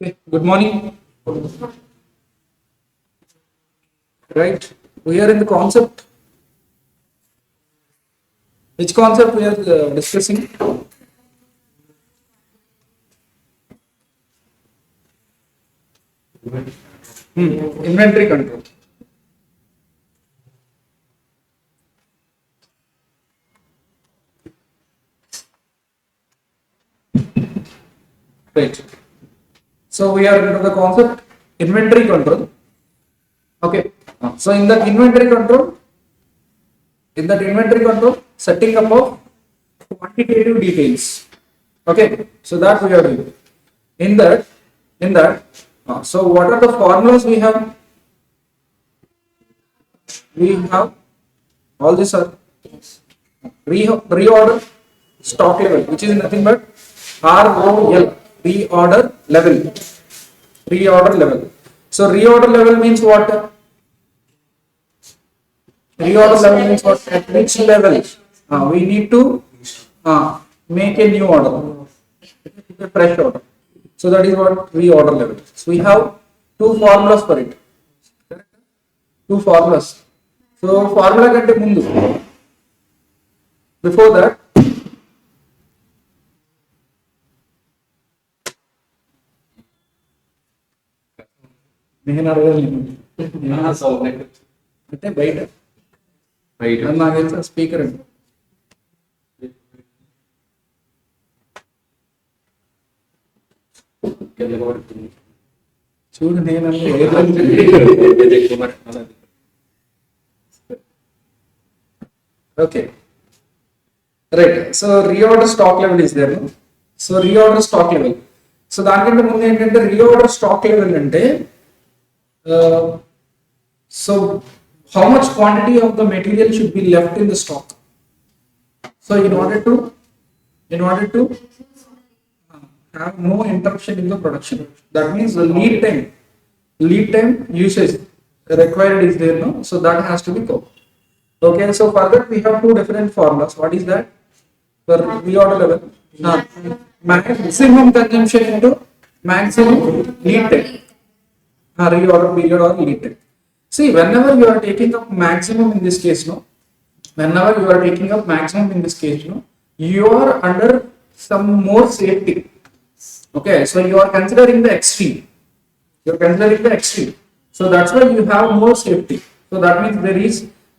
Okay, good morning. Right, we are in the concept. Which concept we are discussing? Inventory control. Right. So we are into the concept inventory control. Okay. So in that inventory control, setting up of quantitative details. Okay. So that we are doing. In that, in that. So what are the formulas we have? We have all these are reorder stock level, which is nothing but ROL, reorder level. Reorder level. So reorder level means what? Reorder level means what? At which level we need to make a new order, a fresh order. So that is what reorder level. So we have two formulas for it. Two formulas. So formula కంటే ముందు, before that, నేను అడగలేను అంటే బయట నాకు తెలిసిన speaker అండి. చూడు నేను okay right. So reorder stock level is there. So reorder stock level. So దానికంటే ముందు ఏంటంటే రీఆర్డర్ స్టాక్ లెవెల్ అంటే so how much quantity of the material should be left in the stock. So in order to have no interruption in the production, that means the lead time usage required is there, no? So that has to be covered. Okay, so for that we have two different formulas. What is that? For reorder level, maximum consumption into maximum lead time, reorder period or lead time. See, whenever you are taking up maximum in this case, no, whenever you are taking up maximum in this case, no, you are under some more safety. Okay, so you are considering the extreme. You are considering the extreme. So that's why you have more safety. So that means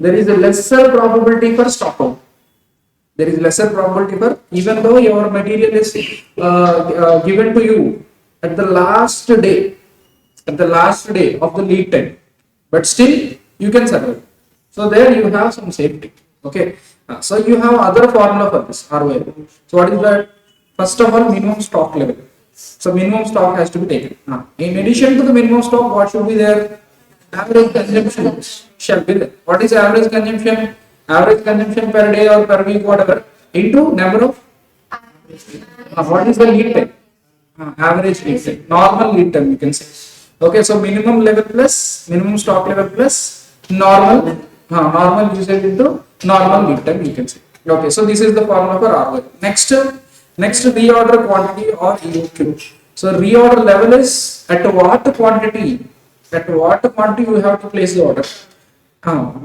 there is a lesser probability for stock out. There is lesser probability for, even though your material is given to you at the last day of the lead time, but still you can survive. So there you have some safety. Okay, so you have other formula for this ROI. So what is that? First of all, minimum stock level. So minimum stock has to be taken. In addition to the minimum stock, what should be there? Average consumption shall be there. What is average consumption? Average consumption per day or per week, whatever, into number of what is the lead time? Average lead time, normal lead time, you can say. Okay, so minimum level plus minimum stock level plus normal usage into normal lead time, you can say. Okay, so this is the formula for ROI. Next reorder quantity or EOQ. So reorder level is at what quantity you have to place the order.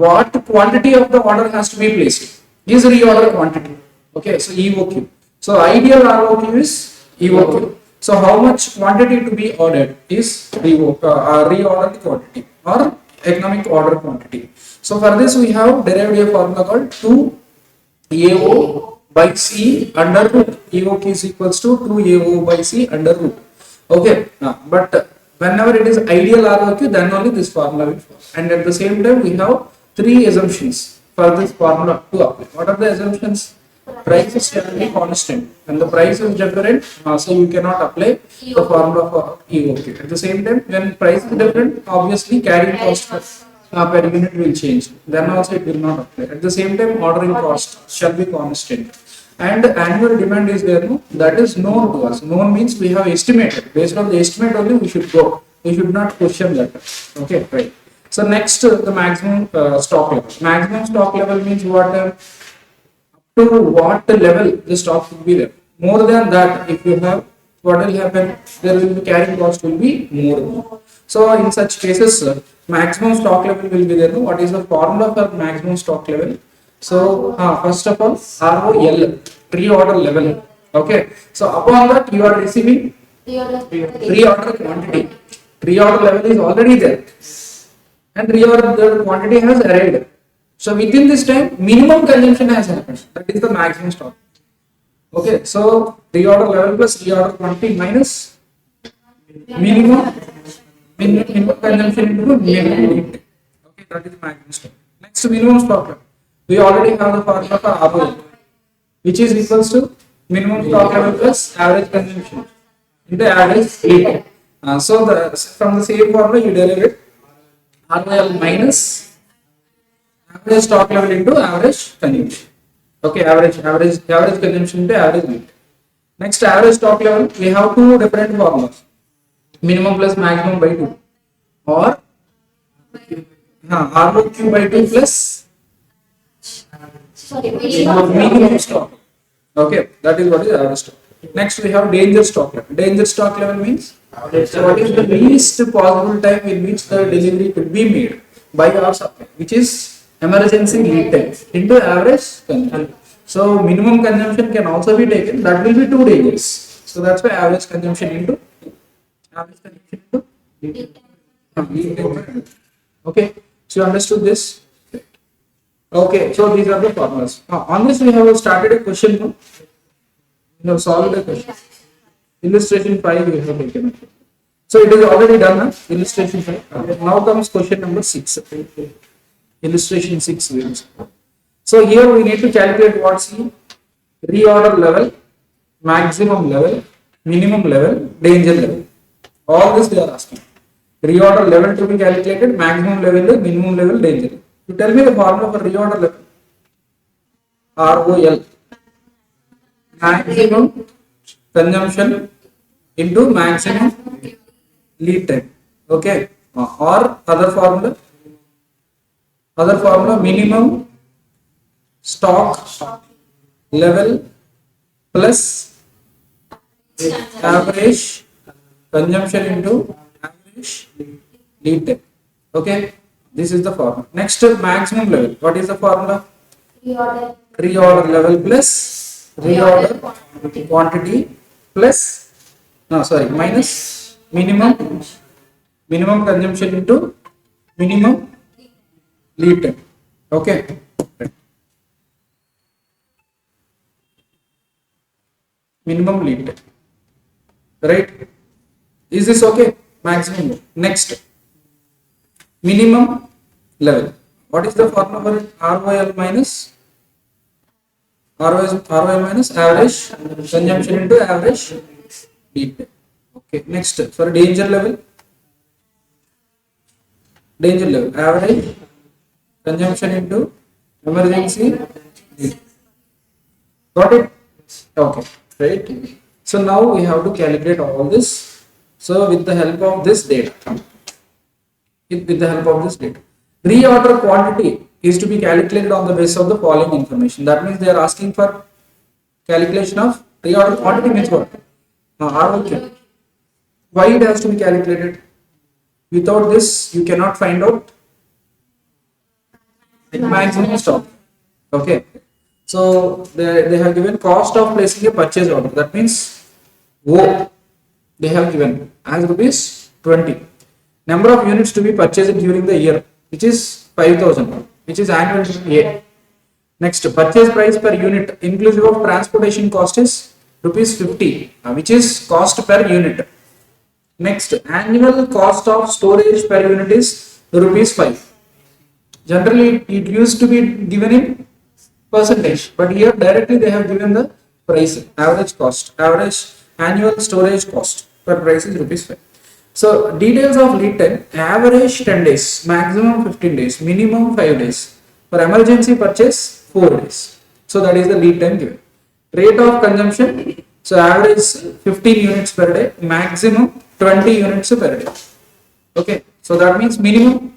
What quantity of the order has to be placed is reorder quantity. Okay, so EOQ. So ideal ROQ is EOQ. So how much quantity to be ordered is reordered quantity or economic order quantity. So for this we have derived a formula called 2AO by C under root. EOQ is equals to 2AO by C under root. Okay, but whenever it is ideal ROQ, then only this formula will fall. And at the same time we have three assumptions for this formula to apply. What are the assumptions? Prices shall be constant. When the price is different, so you cannot apply the formula for EOQ. At the same time, when price is different, obviously carrying cost per unit will change. Then also it will not apply. At the same time, ordering cost shall be constant. And annual demand is there, no? That is known to us. Known means we have estimated. Based on the estimate only we should go. We should not question that. Okay, right. So next, the maximum stock level. Maximum stock level means what? To what level the stock should be there. More than that, if you have what will happen? There will be carrying cost will be more. So in such cases, maximum stock level will be there. No? What is the formula for maximum stock level? So first of all, ROL, pre-order level. Okay. So upon that you are receiving pre-order quantity. Pre-order level is already there, and pre-order quantity has arrived. So within this time, minimum consumption has happened. That is the maximum stock. Okay, so pre-order level plus pre-order quantity minus minimum minimum consumption into minimum need. Okay, that is maximum stock. Next to minimum stock level, we already have the formula for ROI, which is equals to minimum stock level plus average consumption into average lead. So from the same formula you derive it ROL minus average stock level into average consumption. Okay, average consumption into average lead. Next, average stock level, we have two different formulas: minimum plus maximum by 2, or ROQ by 2 plus minimum stock. Okay, that is what is average stock. Next, we have danger stock level. Danger stock level means so what is the least possible time in which the delivery could be made by our supply, which is emergency lead time into average consumption. So minimum consumption can also be taken. That will be 2 days. So that's why average consumption into lead time. Okay. So you understood this? Okay. So these are the formulas. On this we have started a question. No? We have solved a question. Illustration 5 we have taken. So it is already done. Illustration 5. Now comes question number 6. Illustration 6 wins. So here we need to calculate what's the reorder level, maximum level, minimum level, danger level. All this they are asking. Reorder level to be calculated, maximum level, minimum level, danger level. You tell me the formula for reorder level. ROL, maximum consumption into maximum lead time. Okay. Or other formula minimum stock level plus average consumption into average lead time. Okay, this is the formula. Next, maximum level. What is the formula? Reorder level plus reorder quantity plus minus minimum consumption into minimum lead time. Okay. Minimum lead time. Right? Is this okay? Maximum. Next, minimum level. What is the formula for it? ROL minus average consumption into average lead time. Okay. Next, for danger level, average consumption into emergency lead. Got it? Okay. Right. So now we have to calculate all this. So with the help of this data, reorder quantity is to be calculated on the basis of the following information. That means they are asking for calculation of reorder quantity means what? ROQ. Why it has to be calculated? Without this, you cannot find out maximum stock. Okay. So they have given cost of placing a purchase order. That means O they have given as rupees 20. Number of units to be purchased during the year, which is 5,000, which is annual A. Next, purchase price per unit inclusive of transportation cost is rupees 50, which is cost per unit. Next, annual cost of storage per unit is rupees 5. Generally, it used to be given in percentage, but here directly they have given the price, average annual storage cost per price is rupees 5. So details of lead time: average 10 days, maximum 15 days, minimum 5 days. For emergency purchase 4 days. So that is the lead time given. Rate of consumption, so average 15 units per day, maximum 20 units per day. Okay, so that means minimum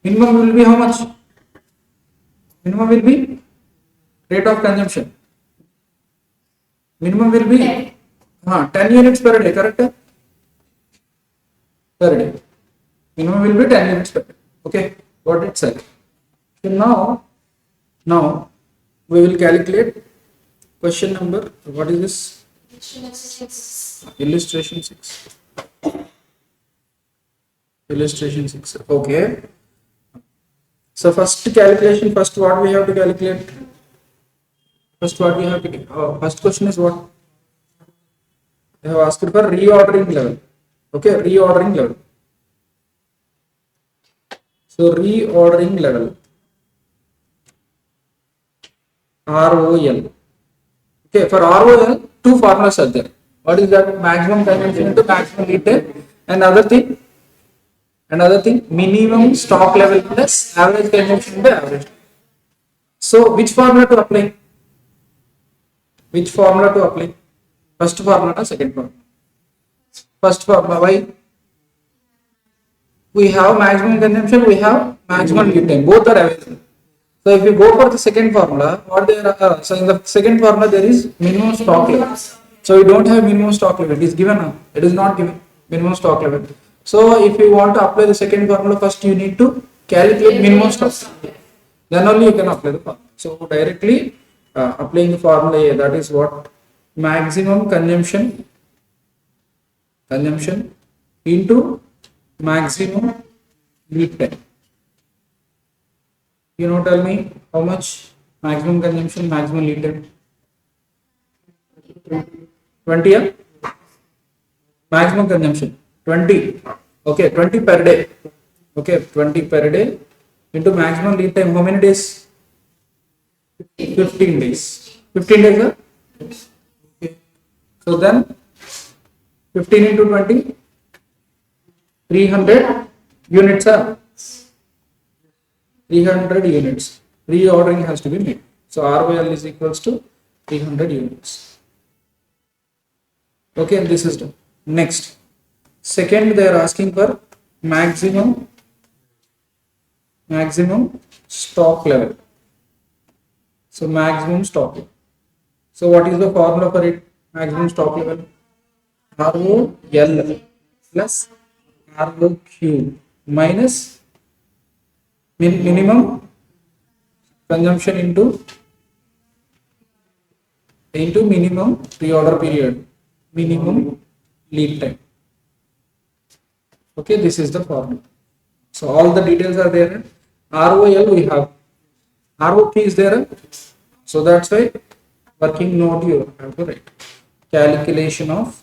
will be how much? Minimum will be rate of consumption. Minimum will be 10 units per day, correct? Per day. Minimum will be 10 units per day. Okay, what it said. So now we will calculate question number, what is this? Illustration 6. Illustration 6. Okay. So first calculation, first what we have to calculate? First what we have to, first question is what? They have asked for reordering level. Okay, reordering level. So reordering level. ROL. Okay, for ROL, two formulas are there. What is that? Maximum consumption into maximum lead time. Another thing, minimum stock level plus average consumption into average. So which formula to apply? Which formula to apply? First formula or second formula? First formula. Why? We have maximum consumption, we have maximum lead time. Both are available. So if you go for the second formula, what there are, so in the second formula there is minimum stock level. So we don't have minimum stock level. It is given now. It is not given minimum stock level. So if you want to apply the second formula, first you need to calculate minimum stock. Then only you can apply the formula. So directly applying the formula A, that is what? Maximum consumption into maximum lead time. You know, tell me how much maximum consumption, maximum lead time? 20, yeah? Maximum consumption 20. Okay, 20 per day. Okay, 20 per day into maximum lead time. How many days? 15 days. 15 days, huh? Okay. So then 15 into 20, 300 units are 300 units. Reordering has to be made. So ROL is equals to 300 units. Okay, this is done. Next, second, they are asking for maximum stock level. So maximum stock level. So what is the formula for it? Maximum stock level. ROL plus ROQ minus minimum consumption into minimum reorder period, minimum lead time. Okay, this is the formula. So all the details are there. ROL we have. ROQ is there. So that's why working note you have to write. Calculation of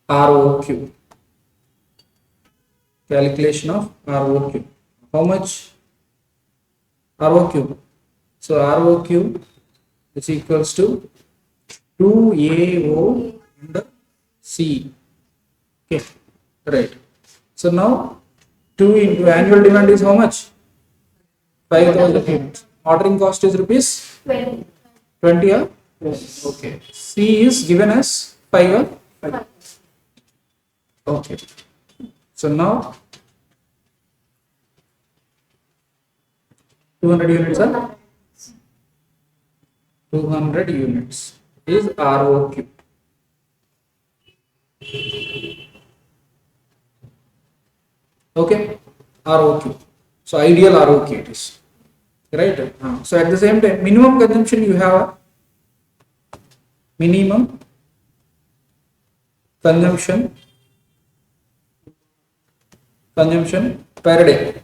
ROQ. Calculation of ROQ. How much ROQ? So ROQ is equals to 2AO and C. Okay, right. So now 2 into annual demand is how much? 5,000 units. Ordering cost is rupees 20. 20, or? Okay. C is given as 5 or 5. Okay. So now 200 units are 200 units is ROQ. Okay, ROQ. So ideal ROQ it is, right? So at the same time, minimum consumption you have minimum consumption per day.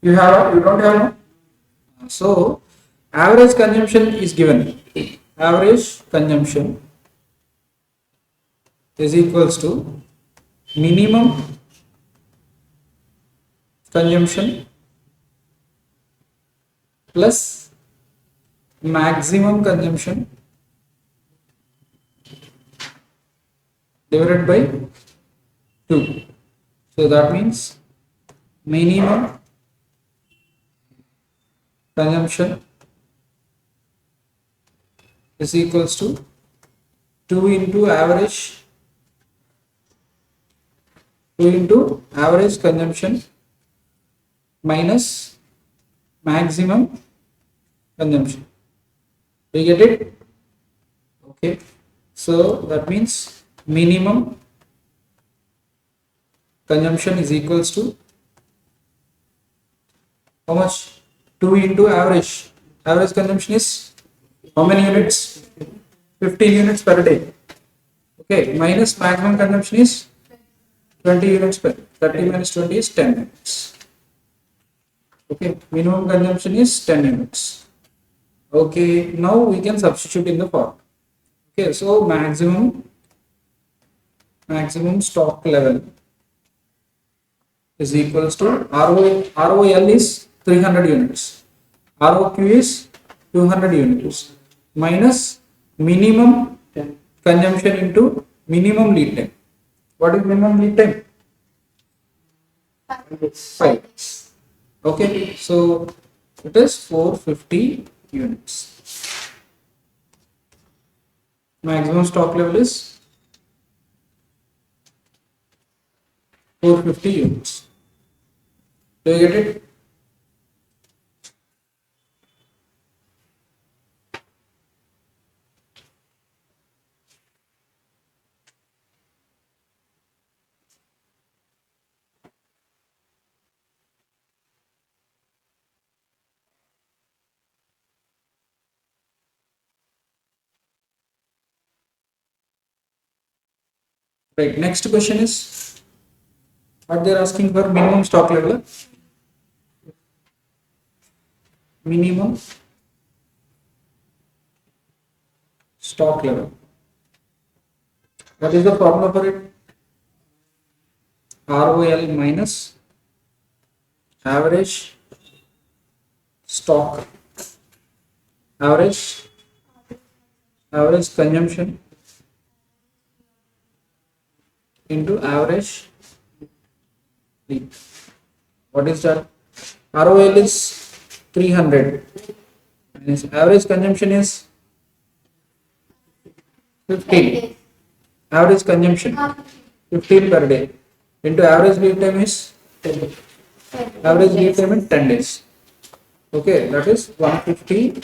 You don't have no? So average consumption is given. Average consumption is equals to minimum consumption plus maximum consumption divided by 2. So that means minimum consumption is equals to 2 into average consumption minus maximum consumption. Do you get it? Okay. So that means minimum consumption is equals to how much? 2 into average. Average consumption is how many units? 15 units per day. Okay, minus maximum consumption is 20 units per 30 minus 20 is 10 units. Okay, minimum consumption is 10 units. Okay, now we can substitute in the form. Okay, so maximum stock level is equals to ROL is 300 units, ROQ is 200 units minus minimum consumption into minimum lead time. What is minimum lead time? 5. Okay, so it is 450 units. Maximum stock level is 450 units. Do you get it? Right. Next question is what they are asking for minimum stock level. Minimum stock level. What is the formula for it? ROL minus average stock, average consumption into average lead. What is that? ROL is 300 minus average consumption is 15. Average consumption 15 per day into average lead time is 10. Average lead time in 10 days. Okay, that is 150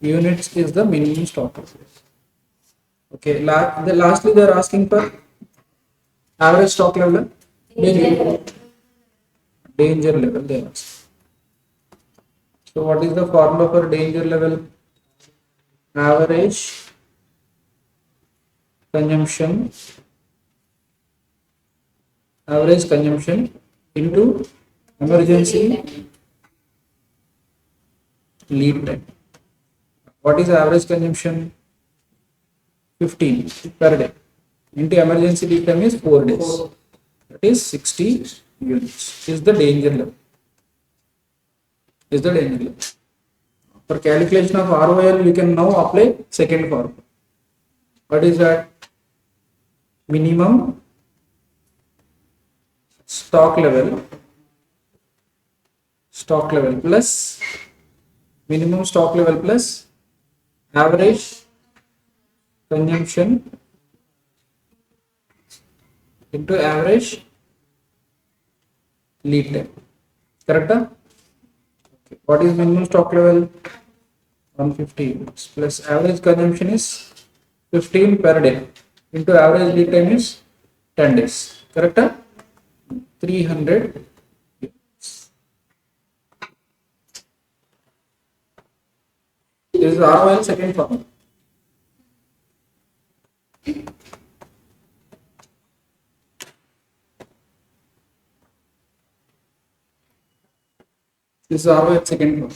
units is the minimum stock. Okay, lastly they are asking for average stock level, danger level they ask. So what is the formula for danger level? Average consumption, into emergency lead time. What is the average consumption? 15 per day into emergency lead time is 4 days. That is 60 units is the danger level. For calculation of ROL, you can now apply second formula. What is that? Minimum stock level plus minimum stock level plus average consumption into average lead time. Correct? Okay. What is minimum stock level? 150 units plus average consumption is 15 per day into average lead time is 10 days. Correct? 300 units. This is ROL second formula. This is ROL second formula.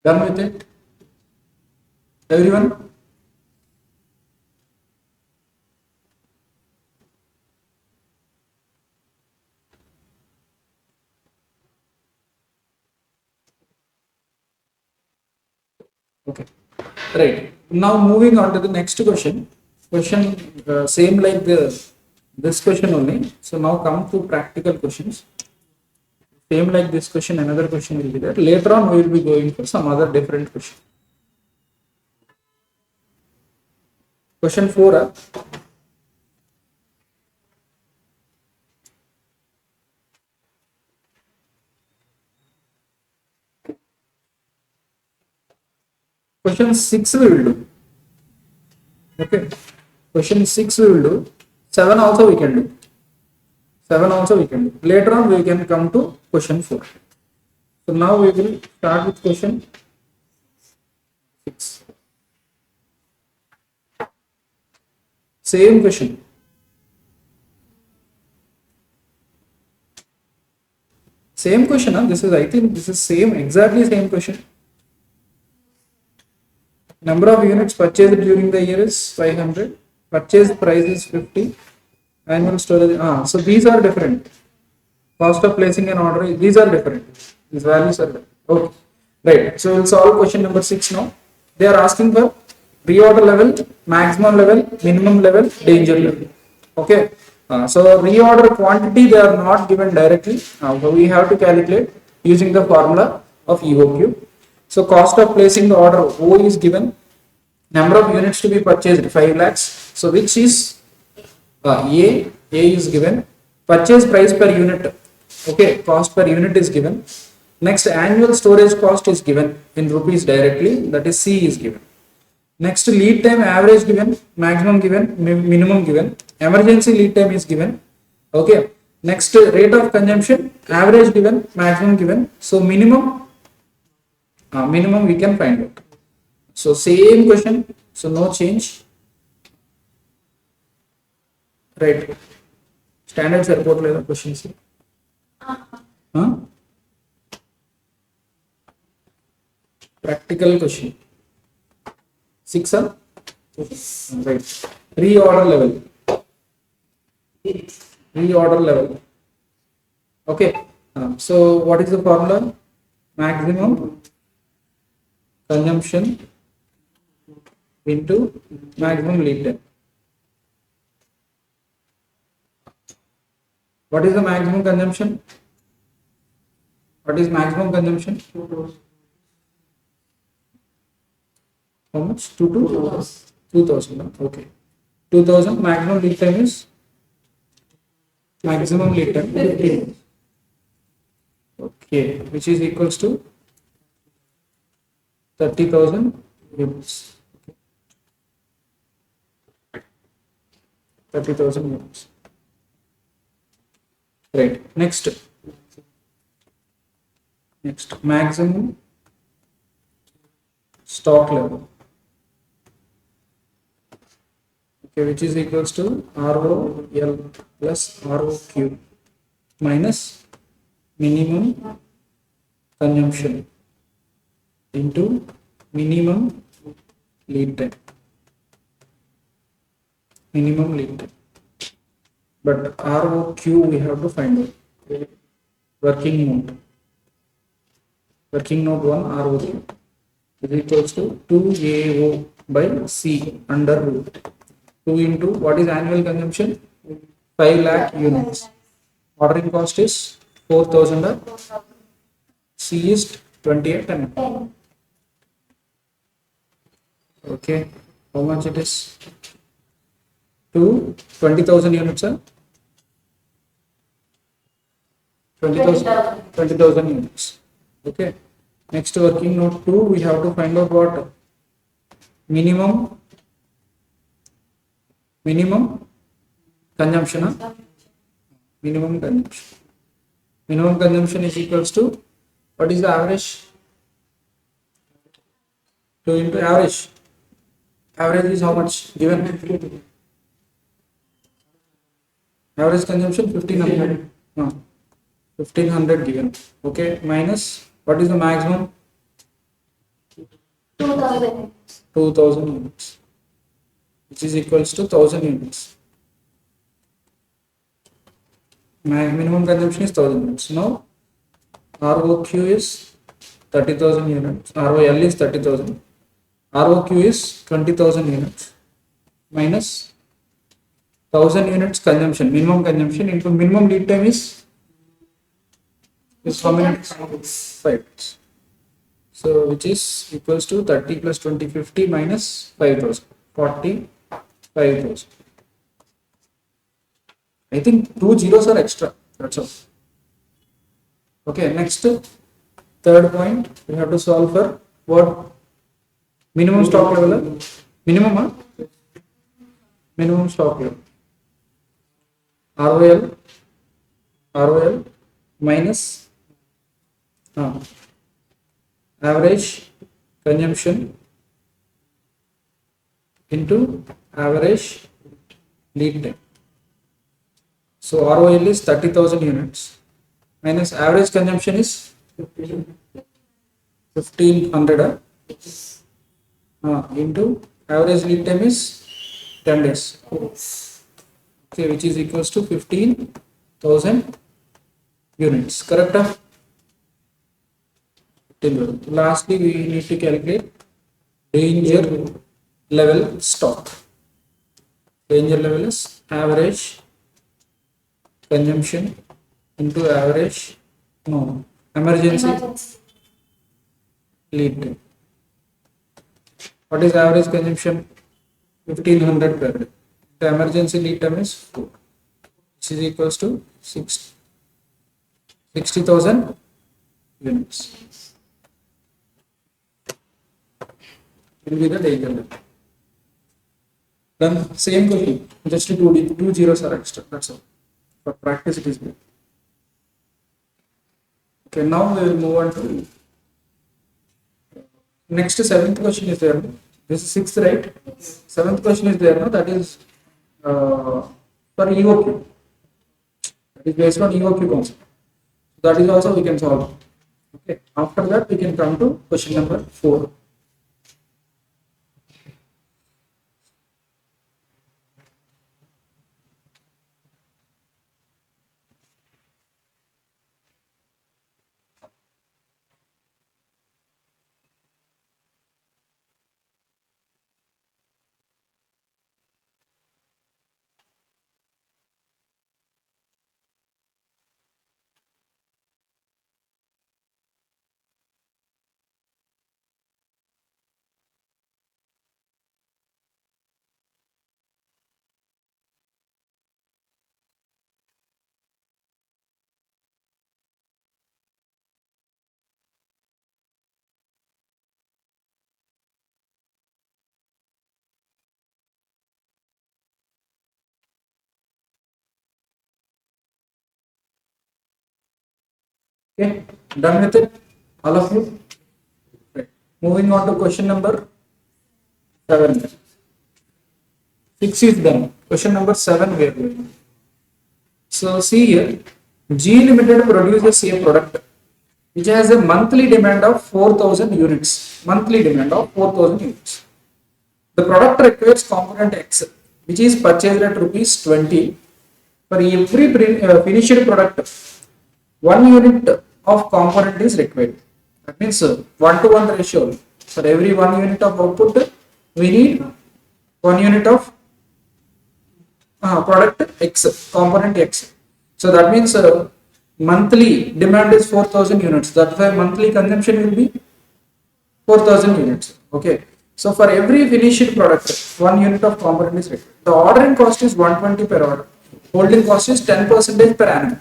Done with it? Everyone? Okay, right. Now moving on to the next question. Question same like this question only. So now come to practical questions. Same like this question, another question will be there. Later on, we will be going for some other different question. Question 4. Question 6 we will do. Okay. Question 6 we will do. 7 also we can do. 7 also we can do. Later on, we can come to question 4. So now we will start with question 6. Same question. Same question, huh? This is, I think this is same, exactly same question. Number of units purchased during the year is 500. Purchase price is 50. Annual storage. So these are different. Cost of placing an order, these are different. These values are different. Okay. Right. So we'll solve question number 6 now. They are asking for reorder level, maximum level, minimum level, danger level. Okay. So reorder quantity they are not given directly. So we have to calculate using the formula of EOQ. So cost of placing the order O is given. Number of units to be purchased 5 lakhs. So which is A is given. Purchase price per unit. Okay, cost per unit is given. Next, annual storage cost is given in rupees directly. That is C is given. Next, lead time average given, maximum given, minimum given. Emergency lead time is given. Okay. Next, rate of consumption, average given, maximum given. So minimum we can find out. So same question. So no change. Right. Standards report level questions. Practical question. 6 right. Reorder level. Reorder level. Okay. So what is the formula? Maximum consumption into maximum lead time. What is the maximum consumption? What is maximum consumption? How much? 2000. Okay. 2000 maximum lead time is maximum lead time 15. Okay, which is equals to 30,000 units. 30,000 units. Right. Next, maximum stock level. Okay, which is equals to ROL plus ROQ minus minimum consumption into minimum lead time. Minimum lead time. But ROQ we have to find out. Working note. Working note 1 ROQ is equals to 2AO by C under root. 2 into what is annual consumption? 5 lakh units. Ordering cost is 4,000. C is 28 and okay. How much it is? To 20,000 units. 20,000 units. Okay. Next, working note 2, we have to find out what minimum consumption. Minimum consumption. Minimum consumption is equals to what is the average? 2 into average. Average is how much given? Average consumption 1500. 1500 given. Okay. Minus what is the maximum? 2000 units. Which is equals to 1000 units. Minimum consumption is 1000 units. Now ROQ is 30,000 units. ROL is 30,000. ROQ is 20,000 units minus 1000 units consumption, minimum consumption into minimum lead time is how many days? 5 days. So which is equals to 30 plus 20, 50 minus 5,000, 45,000. I think 2 zeros are extra. That's all. Okay, next third point we have to solve for what? Minimum stock level. Minimum, minimum stock level. ROL minus average consumption into average lead time. So ROL is 30,000 units minus average consumption is 1500 into average lead time is 10 days. Okay, which is equals to 15,000 units. Correct? 15,000. Lastly, we need to calculate danger level stock. Danger level is average consumption into average emergency lead time. What is average consumption? 1500 per day. The emergency lead time is 4, which is equals to 60,000 units. Will be the danger level. Then same question, just 2 zeros are extra. That's all. For practice, it is good. Okay, now we will move on to next. Seventh question is there. This is sixth, right? Seventh question is there. No, that is for EOQ. That is based on EOQ concept. That is also we can solve. Okay. After that, we can come to question number 4. Okay, done with it, all of you. Right. Moving on to question number 7. 6 is done. Question number 7 we are doing. So see here, G Limited produces a product which has a monthly demand of 4,000 units. Monthly demand of 4,000 units. The product requires component X, which is purchased at rupees 20. For every finished product, 1 unit of component is required. That means 1-to-1 ratio. For every 1 unit of output, we need 1 unit of product X, component X. So that means monthly demand is 4,000 units. That's why monthly consumption will be 4,000 units. Okay. So for every finished product, 1 unit of component is required. The ordering cost is 120 per order. Holding cost is 10% per annum.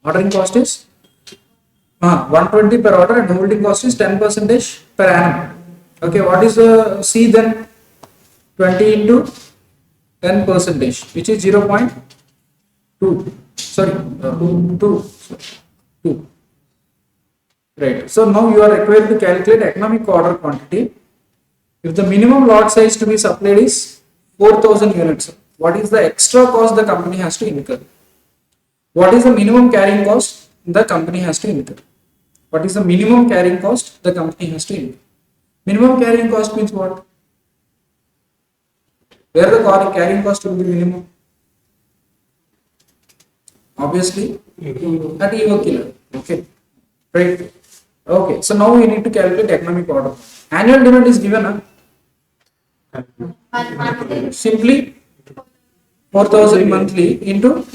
Ordering cost is 120 per order and holding cost is 10% per annum. Okay, what is the C then? 20 into 10%, which is 0.2. Sorry, 2. Right. So now you are required to calculate economic order quantity. If the minimum lot size to be supplied is 4,000 units, what is the extra cost the company has to incur? What is the minimum carrying cost the company has to incur? What is the minimum carrying cost the company has to incur? Minimum carrying cost means what? Where the carrying cost will be minimum? Obviously, at EOQ level. Okay. Right. Okay. So now we need to calculate economic order. Annual demand is given. Simply 4,000 monthly into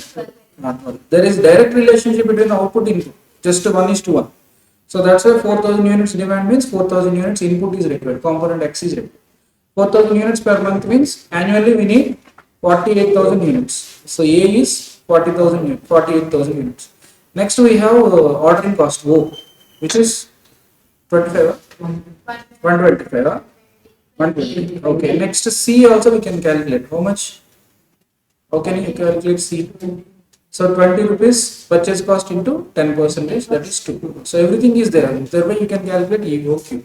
annual. There is direct relationship between output input, just 1:1. So that's why 4,000 units demand means 4,000 units input is required, component X is required. 4,000 units per month means annually we need 48,000 units. So A is 40,000 units, 48,000 units. Next we have ordering cost O, which is 25, 125, 120. Okay, next C also we can calculate. How much? How can you calculate C? So 20 rupees purchase cost into 10 percentage, that is 2. So everything is there. Thereby you can calculate EOQ.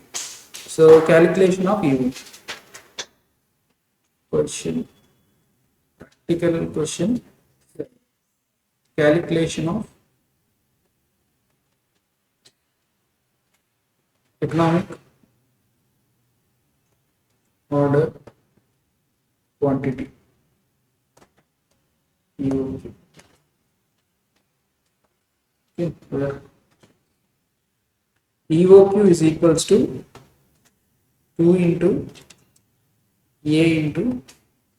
So calculation of EOQ. Question. Practical question. Calculation of economic order quantity. EOQ. Okay, where EOQ is equals to 2 into A into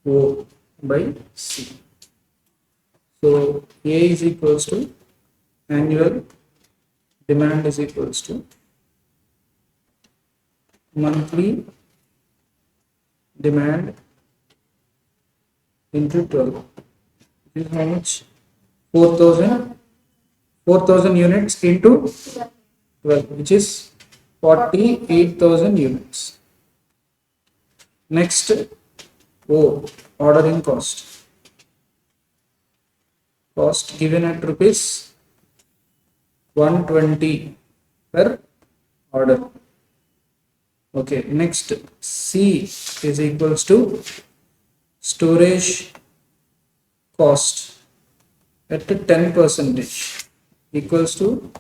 O by C. So A is equals to annual demand is equals to monthly demand into 12. This is how much? 4,000 units into 12, which is 48,000 units. Next, O, ordering cost. Cost given at rupees 120 per order. Okay, next C is equals to storage cost at 10 percentage equals to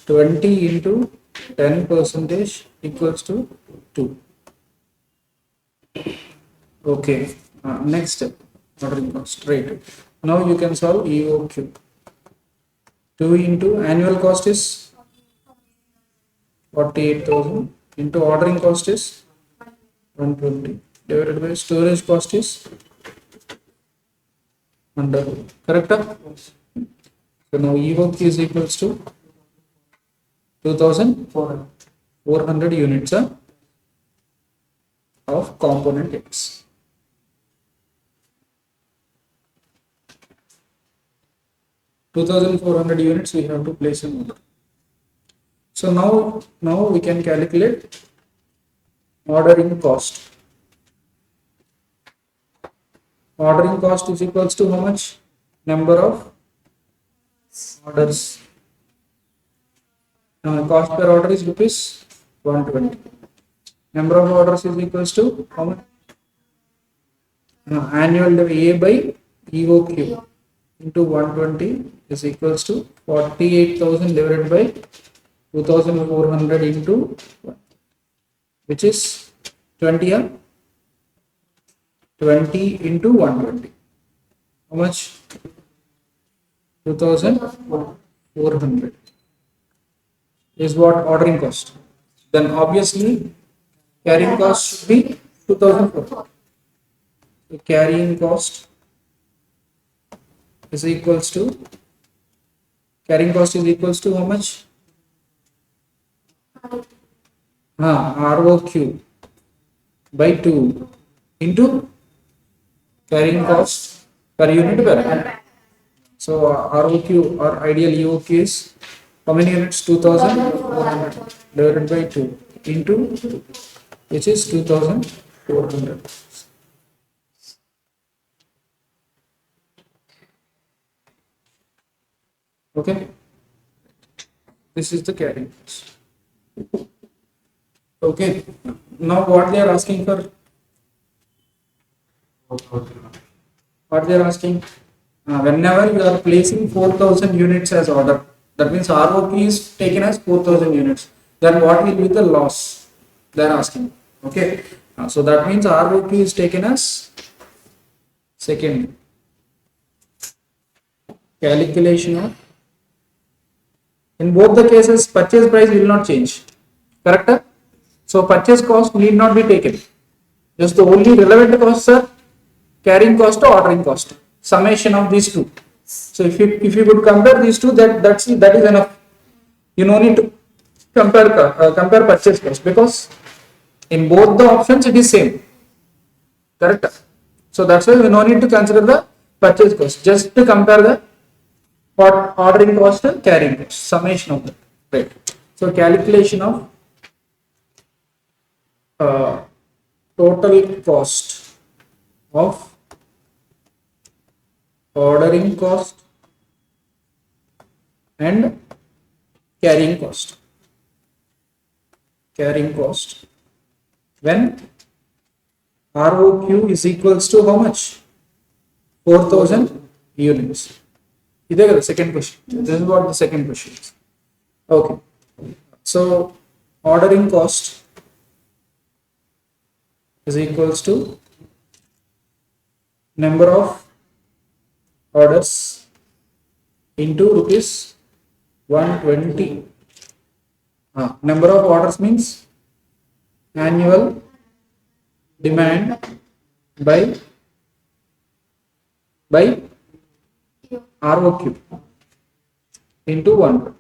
20 into 10 percentage equals to 2. Okay, next step, ordering cost, right. Now you can solve EOQ. 2 into annual cost is 48,000 into ordering cost is 120 divided by storage cost is under, correct? So now EOQ is equals to 2,400 units of component X. (2,400 units we have to place in order. So now we can calculate ordering cost. Ordering cost is equals to how much? Number of orders. Cost per order is rupees 120. Number of orders is equals to how much? Annual A by EOQ into 120 is equals to 48,000 divided by 2,400 into 1, which is 20, 20 into 120. How much? 2,400 is what ordering cost. Then obviously carrying cost should be 2,400. So carrying cost is equals to, carrying cost is equals to how much? ROQ by 2 into carrying cost per unit per annum. So ROQ or ideal EOQ is how many units? 2,400 divided by 2 into 2, which is 2,400. Okay, this is the carrying cost. Okay, now what they are asking for? What they are asking? Whenever you are placing 4,000 units as order, that means ROP is taken as 4,000 units. Then what will be the loss? They are asking. Okay, so that means ROP is taken as second. Calculation of, in both the cases purchase price will not change, correct? So purchase cost need not be taken, Just the only relevant costs are carrying cost or ordering cost. Summation of these two. So if you could compare these two, that is enough. You no need to compare purchase cost, because in both the options it is same. Correct. So that's why we no need to consider the purchase cost. Just to compare the ordering cost and carrying cost. Summation of that. Right. So calculation of uh, total cost of ordering cost and carrying cost. Carrying cost when ROQ is equals to how much? 4,000 units. This is the second question. This is what the second question is. Okay. So ordering cost is equals to number of orders into rupees 120. Number of orders means annual demand by ROQ into 1.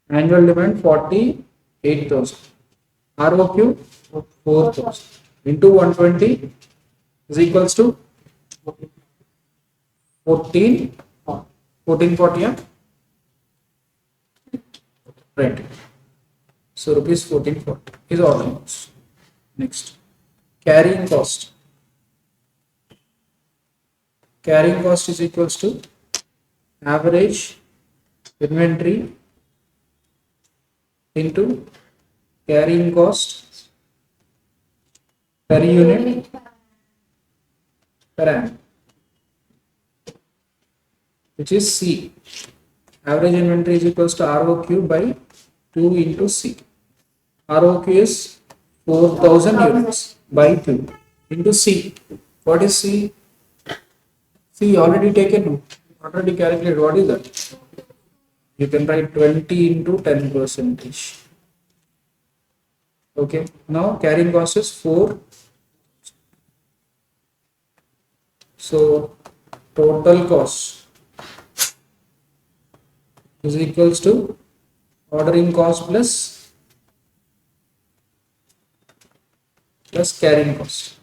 Annual demand 48,000. ROQ 4,000 into 120 is equals to 1440. Yeah? Right. So rupees 1440 is ordering cost. Next, carrying cost. Carrying cost is equals to average inventory into carrying cost per unit per annum, which is C. Average inventory is equals to ROQ by 2 into C. ROQ is 4,000 units by 2 into C. What is C? C already taken, already calculated. What is that? You can write 20 into 10%. Okay. Now carrying cost is 4. So total cost is equals to ordering cost plus carrying cost.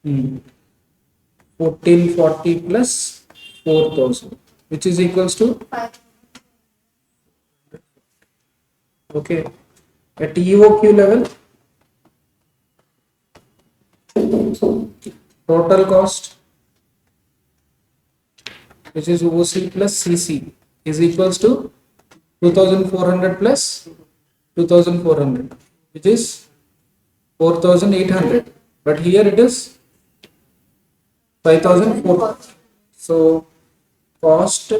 1440 plus 4,000, which is equals to, okay, at EOQ level, total cost, which is OC plus CC, is equals to 2,400 plus 2,400, which is 4,800. But here it is 5,400. So cost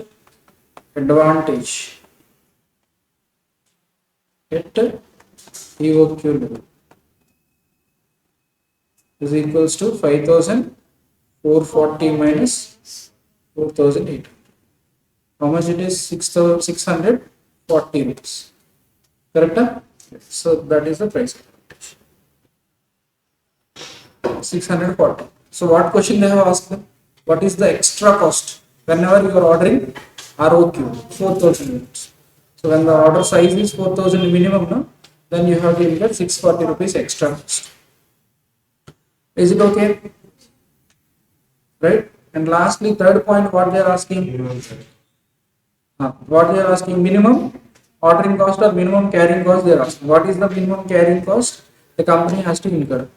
advantage at EOQ level is equals to 5,440 minus 4,800. How much it is? 6,640 rupees. Correct? So that is the price advantage. 640. So what question they have asked them? What is the extra cost whenever you are ordering ROQ 4,000 units? So when the order size is 4,000 minimum, no, then you have to incur 640 rupees extra cost. Is it okay? Right? And lastly, third point, what they are asking? What they are asking? Minimum ordering cost or minimum carrying cost they are asking. What is the minimum carrying cost the company has to incur?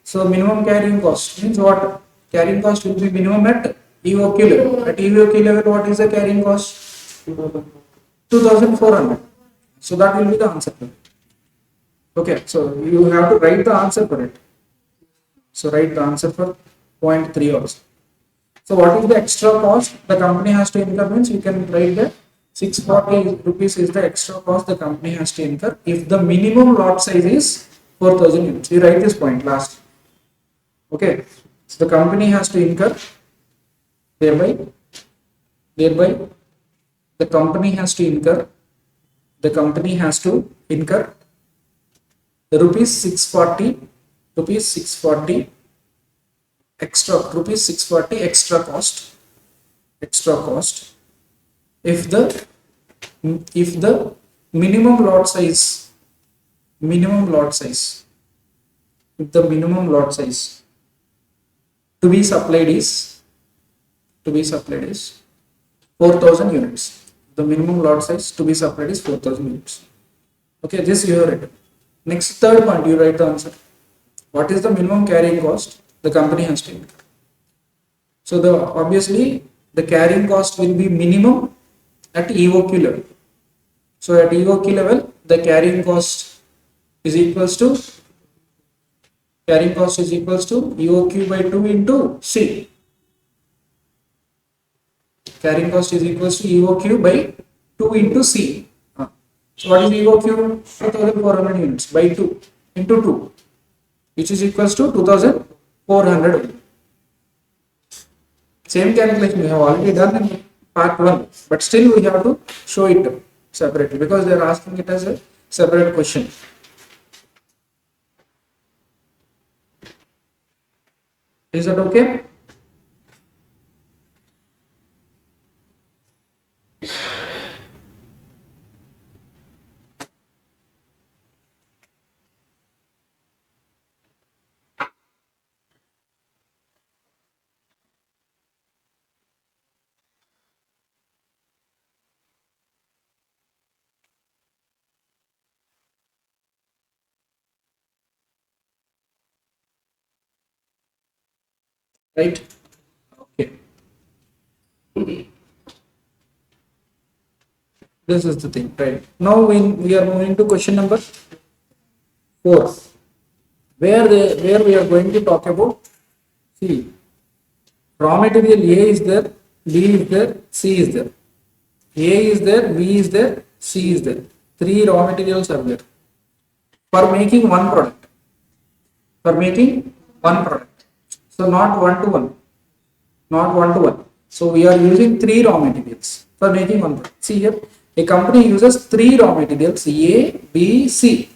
So minimum carrying cost means what? Carrying cost will be minimum at EOQ level. At EOQ level, what is the carrying cost? 2,400. So that will be the answer for it. Okay, so you have to write the answer for it. So write the answer for point 3 also. So what is the extra cost the company has to incur means you can write that 640 rupees is the extra cost the company has to incur if the minimum lot size is 4,000 units. You write this point last. Okay, so the company has to incur, thereby the company has to incur rupees 640, rupees 640 extra, rupees 640 extra cost, extra cost if the, if the minimum lot size, minimum lot size, if the minimum lot size to be supplied is, to be supplied is 4000 units. The minimum lot size to be supplied is 4000 units. Okay, this you have written. Next, third point, you write the answer. What is the minimum carrying cost the company has taken? So the obviously the carrying cost will be minimum at EOQ level. So at EOQ level, the carrying cost is equals to, carrying cost is equals to EOQ by 2 into C. Carrying cost is equals to EOQ by 2 into C. So what is EOQ? 2400 units by 2 into 2, which is equals to 2400. Same calculation we have already done in part 1, but still we have to show it separately because they are asking it as a separate question. Is that okay? Right? Okay. This is the thing, right? Now we are moving to question number 4, where we are going to talk about, see, raw material A is there, B is there, C is there. A is there, B is there, C is there. 3 raw materials are there for making one product. For making one product. So not one to one. Not one to one. So we are using 3 raw materials for making one product. See here, a company uses 3 raw materials A, B, C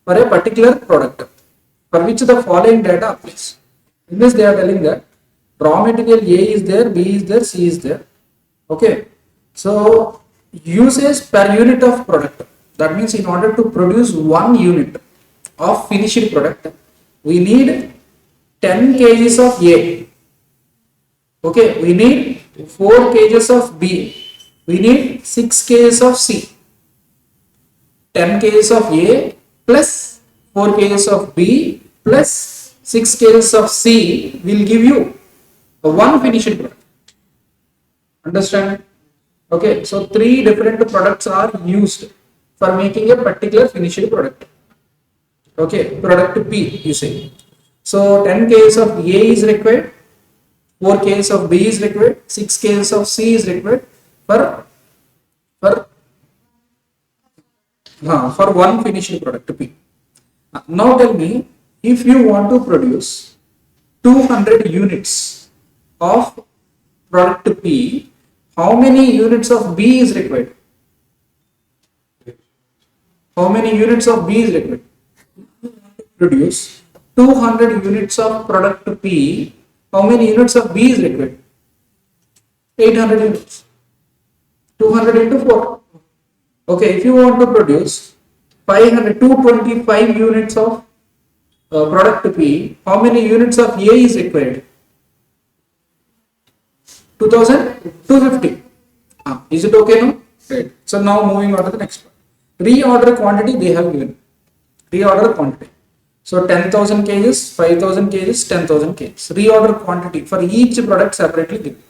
for a particular product for which the following data applies. In this they are telling that raw material A is there, B is there, C is there. Okay. So usage per unit of product. That means in order to produce 1 unit of finished product, we need 10 kgs of A. Okay, we need 4 kgs of B. We need 6 kgs of C. 10 kgs of A plus 4 kgs of B plus 6 kgs of C will give you a 1 finished product. Understand? Okay, so 3 different products are used for making a particular finished product. Okay, product P you say. So 10 kgs of A is required, 4 kgs of B is required, 6 kgs of C is required for 1 finished product P. Now tell me, if you want to produce 200 units of product P, how many units of B is required? How many units of B is required? Produce 200 units of product P, how many units of B is required? 800 units. 200 into 4. Okay, if you want to produce 225 units of product P, how many units of A is required? 2250. Is it okay now? Right. So now moving on to the next one. Reorder quantity they have given. Reorder quantity. So 10,000 kgs, 5,000 kgs, 10,000 kgs. Reorder quantity for each product separately given.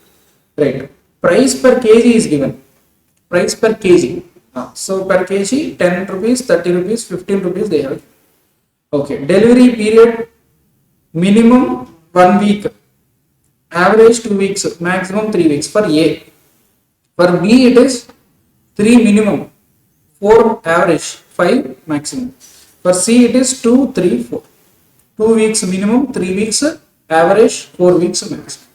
Right. Price per kg is given. Price per kg. So per kg 10 rupees, 30 rupees, 15 rupees they have. Okay. Delivery period minimum 1 week. Average 2 weeks, maximum 3 weeks for A. For B it is 3 minimum, 4 average, 5 maximum. For C it is 2, 3, 4. 2 weeks minimum, 3 weeks average, 4 weeks maximum.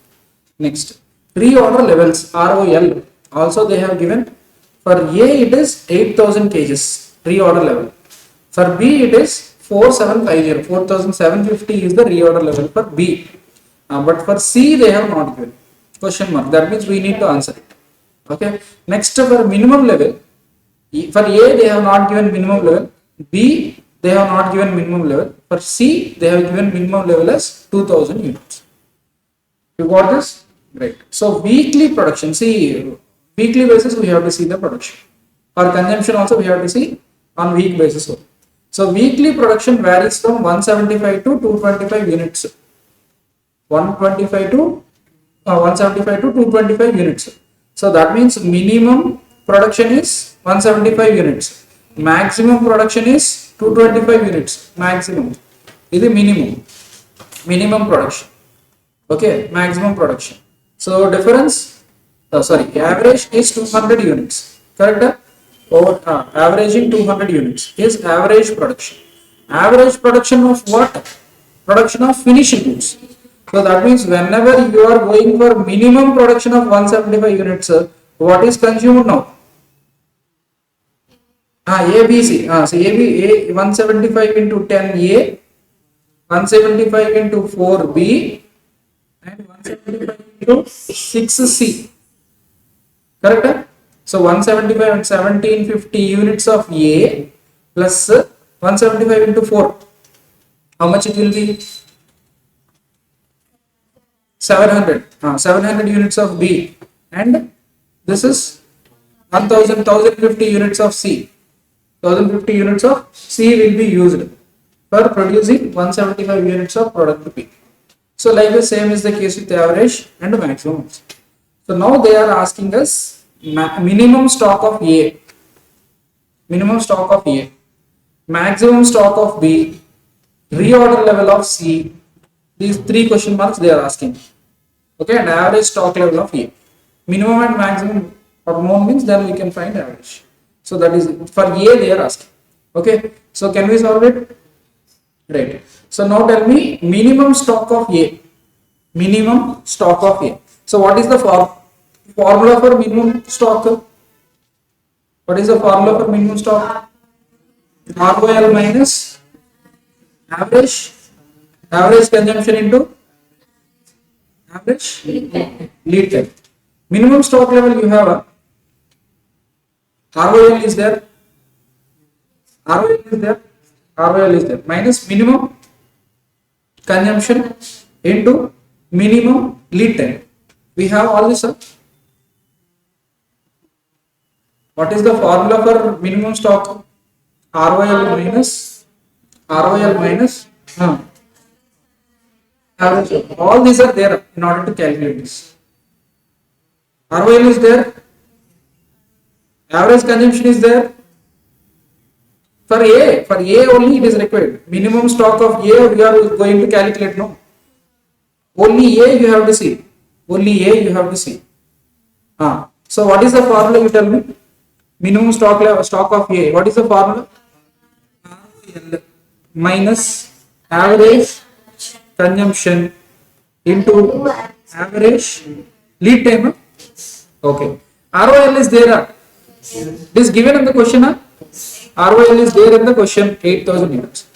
Next, reorder levels ROL. Also they have given. For A it is 8,000 kgs reorder level. For B it is 4750, 4750 is the reorder level for B. But for C they have not given. Question mark. That means we need to answer it. Okay. Next for minimum level, for A they have not given minimum level. B they have not given minimum level. For C they have given minimum level as 2000 units. You got this? Right. So weekly production. See, weekly basis we have to see the production. For consumption also we have to see on week basis. So weekly production varies from 175 to 225 units. 125 to 175 to 225 units. So that means minimum production is 175 units. Maximum production is 225 units. Maximum. This is minimum production. Okay, maximum production. So difference, average is 200 units. Correct? Averaging 200 units is average production. Average production of what? Production of finishing goods. So that means whenever you are going for minimum production of 175 units, what is consumed now? A, B, C. So A 175 into 10 A, 175 into 4 B, and 175 into 6 C. Correct? So 175 and 1750 units of A plus 175 into 4. How much it will be? 700. 700 units of B. And this is 1050 units of C. 1050 units of C will be used for producing 175 units of product B. So like the same is the case with the average and maximum. So now they are asking us minimum stock of A, minimum stock of A, maximum stock of B, reorder level of C. These three question marks they are asking. Okay, and average stock level of A. Minimum and maximum or known means then we can find average. So that is for A they are asking. Okay, so can we solve it? Right. So now tell me minimum stock of A. Minimum stock of A. So what is the formula for minimum stock? What is the formula for minimum stock? ROL minus average consumption into average lead time. Minimum stock level you have ROL is there. ROL is there. Minus minimum consumption into minimum lead time. We have all this. What is the formula for minimum stock? ROL minus average. All these are there in order to calculate this. ROL is there. Average consumption is there. For A only it is required. Minimum stock of A we are going to calculate, no. Only A you have to see. So what is the formula you tell me? Minimum stock of A. What is the formula? ROL minus average consumption into average lead time. Okay. ROL is there. It is given in the question. ROL is there in the question, 8000 units.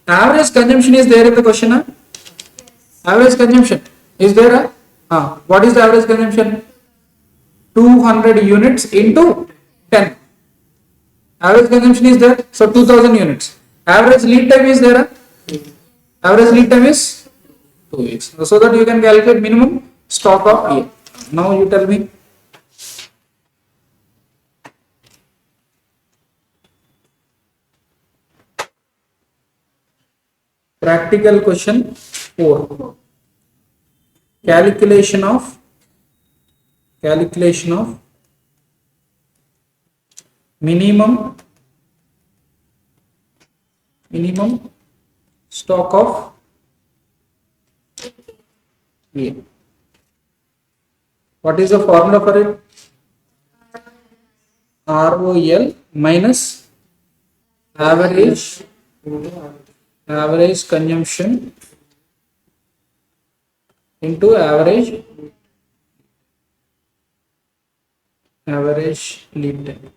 Average consumption is there in the question. Average consumption is there. What is the average consumption? 200 units into 10. Average consumption is there. So 2000 units. Average lead time is there. Average lead time is 2 weeks. So that you can calculate minimum stock of A. Now you tell me. Practical question 4. Calculation of minimum stock of A. What is the formula for it? ROL minus average consumption into average lead time.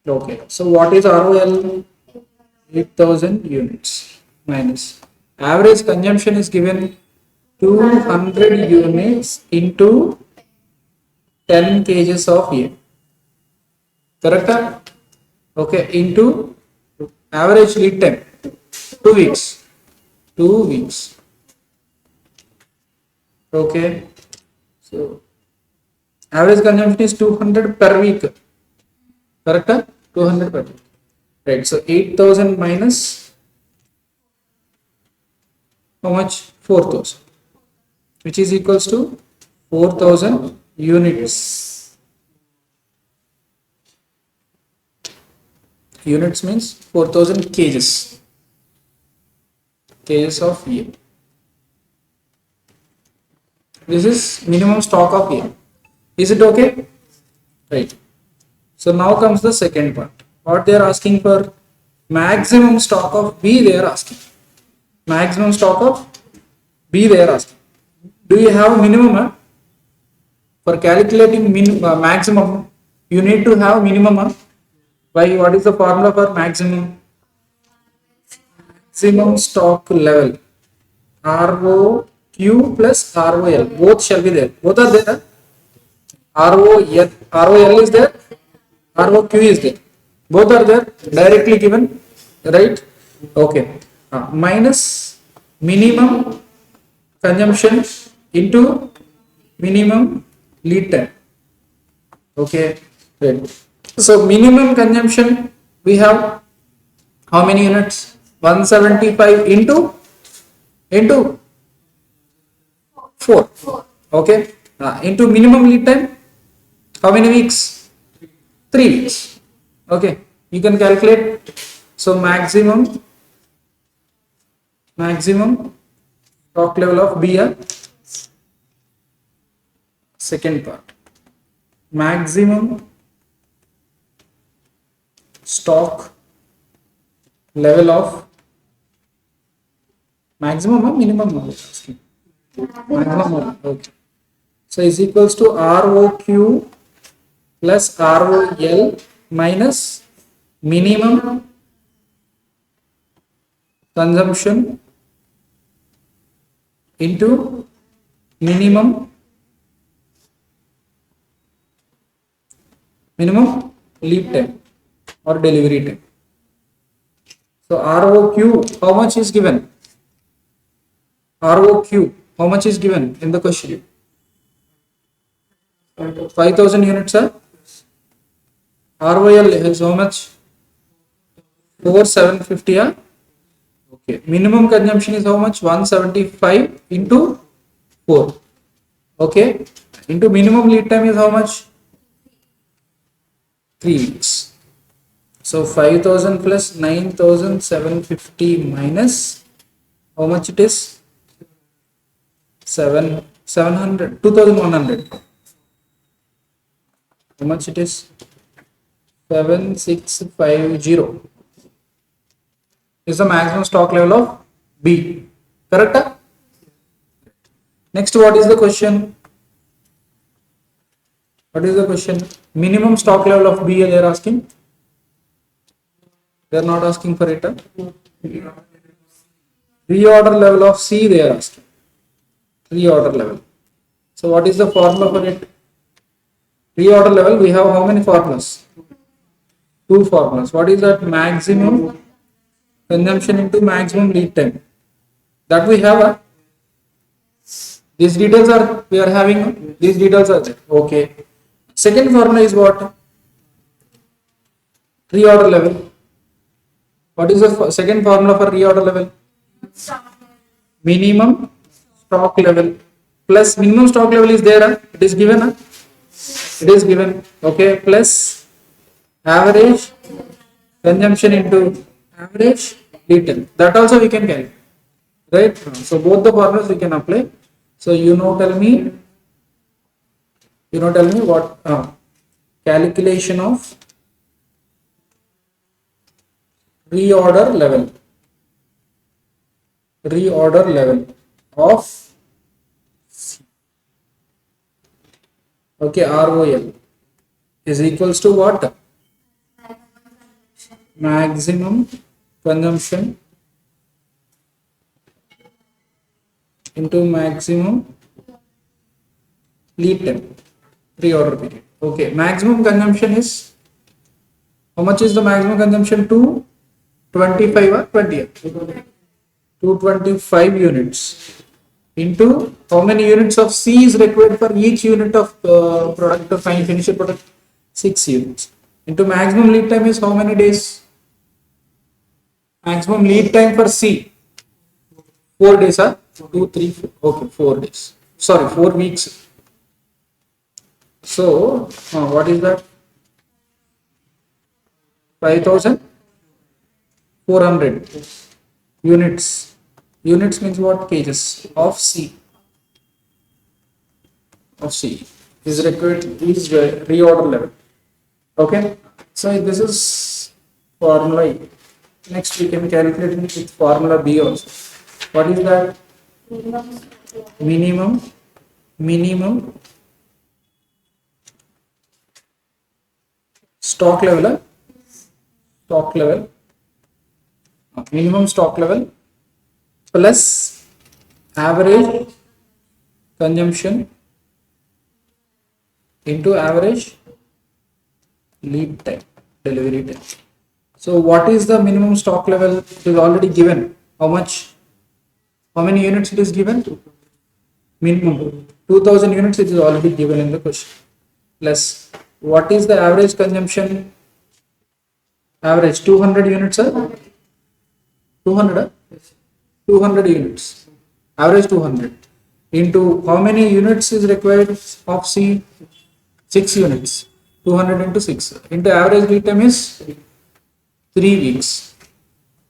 Okay, so what is ROL? 8000 units minus average consumption is given 200 units into 10 kgs of A. Correct? Okay, into average lead time 2 weeks. 2 weeks. Okay, so average consumption is 200 per week. Correct? 200 per week. Right, so 8000 minus how much? 4000, which is equals to 4000 units. Units means 4000 kgs. Kgs of A. This is minimum stock of A. Is it okay? Right. So now comes the second part. What they are asking for? Maximum stock of B they are asking. Maximum stock of B they are asking. Do you have minimum? For calculating maximum, you need to have minimum. Why? What is the formula for maximum? Maximum stock level. ROQ plus ROL. Both shall be there. Both are there. ROL is there. ROQ is there. Both are there. Directly given. Right? Okay. Minus minimum consumption into minimum lead time. Okay. Right. So minimum consumption we have how many units? 175 into 4. Okay. Into minimum lead time how many weeks? 3 weeks. Okay. You can calculate. So maximum stock level of B. Second part. Maximum stock level of maximum or minimum? Maximum. Okay. So is equals to ROQ plus ROL minus minimum consumption into minimum lead time or delivery time. So ROQ how much is given? ROQ how much is given in the question? 5000 units. ROL is how much? 4750. Okay. Minimum consumption is how much? 175 into 4. Okay. Into minimum lead time is how much? 3 weeks. So 5000 plus 9750 minus how much it is? 700 2100. How much it is? 7650 is the maximum stock level of B. Correct? Next, what is the question? What is the question? Minimum stock level of B they are asking. They are not asking for it. Reorder level of C they are asking. Reorder level. So what is the formula for it? Reorder level we have how many formulas? 2 formulas. What is that? Maximum consumption into maximum lead time. That we have. These details are we are having. These details are there. Okay. Second formula is what? Reorder level. What is the second formula for reorder level? Minimum stock level plus minimum stock level is there. It is given. It is given. Okay. Plus average consumption into average lead time. That also we can calculate. Right. So both the formulas we can apply. So tell me what calculation of reorder level of okay ROL is equals to what? maximum consumption into maximum lead time, pre-order period. Okay, maximum consumption is, how much is the maximum consumption? 225 or 20? 225 units into how many units of C is required for each unit of product of finished product? 6 units into maximum lead time is how many days? Maximum lead time for C, 4 days or 2, 3, 4. Okay, 4 days. Sorry, 4 weeks. So, what is that? 5,400 units. Units means what? Cages of C. Of C is required, is reorder level. Okay, so this is formula A. Next we can calculate it with formula B also. What is that? Minimum stock level, minimum stock level plus average consumption into average lead time, delivery time. So what is the minimum stock level? It is already given. How much? How many units it is given? Minimum 2000 units, it is already given in the question. Plus what is the average consumption? Average 200 units, 200 units, average 200 into how many units is required of C? 6 units. 200 into 6 into average lead time is 3 weeks.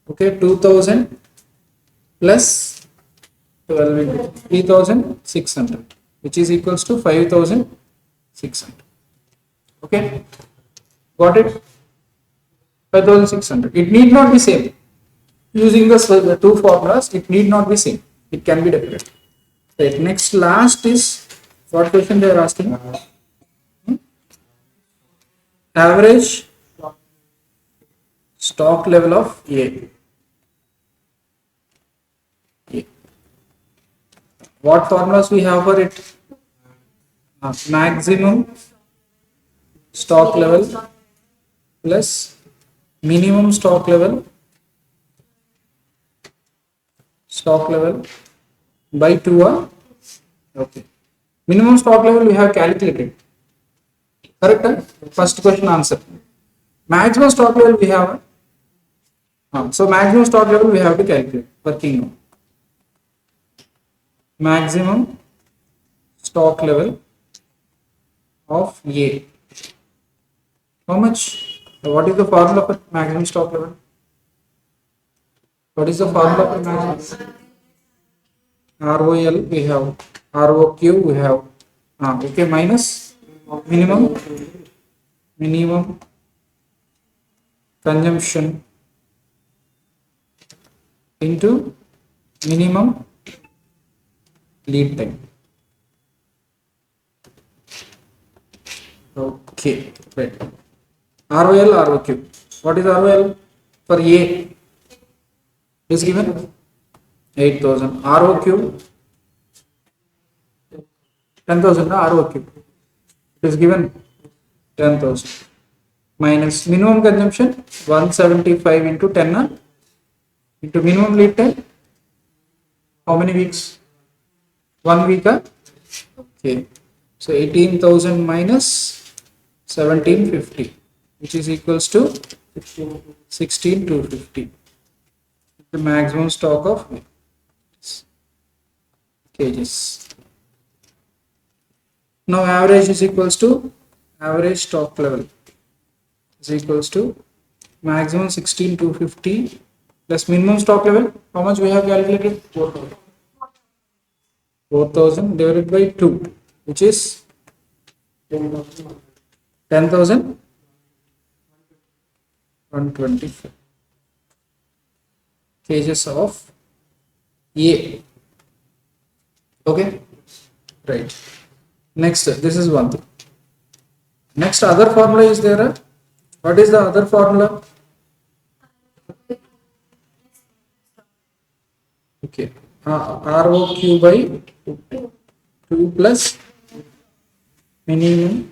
Okay, 2000 plus 12 into 3600, which is equals to 5600. Okay, got it? 5600. It need not be same. Using the two formulas, it need not be same. It can be different. Right. Next, last is what question they are asking? Average stock level of A. What formulas we have for it? Maximum stock level plus minimum stock level by 2. Okay, minimum stock level we have calculated, correct? First question answer. Maximum stock level we have, so maximum stock level we have to calculate. Working on maximum stock level of A. How much? What is the formula for maximum stock level? What is the formula for maximum? ROL we have, ROQ we have. Okay, minus minimum consumption into minimum lead time. Okay, right. ROL, ROQ. What is ROL for A? Is given 8000. ROQ 10,000. ROQ it is given 10,000 minus minimum consumption 175 into 10 into minimum lead time. How many weeks? 1 week. Okay, so 18,000 minus 1750, which is equals to 16,250. The maximum stock of cages. Now average is equals to average stock level is equals to maximum 16,250 plus minimum stock level. How much we have calculated? 4,000 divided by 2, which is 10,125 cages of A. Okay, right. Next, this is one thing. Next, other formula is there. What is the other formula? Okay. ROQ by 2 plus minimum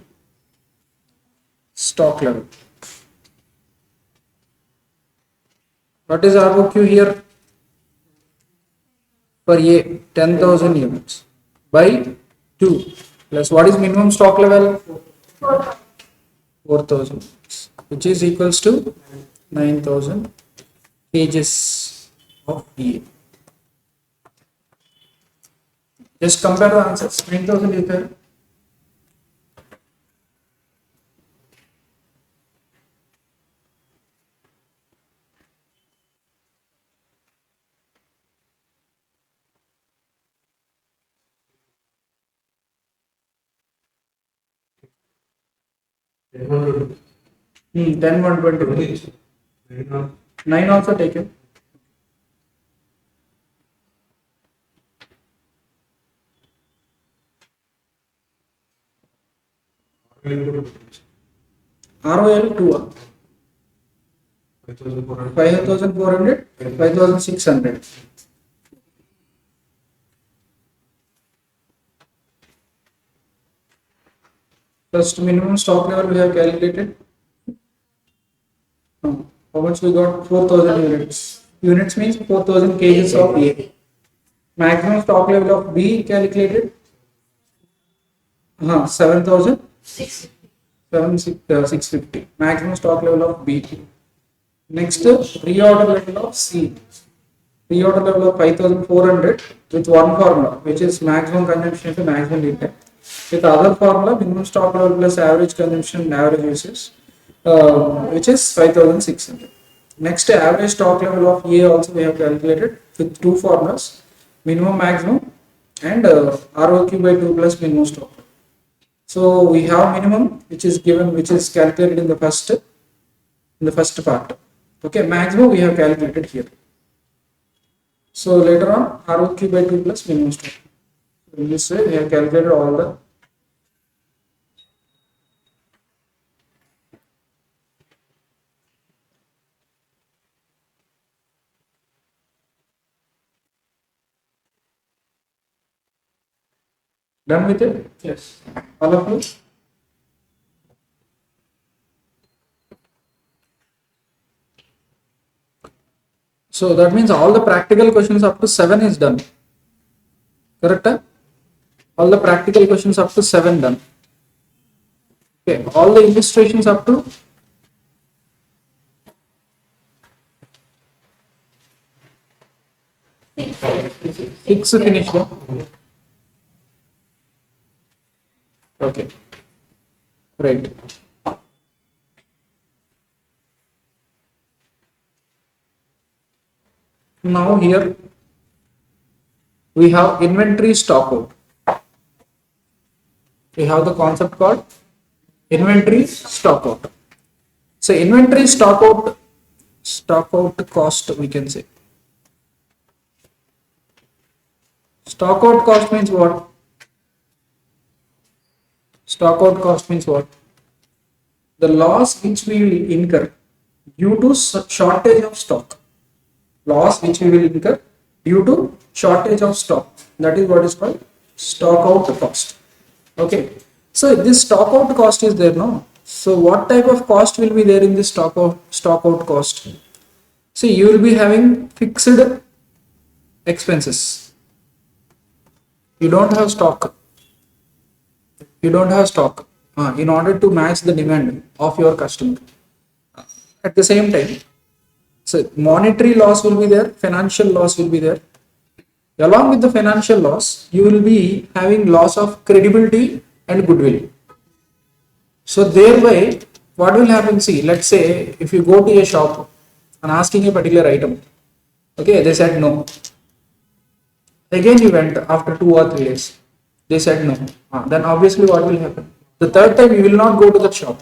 stock level. What is ROQ here? For A, 10,000 units by 2 plus what is minimum stock level? 4,000 units, which is equals to 9,000 kgs of A. Just compare the answers. 9,000 is there. Hmm, 10, 120. 9 also taken. ROL 2. 5,400, 5,600. First minimum stock level we have calculated. How much we got? 4,000 units. Units means 4,000 kgs of A. Maximum stock level of B calculated. 7,000. 650. Maximum stock level of B. Next, reorder level of C. Reorder level of 5,400 with one formula, which is maximum consumption to maximum lead time. With other formula, minimum stock level plus average consumption and average uses, which is 5,600. Next, average stock level of A also we have calculated with two formulas, minimum maximum and ROQ by 2 plus minimum stock. So we have minimum which is given, which is calculated in the first part. Okay, maximum we have calculated here. So later on ROQ by 2 plus minimum stock. In this way we have calculated all the done with it. Yes, all of you. So that means all the practical questions up to 7 is done. Correct? All the practical questions up to 7 done. Okay, all the illustrations up to 6 finished. Okay, right. Now here we have inventory stock out. We have the concept called inventory stock out. So inventory stock out cost we can say. Stock out cost means what? Stock out cost means what? The loss which we will incur due to shortage of stock. Loss which we will incur due to shortage of stock. That is what is called stock out cost. Okay. So this stock out cost is there, no? So what type of cost will be there in this stock out cost? See, you will be having fixed expenses. You don't have stock. You don't have stock in order to match the demand of your customer. At the same time, so monetary loss will be there, financial loss will be there. Along with the financial loss, you will be having loss of credibility and goodwill. So thereby, what will happen? See, let's say if you go to a shop and asking a particular item, okay, they said no. Again you went after 2 or 3 days. They said no. Then obviously what will happen? The third time you will not go to that shop.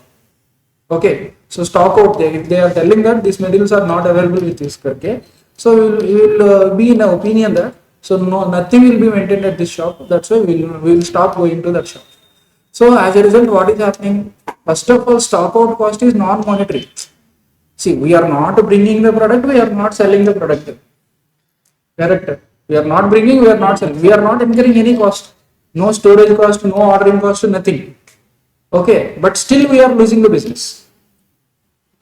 Okay, so stock out there. If they are telling that these materials are not available with this, okay, so you will be in an opinion that so no, nothing will be maintained at this shop. That's why we will stop going to that shop. So as a result, what is happening? First of all, stock out cost is non-monetary. See, we are not bringing the product, we are not selling the product. Correct. We are not bringing, we are not selling, we are not incurring any cost, no storage cost, no ordering cost, nothing. Okay, but still we are losing the business.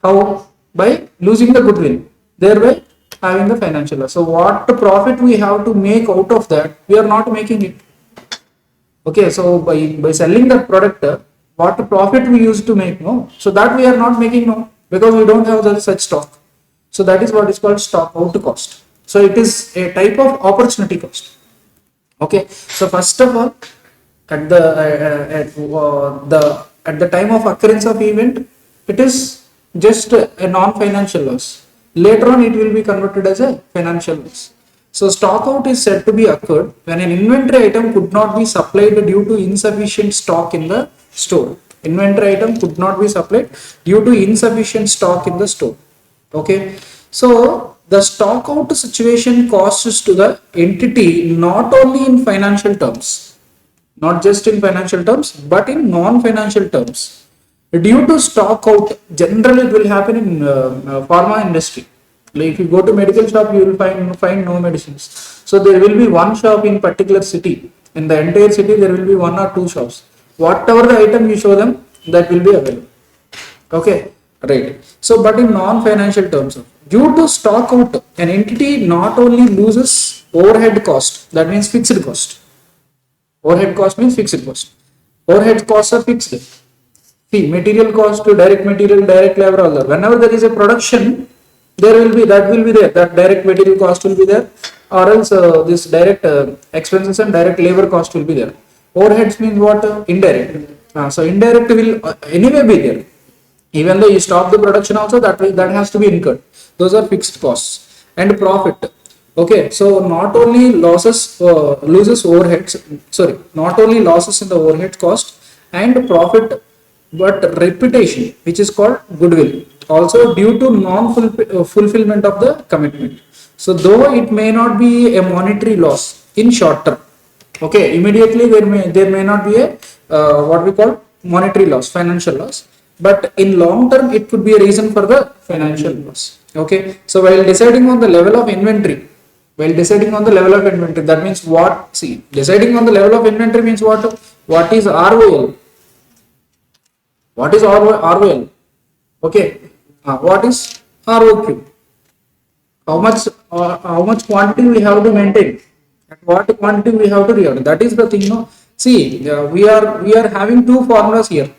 How? By losing the goodwill, thereby having the financial loss. So what profit we have to make out of that, we are not making it. Okay, so by selling that product, what profit we used to make, no, so that we are not making, no, because we don't have the such stock. So that is what is called stock out cost. So it is a type of opportunity cost. Okay, so first of all, at the time of occurrence of event, it is just a non-financial loss. Later on, it will be converted as a financial loss. So stock out is said to be occurred when an inventory item could not be supplied due to insufficient stock in the store. Inventory item could not be supplied due to insufficient stock in the store. Okay, so the stock out situation costs to the entity not only in financial terms, not just in financial terms, but in non-financial terms. Due to stock out, generally it will happen in pharma industry. Like if you go to medical shop, you will find no medicines. So there will be one shop in particular city. In the entire city, there will be one or two shops. Whatever the item you show them, that will be available. Okay, right. So, but in non-financial terms, due to stock out, an entity not only loses overhead cost, that means fixed cost. Overhead cost means fixed cost. Overhead costs are fixed. See, material cost to direct material, direct labor, all that. Whenever there is a production, there will be, that will be there. That direct material cost will be there, or else this direct expenses and direct labor cost will be there. Overheads means what? Indirect. So indirect will anyway be there. Even though you stop the production also, that has to be incurred. Those are fixed costs. And profit. Okay, so not only loses overheads, sorry, not only losses in the overhead cost and profit, but reputation, which is called goodwill, also due to non-fulfillment of the commitment. So though it may not be a monetary loss in short term, okay, immediately there may not be a what we call monetary loss, financial loss, but in long term it could be a reason for the financial loss. Okay, so while deciding on the level of inventory, that means what? See, deciding on the level of inventory means what? What is ROL? What is ROL? Okay, what is ROQ? How much quantity we have to maintain? At what quantity we have to reorder? That is the thing. No, see, we are having two formulas here.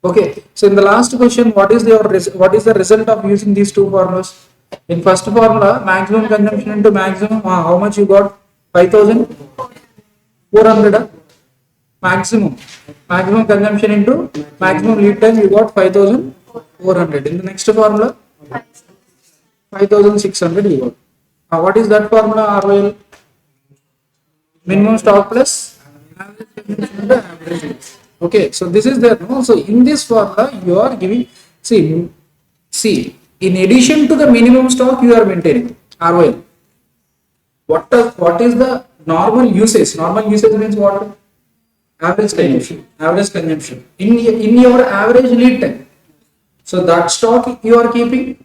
Okay, so in the last question, what is the result of using these two formulas? In first formula, maximum consumption into maximum, how much you got? 5,400. Maximum consumption into maximum lead time, you got 5,400. In the next formula, 5,600 you got. What is that formula? ROL, minimum stock plus average consumption into average. Okay, so this is there. No? So in this formula, you are giving, see, in addition to the minimum stock, you are maintaining ROL. What is the normal usage? Normal usage means what? Average consumption. In your average lead time. So that stock you are keeping.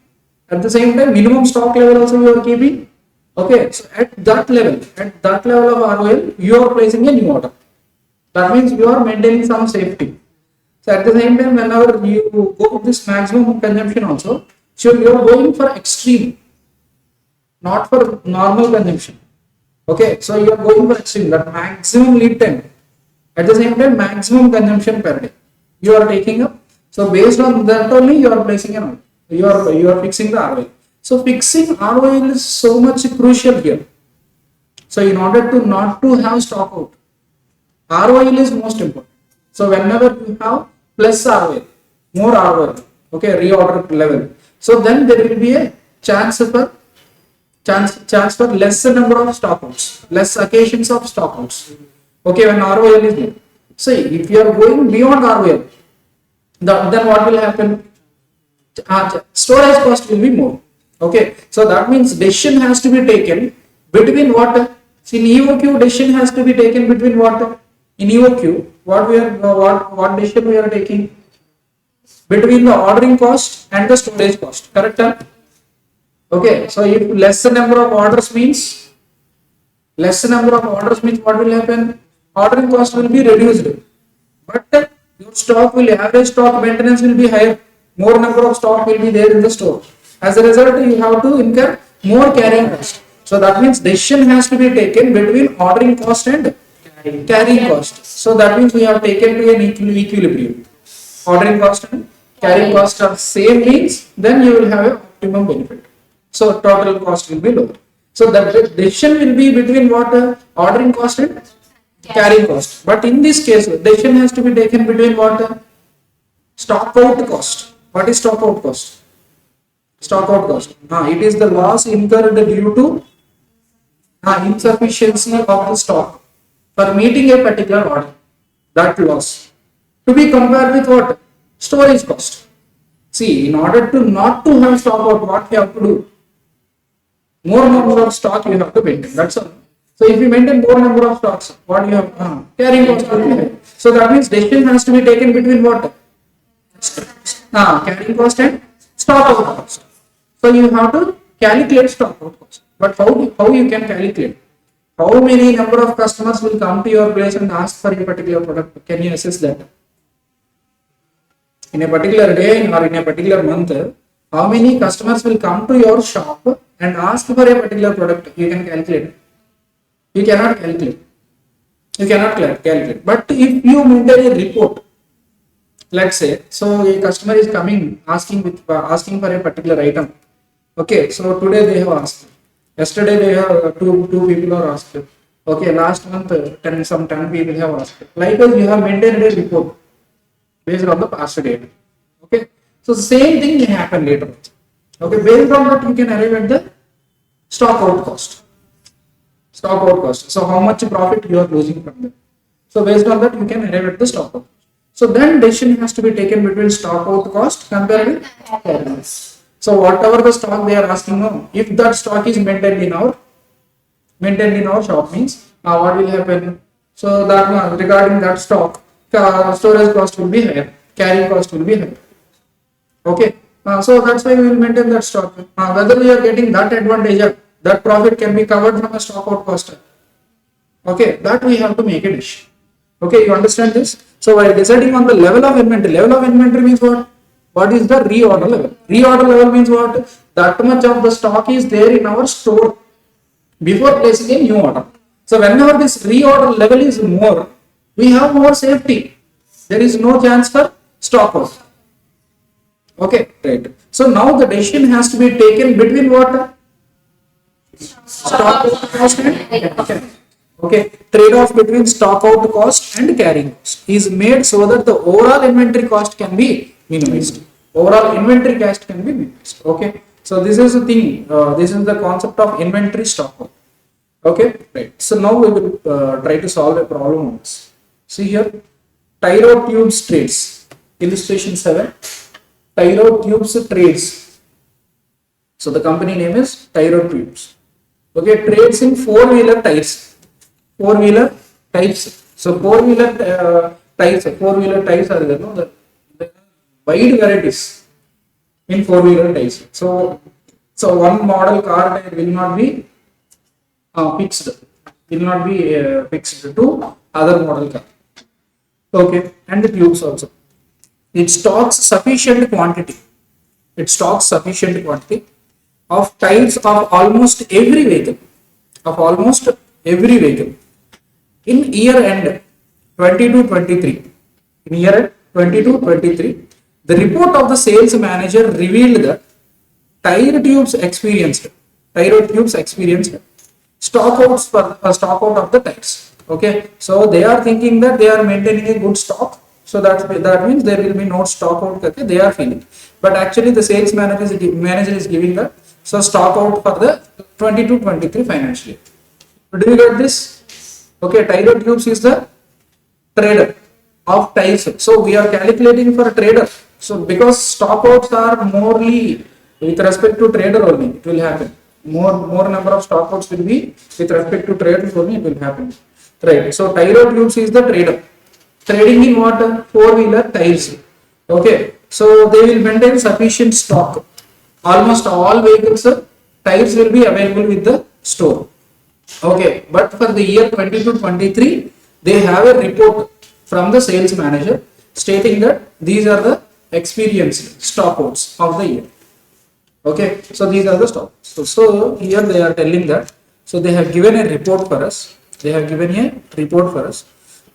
At the same time, minimum stock level also you are keeping. Okay, so at that level of ROL, you are placing a new order. That means you are maintaining some safety. So at the same time, whenever you go with this maximum consumption also, so you are going for extreme, not for normal consumption. Okay, so you are going for extreme, that maximum lead time. At the same time, maximum consumption per day you are taking up. So based on that only you are placing an order. You are fixing the ROI. So fixing ROI is so much crucial here. So in order to not to have stock out, ROI is most important. So whenever you have plus ROI, more ROI, okay, reorder level. So then there will be a chance for lesser number of stockouts, less occasions of stockouts. Okay, when ROL is there. See, if you are going beyond ROL, then what will happen? Storage cost will be more. Okay, so that means decision has to be taken between what? See, in EOQ, decision has to be taken between what? In EOQ, what decision we are taking? Between the ordering cost and the storage cost. Correct? Okay, so if lesser number of orders means Less number of orders means what will happen? Ordering cost will be reduced. But your stock will, average stock maintenance will be higher. More number of stock will be there in the store. As a result, you have to incur more carrying cost. So that means decision has to be taken between ordering cost and carrying cost. So that means we have taken to an equilibrium. Ordering cost and carrying cost are same means then you will have a optimum benefit. So total cost will be lower. So the decision will be between what ordering cost and carrying cost. But in this case, decision has to be taken between what stock out cost. What is stock out cost? Stock out cost. It is the loss incurred due to insufficiency of the stock for meeting a particular order. That loss to be compared with what? Storage cost. See, in order to not to have stock out, what you have to do? More number of stock you have to maintain. That's all. So if you maintain more number of stocks, what you have? Carrying cost will be high. So that means decision has to be taken between what? Carrying cost and stock out cost. So you have to calculate stock out cost. But how you can calculate? How many number of customers will come to your place and ask for a particular product? Can you assess that? In a particular day or in a particular month, how many customers will come to your shop and ask for a particular product? You can calculate. You cannot calculate. You cannot calculate. But if you maintain a report, let's say, so a customer is coming asking for a particular item. Okay, so today they have asked. Yesterday they have two people are asked. Okay, last month 10 people have asked. Likewise, you have maintained a report based on the past data. Okay, so same thing may happen later. Okay, based on that you can arrive at the stock out cost. Stock out cost. So how much profit you are losing from that. So based on that you can arrive at the stock out. So then decision has to be taken between stock out cost compared with carrying cost. So whatever the stock they are asking now, if that stock is maintained in our shop means what will happen? So that regarding that stock, storage cost will be higher, carrying cost will be higher. Okay, so that's why we will maintain that stock. Whether we are getting that advantage, that profit can be covered from a stock out cost. Okay, that we have to make a decision. Okay, you understand this? So while deciding on the level of inventory means what? What is the reorder level? Reorder level means what? That much of the stock is there in our store before placing a new order. So whenever this reorder level is more, we have more safety. There is no chance for stock out. Okay, right. So now the decision has to be taken between what? Stock out cost and okay. Trade-off between stock out cost and carrying cost is made so that the overall inventory cost can be minimized. Overall inventory cost can be minimized. Okay. So this is the thing. This is the concept of inventory stock out. Okay, right. So now we will try to solve a problem on this. See here, Tyro tubes trades. Illustration 7. Tyro tubes trades. So the company name is Tyro tubes. Okay, trades in four-wheeler tires. Four-wheeler types. So four-wheeler tires are there. No, the wide varieties in four-wheeler tires. So one model car tire will not be fixed. Will not be fixed to other model car. Okay, and the tubes also. It stocks sufficient quantity. It stocks sufficient quantity of tires of almost every vehicle. In year end 22-23. In year end 22-23, the report of the sales manager revealed that Tyro tubes experienced stock out of the tires. Okay, so they are thinking that they are maintaining a good stock, so that means there will be no stock out. They are feeling, but actually the sales manager is giving that so stock out for the 22-23 financial year. Do you get this? Okay, Tyro tubes is the trader of tires. So we are calculating for a trader. So because stock outs are morely with respect to trader only, it will happen. More number of stock outs will be with respect to traders only, it will happen. Right. So Tyro tubes is the trader. Trading in what? Four-wheeler tires. Okay. So they will maintain sufficient stock. Almost all vehicles tires will be available with the store. Okay, but for the year 22-23, they have a report from the sales manager stating that these are the experienced stockouts of the year. Okay, so these are the stock. So here they are telling that. So they have given a report for us. They have given a report for us.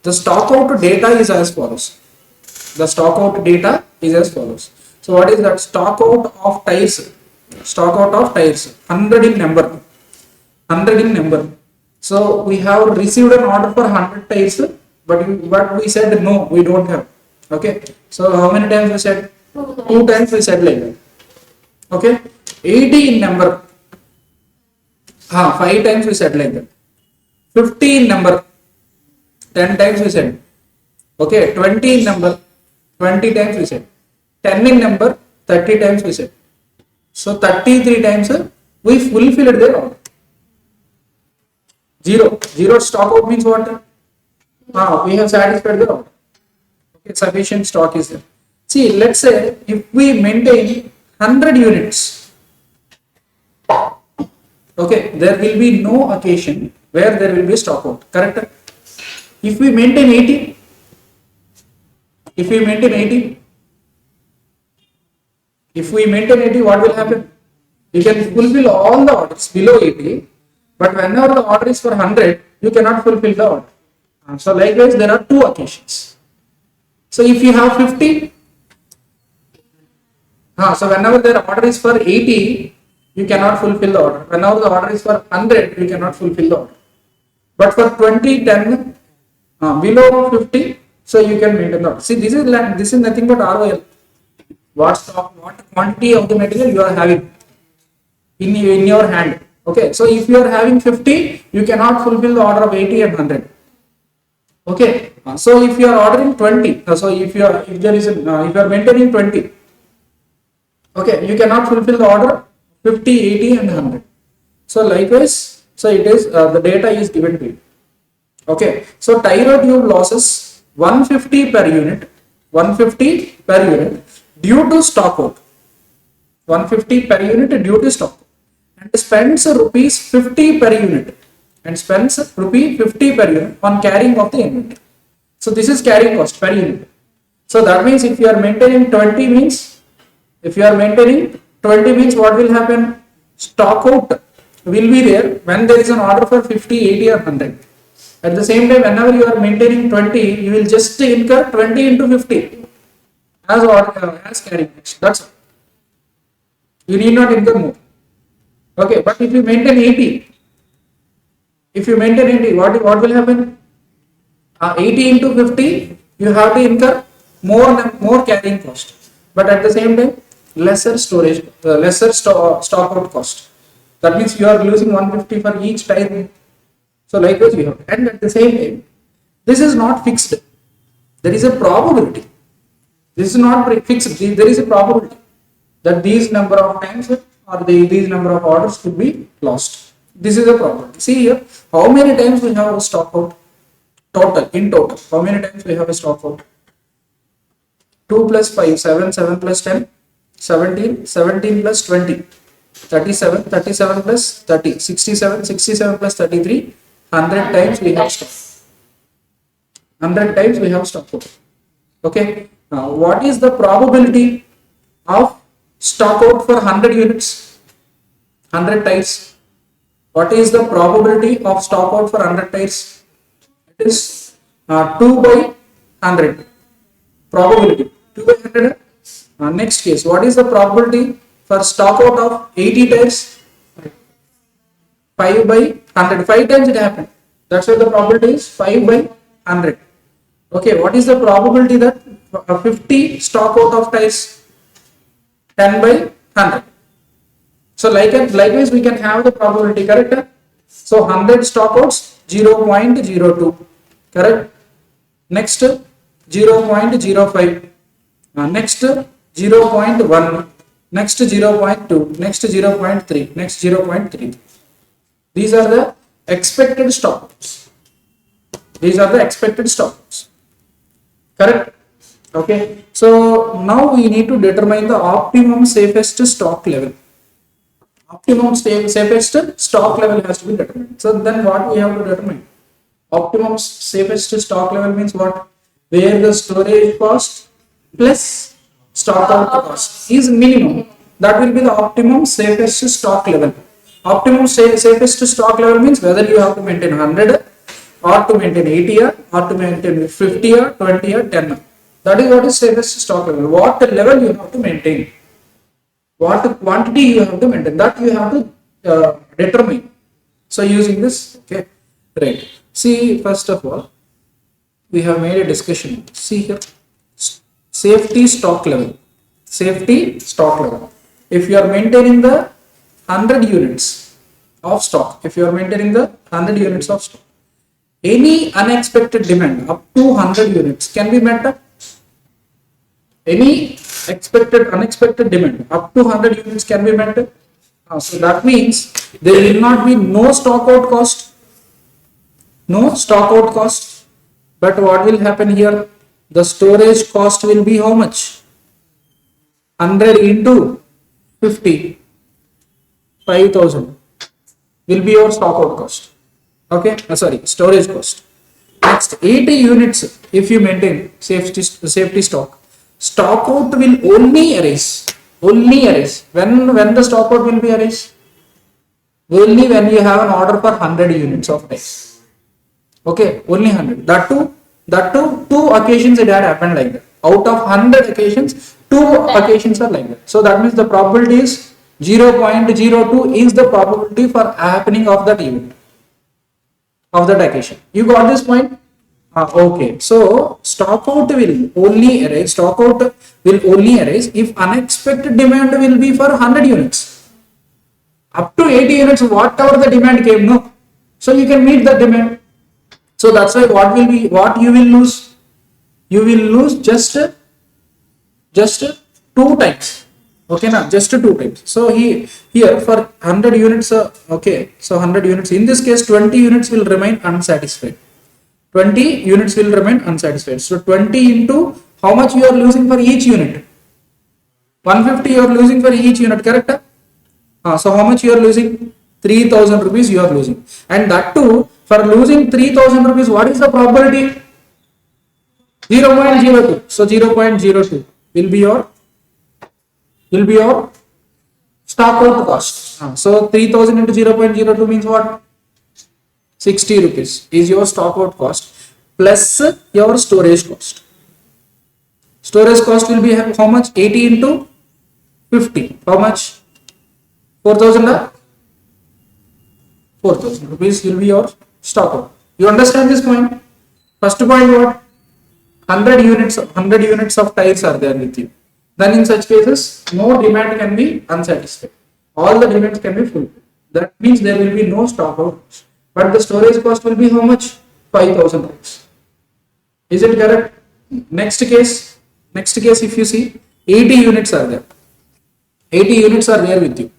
The stockout data is as follows. The stockout data is as follows. So what is that? Stockout of tires. Stockout of tires. 100 in number. 100 in number. So we have received an order for 100 tires, but we said no, we don't have. Okay. So how many times we said? Two times we said like that. Okay, 80 in number. 5 times we said like that. 50 in number. 10 times we said. Okay, 20 in number. 20 times we said. 10 in number. 30 times we said. So 33 times we fulfilled their order. Zero stock out means what? We have satisfied the order. Okay, sufficient stock is there. See, let's say if we maintain 100 units, okay, there will be no occasion where there will be stock out, correct? If we maintain 80, what will happen? You can fulfill all the orders below 80, but whenever the order is for 100, you cannot fulfill the order. So likewise, there are two occasions. So if you have 50, so whenever the order is for 80, you cannot fulfill the order. Whenever the order is for 100, you cannot fulfill the order. But for 20, 10, below 50, so you can maintain the order. See, this is nothing but ROL. What stock, what quantity of the material you are having in your hand. Okay, so if you are having 50, you cannot fulfill the order of 80 and 100. Okay, so if you are ordering 20, if you are maintaining 20. Okay, you cannot fulfill the order 50, 80 and 100. So likewise, so it is the data is given to you. Okay, so tire tube losses 150 per unit, 150 per unit due to stock out. 150 per unit due to stock, and spends rupees 50 per unit, and spends rupee 50 per unit on carrying of the inventory. So this is carrying cost per unit. So that means if you are maintaining 20 means. If you are maintaining 20 means what will happen? Stock out will be there when there is an order for 50, 80 or 100. At the same time, whenever you are maintaining 20, you will just incur 20 into 50 as carrying cost. That's all. You need not incur more. Okay, but if you maintain 80, what will happen? 80 into 50, you have to incur more carrying cost. But at the same time, lesser storage, stock out cost. That means you are losing 150 for each tire. So likewise we have, and at the same time, this is not fixed. There is a probability. This is not fixed. There is a probability that these number of times or these number of orders could be lost. This is a probability. See here, how many times we have a stock out? In total, how many times we have a stock out? 2 plus 5, 7, 7 plus 10, 17, 17 plus 20, 37, 37 plus 30, 67, 67 plus 33, 100 times we have stock. 100 times we have stock out. Okay. Now, what is the probability of stock out for 100 units? 100 tires. What is the probability of stock out for 100 tires? It is 2 by 100. Probability 2 by 100. Next case, what is the probability for stock out of 80 tires? 5 by 100. 5 times it happened. That's why the probability is 5 by 100. Okay, what is the probability that 50 stock out of tires? 10 by 100. So likewise we can have the probability, correct? So 100 stock outs 0.02, correct? Next 0.05, next 0.1, next 0.2, next 0.3, next 0.3. These are the expected stock outs. These are the expected stock outs, correct? Okay, so now we need to determine the optimum safest stock level. Optimum safest stock level has to be determined. So then what we have to determine? Optimum safest stock level means what? Where the storage cost plus stock out cost is minimum. That will be the optimum safest stock level. Optimum safest stock level means whether you have to maintain 100 or to maintain 80 or to maintain 50 or 20 or 10. That is what is safest stock level. What level you have to maintain. What quantity you have to maintain, that you have to determine. So using this, okay, right. See, first of all, we have made a discussion. See here, safety stock level. Safety stock level. If you are maintaining the 100 units of stock, if you are maintaining the 100 units of stock, any unexpected demand up to 100 units can be met up. Any unexpected demand up to 100 units can be met. So that means there will not be no stock out cost. No stock out cost. But what will happen here? The storage cost will be how much? 100 into 50. 5,000 will be your stock out cost. Okay, sorry, storage cost. Next, 80 units if you maintain safety stock. Stock out will only arise when the stock out will be arise, only when you have an order for 100 units of rice. Okay, only 100. That too 2 occasions it had happened like that. Out of 100 occasions, 2 occasions are like that. So that means the probability is 0.02 is the probability for happening of that event, of that occasion. You got this point? Okay, so stock out will only arise. Stock out will only arise if unexpected demand will be for 100 units. Up to 80 units, whatever the demand came, no. So you can meet the demand. So that's why what you will lose? You will lose just 2 times. Okay, now just 2 times. So here for 100 units, okay. So 100 units. In this case, 20 units will remain unsatisfied. 20 units will remain unsatisfied. So 20 into how much you are losing for each unit? 150 you are losing for each unit, correct? So how much you are losing? 3,000 rupees you are losing. And that too, for losing 3,000 rupees, what is the probability? 0.02. So 0.02 will be your stock out cost. So 3,000 into 0.02 means what? 60 rupees is your stock out cost plus your storage cost. Storage cost will be how much? 80 into 50. How much? 4,000. 4,000 rupees will be your stock out. You understand this point? First point, what? 100 units of tiles are there with you. Then in such cases, no demand can be unsatisfied. All the demands can be fulfilled. That means there will be no stock out. But the storage cost will be how much? 5,000 rupees. Is it correct? Next case, if you see, 80 units are there. 80 units are there with you.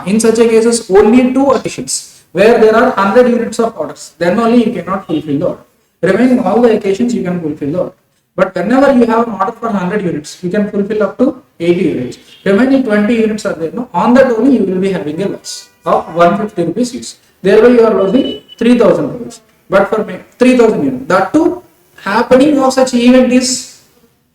In such a cases, only 2 occasions where there are 100 units of orders. Then only you cannot fulfill the order. Remaining all the occasions you can fulfill the order. But whenever you have an order for 100 units, you can fulfill up to 80 units. Remaining 20 units are there. No? On that only you will be having a loss of 150 rupees each. Thereby you are losing 3,000 rupees. But for 3,000 units, that too happening of such event is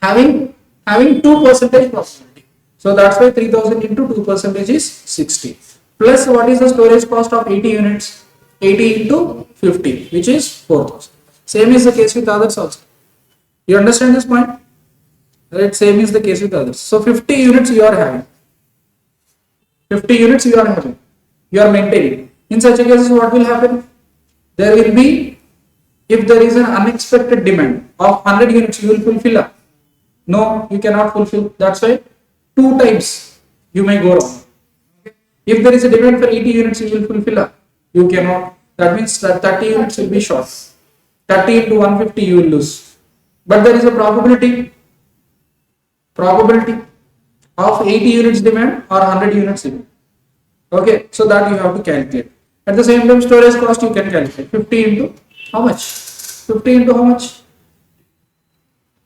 having 2% possibility. So that's why 3,000 into 2% is 60. Plus what is the storage cost of 80 units? 80 into 50, which is 4,000. Same is the case with others also. You understand this point? Right? Same is the case with others. So 50 units you are having. 50 units you are having. You are maintaining. In such a cases, what will happen? There will be, if there is an unexpected demand of 100 units, you will fulfill up. No, you cannot fulfill. That's why 2 times you may go wrong. If there is a demand for 80 units, you will fulfill up. You cannot. That means that 30 units will be short. 30 into 150 you will lose. But there is a probability of 80 units demand or 100 units demand. Okay, so that you have to calculate. At the same time, storage cost you can calculate. 50 into how much? 50 into how much?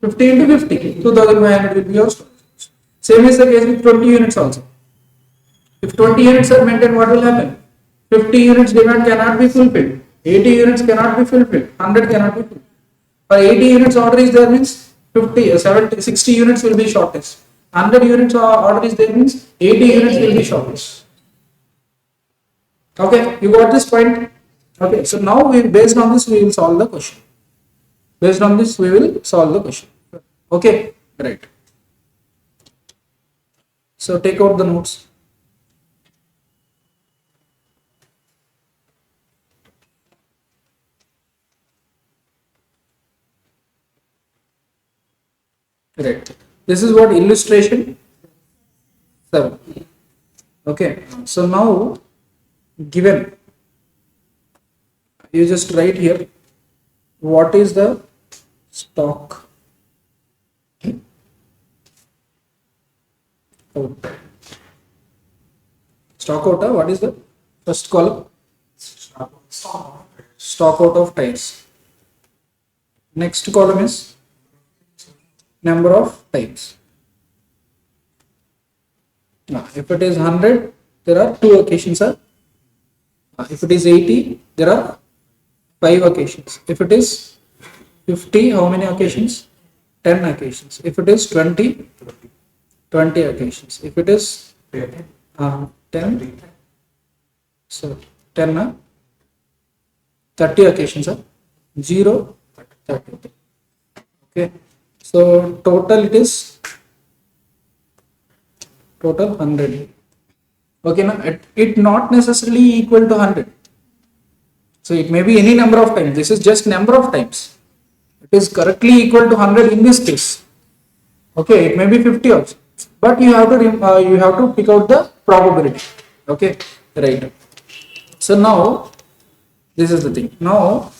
50 into 50. 2,500 will be your storage. Same is the case with 20 units also. If 20 units are maintained, what will happen? 50 units demand cannot be fulfilled. 80 units cannot be fulfilled. 100 cannot be fulfilled. For 80 units order is there means 50, 70, 60 units will be shortage. 100 units order is there means 80 units will be shortage. Okay, you got this point? Okay, so now based on this we will solve the question. Based on this we will solve the question. Okay, right. So take out the notes. Right. This is what illustration 7. Okay. So now given, you just write here what is the stock out. Stock out, what is the first column? Stock out of tires. Next column is number of times. Now, if it is 100, there are 2 occasions. If it is 80, there are 5 occasions. If it is 50, how many occasions? 10 occasions. If it is 20, 20 occasions. If it is 10, so 10, 30 occasions. 0, 30. Okay. So total it is total 100. Okay, now it not necessarily equal to 100. So it may be any number of times. This is just number of times. It is correctly equal to 100 in this case. Okay, it may be 50 also, but you have to pick out the probability. Okay, right. So now this is the thing. Now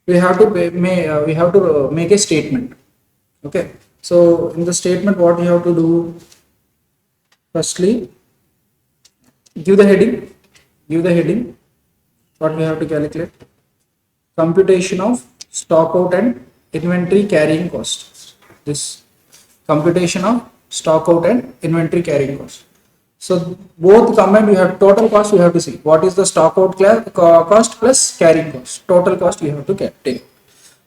we have to make a statement. Okay, so in the statement what you have to do, firstly give the heading what we have to calculate: computation of stock out and inventory carrying cost. This computation of stock out and inventory carrying cost. So both combined, you have total cost. You have to see what is the stock out cost plus carrying cost. Total cost you have to take.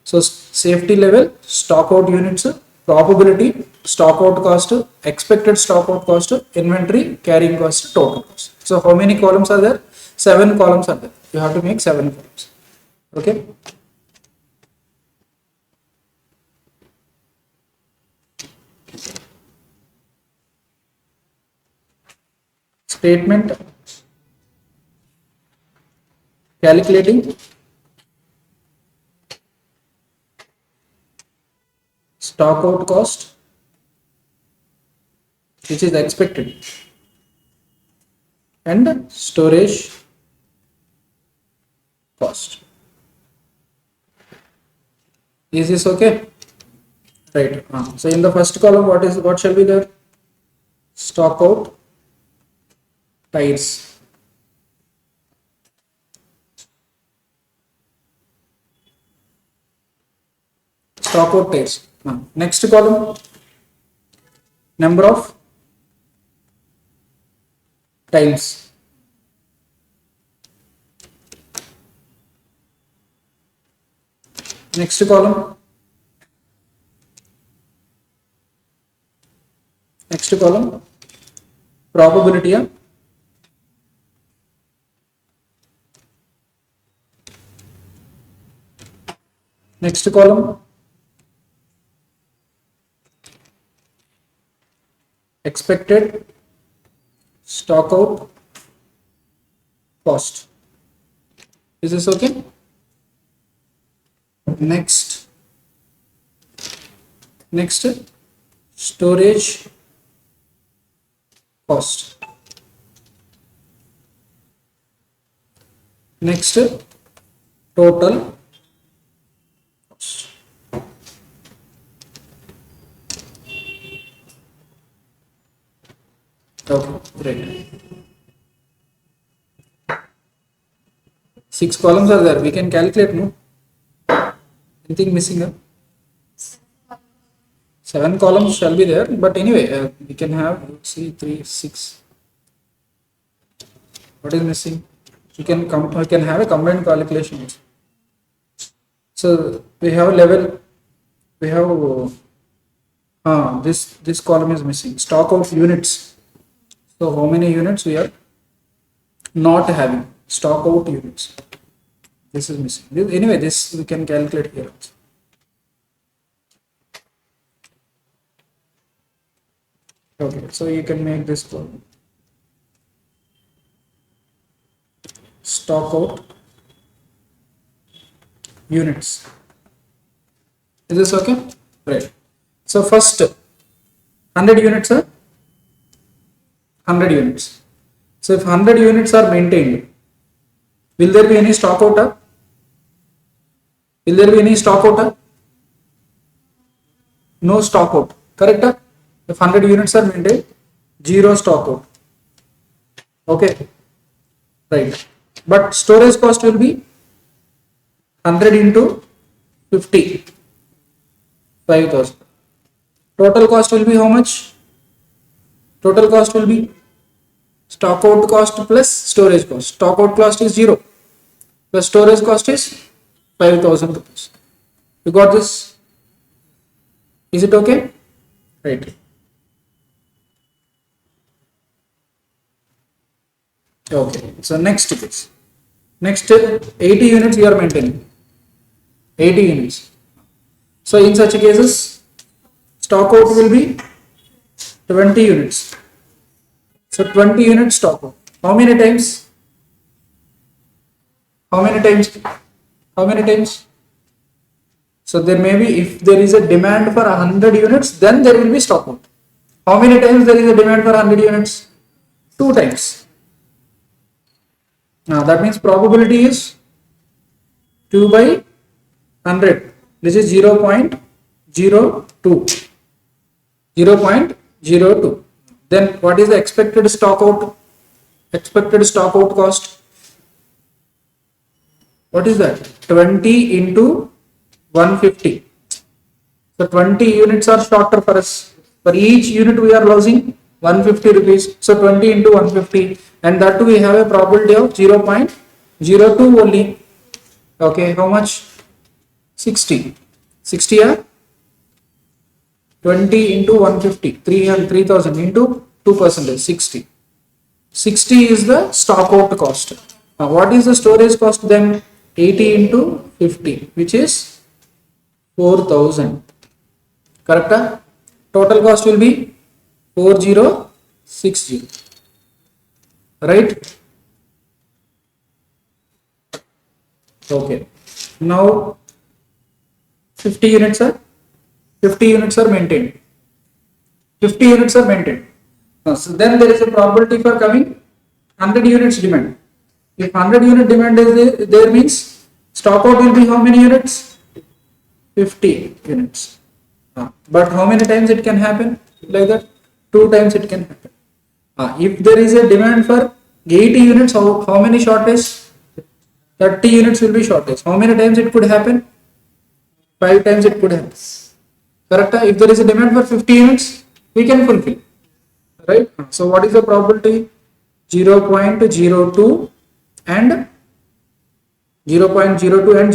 So safety level, stock out units, probability, stock out cost, expected stock out cost, inventory carrying cost, total cost. So how many columns are there? 7 columns are there. You have to make 7 columns. Okay. Statement calculating stock out cost which is expected and storage cost. Is this okay? Right. So in the first column, what shall be there? Stock out tires. Stock out tires. Next column, number of times. Next column, probability. Next column, expected stock out cost. Is this okay? Next storage cost. Next total cost. Okay, great. 6 columns are there. We can calculate, no? Anything missing? 7 columns shall be there, but anyway, we can have 3, 6. What is missing? You can have a combined calculation. So we have level, we have this column is missing. Stock of units. So how many units we are not having? Stock out units. This is missing. Anyway, this we can calculate here also. Okay, so you can make this column. Stock out units. Is this okay? Right. So first 100 units are 100 units. So if 100 units are maintained, will there be any stock out? Will there be any stock out? No stock out. Correct? If 100 units are maintained, zero stock out. Okay. Right. But storage cost will be 100 into 50. 5,000. Total cost will be how much? Total cost will be stock out cost plus storage cost. Stock out cost is 0 plus storage cost is 5,000 rupees. You got this? Is it okay? Right. Okay. So next case. Next 80 units you are maintaining. 80 units. So in such cases, stock out will be 20 units. So 20 units stock out. How many times? How many times? How many times? So there may be, if there is a demand for 100 units, then there will be stock out. How many times there is a demand for 100 units? 2 times. Now that means probability is 2 by 100. This is 0.02. 0.02. Then what is the expected stock out? Expected stock out cost? What is that? 20 into 150. So 20 units are shorter for us. For each unit we are losing 150 rupees. So 20 into 150, and that too we have a probability of 0.02 only. Okay, how much? 60. 60 are 20 into 150, 3,000 into 2%, 60. 60 is the stock out cost. Now what is the storage cost then? 80 into 50, which is 4,000. Correct? Total cost will be 4060. Right? Okay. Now 50 units are maintained. 50 units are maintained. So then there is a probability for coming 100 units demand. If 100 unit demand is there means stock out will be how many units? 50 units. But how many times it can happen like that? 2 times it can happen. If there is a demand for 80 units, how many shortage? 30 units will be shortage. How many times it could happen? 5 times it could happen. Correct? If there is a demand for 50 units, we can fulfill. Right? So what is the probability? 0.02 and 0.02 and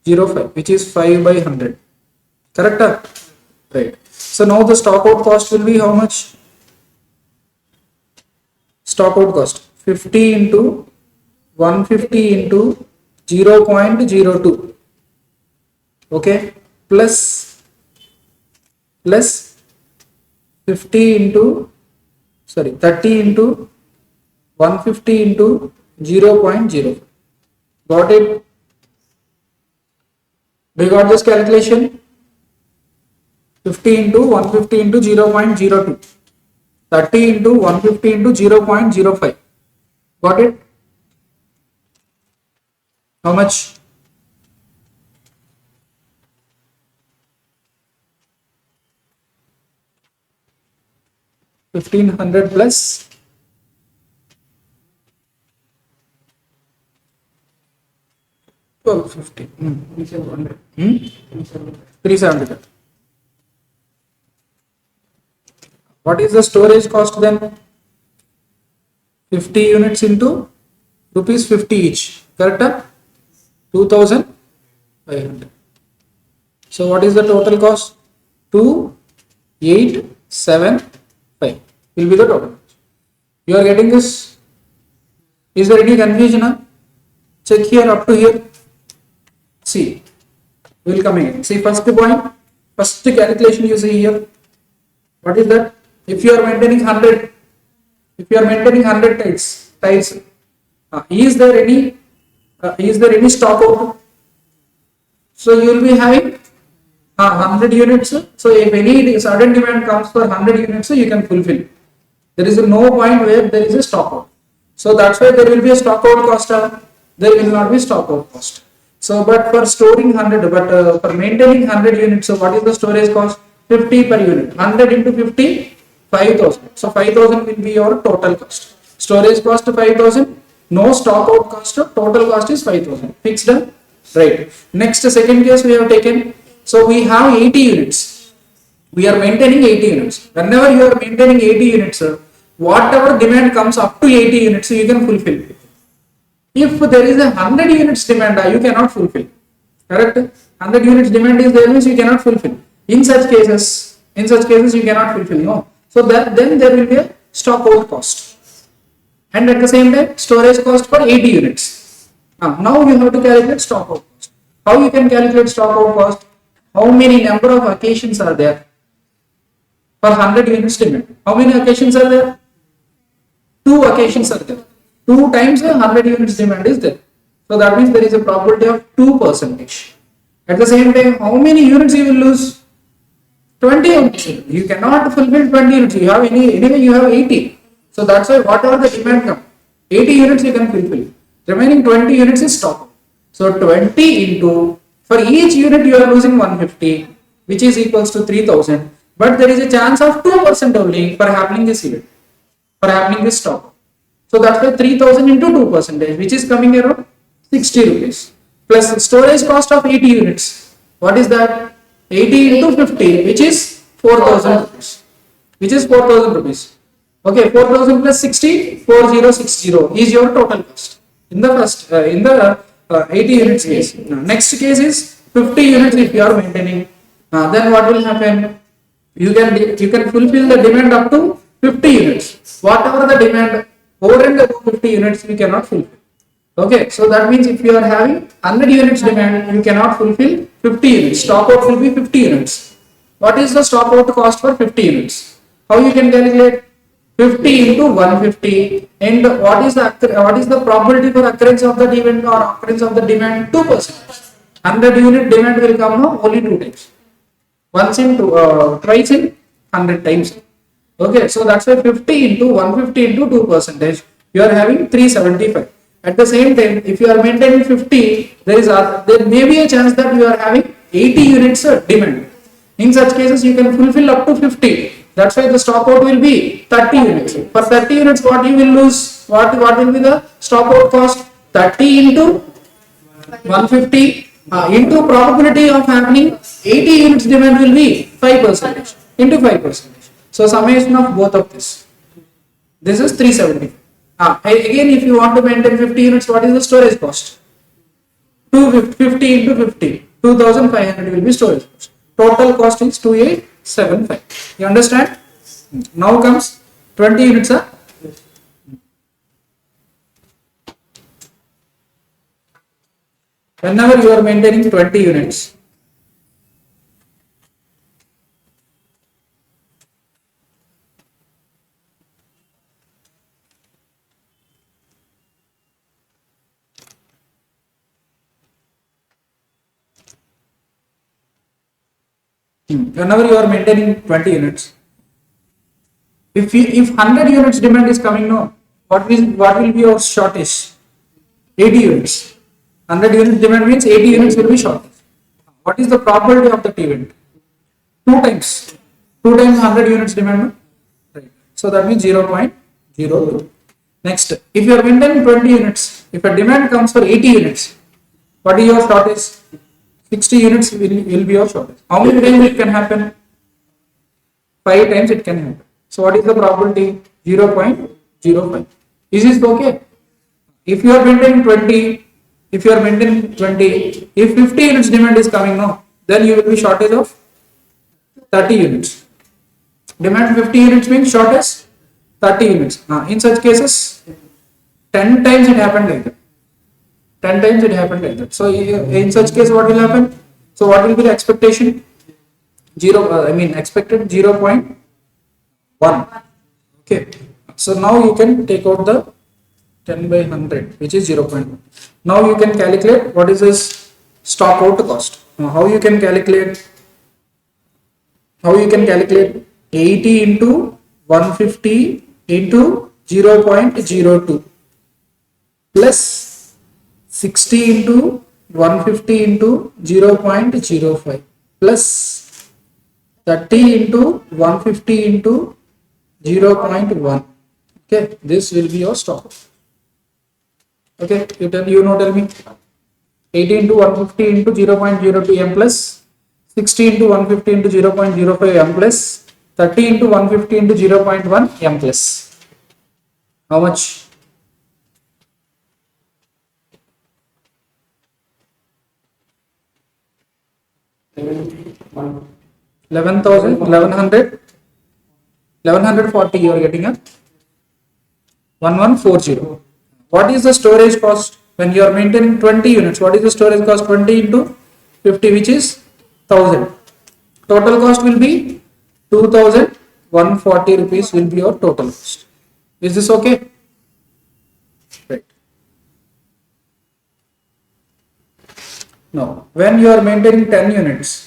0.05, which is 5 by 100. Correct? Right. So now the stock out cost will be how much? Stock out cost 50 into 150 into 0.02. Okay, plus 50 into 30 into 150 into 0.0. Got it? We got this calculation. 50 into 150 into 0.02. 30 into 150 into 0.05. Got it? How much? $1,500 plus 1250. 370. What is the storage cost then? 50 units into rupees 50 each, correct? 2500. So what is the total cost? 2875 will be the total. You are getting this? Is there any confusion? Huh? Check here up to here. See, we will come in. See, first point, first calculation you see here. What is that? If you are maintaining 100, if you are maintaining 100 tiles, is there any stock out? So you will be having 100 units. So if any sudden demand comes for 100 units, you can fulfill. There is no point where there is a stock out. So that's why there will be a stock out cost. There will not be stock out cost. So, but for storing 100, but for maintaining 100 units, so what is the storage cost? 50 per unit. 100 into 50, 5000. So 5000 will be your total cost. Storage cost 5000. No stock out cost. Total cost is 5000. Fixed. Right. Next, second case we have taken. So we have 80 units. We are maintaining 80 units. Whenever you are maintaining 80 units, whatever demand comes up to 80 units, you can fulfill. If there is a 100 units demand, you cannot fulfill. Correct? 100 units demand is there means you cannot fulfill. In such cases you cannot fulfill. No. So that then there will be a stock out cost. And at the same time, storage cost for 80 units. Now you have to calculate stock out cost. How you can calculate stock out cost? How many number of occasions are there for 100 units demand? How many occasions are there? 2 occasions are there. 2 times 100 units demand is there. So that means there is a probability of 2%. At the same time, how many units you will lose? 20 units. You cannot fulfill 20 units. You have anyway you have 80. So that's why whatever the demand comes, 80 units you can fulfill. Remaining 20 units is stock. So 20 into, for each unit you are losing 150, which is equals to 3000. But there is a chance of 2% only for happening this event, for happening this stock. So that's why 3000 into 2%, which is coming around 60 rupees. Plus storage cost of 80 units. What is that? 80 into 50, which is 4000 rupees. Which is 4000 rupees. Okay, 4000 plus 60, 4060 is your total cost. In the first, 80 units case. Next case is 50 units if you are maintaining. Then what will happen? You can fulfill the demand up to 50 units. Whatever the demand over and above 50 units, you cannot fulfill. Okay, so that means if you are having 100 units demand, you cannot fulfill 50 units. Stock out will be 50 units. What is the stock out cost for 50 units? How you can calculate? 50 into 150, and what is the probability for occurrence of the event or occurrence of the demand? 2%. 100 unit demand will come now only 2 times. Twice in 100 times. Okay, so that's why 50 into 150 into 2%, you are having 375. At the same time, if you are maintaining 50, there may be a chance that you are having 80 units demand. In such cases, you can fulfill up to 50. That's why the stock out will be 30 units. For 30 units, what you will lose? What will be the stock out cost? 30 into 150 into probability of happening 80 units demand will be 5% into 5%. So summation of both of this. This is 370. Again, if you want to maintain 50 units, what is the storage cost? 250 into 50, 2500 will be storage cost. Total cost is 2875. You understand? Now comes 20 units. Whenever you are maintaining 20 units, whenever you are maintaining 20 units, if 100 units demand is coming now, what will be your shortage? 80 units. 100 units demand means 80 units will be shortage. What is the probability of that event? 2 times. 2 times 100 units demand. Right. So that means 0.02. Next, if you are maintaining 20 units, if a demand comes for 80 units, what is your shortage? 60 units will be your shortage. How many times it can happen? 5 times it can happen. So what is the probability? 0.05. Is this okay? If you are maintaining 20, if you are maintaining 20, if 50 units demand is coming now, then you will be shortage of 30 units. Demand 50 units means shortage 30 units. In such cases, 10 times it happened like that. 10 times it happened like that. So in such case, what will happen? So what will be the expectation? Expected 0.1. Okay. So now you can take out the 10 by 100, which is 0.1. Now you can calculate what is this stock out cost. Now how you can calculate? 80 into 150 into 0.02 plus 60 into 150 into 0.05 plus 30 into 150 into 0.1. Okay, this will be your stock. Okay, tell me 80 into 150 into 0.02 m plus 60 into 150 into 0.05 m plus 30 into 150 into 0.1 m plus. How much? 11,000, 1100, 1140 you are getting a 1140. What is the storage cost when you are maintaining 20 units? What is the storage cost? 20 into 50, which is 1000. Total cost will be 2140 rupees will be your total cost. Is this okay? Right. Now, when you are maintaining 10 units,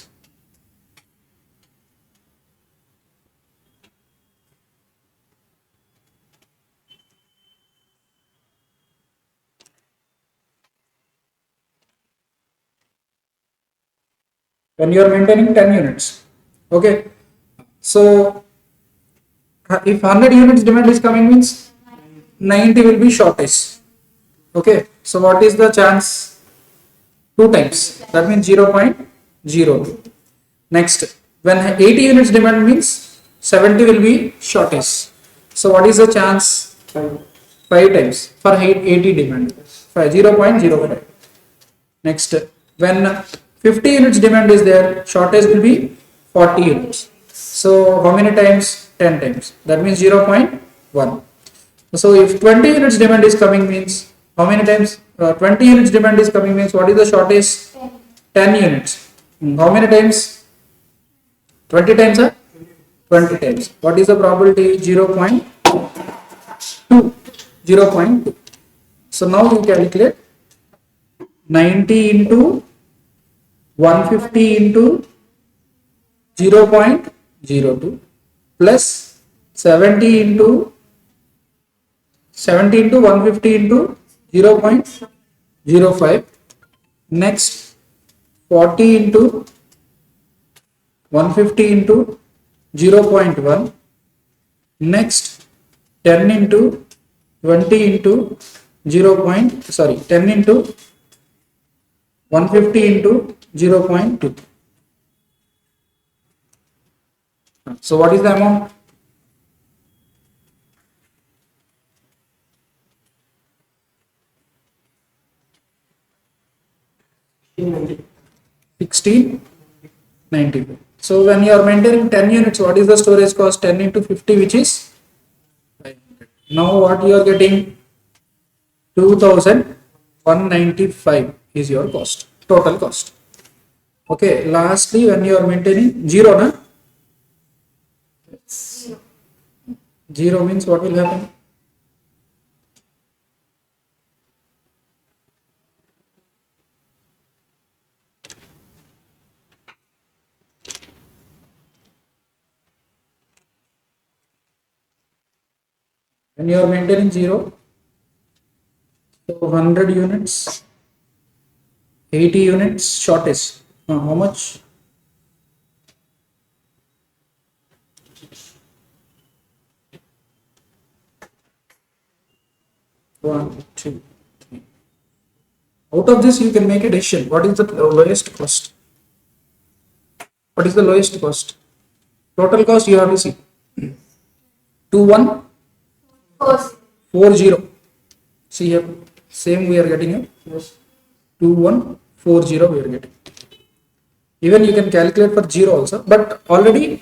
okay. So if 100 units demand is coming means 90 will be shortage. Okay. So what is the chance? 2 times. That means 0.02. Next, when 80 units demand means 70 will be shortage. So what is the chance? 5 times for 80 demand. 0.05. Next, when 50 units demand is there, shortage will be 40 units. So how many times? 10 times. That means 0.1. So if 20 units demand is coming means how many times? 20 units demand is coming means what is the shortage? 10 units. How many times? 20 times, sir? 20 times. What is the probability? 0.2. 0.2. So now you calculate 90 into 150 into 0.02 plus 70 into 150 into 0.05. Next 40 into 150 into 0.1. Next 10 into 20 into 10 into 150 into 0.2. So what is the amount? $16.90. So when you are maintaining 10 units, what is the storage cost? 10 into 50, which is 500. Now what you are getting? 2,195 is your cost, total cost. Okay, lastly, when you are maintaining 0, na? 0 means what will happen? When you are maintaining 0, so 100 units, 80 units shortage. How much? 1, 2, 3. Out of this, you can make a decision. What is the lowest cost? What is the lowest cost? Total cost you have to see. 2140. See here, same we are getting a 2140 we are getting. Even you can calculate for 0 also, but already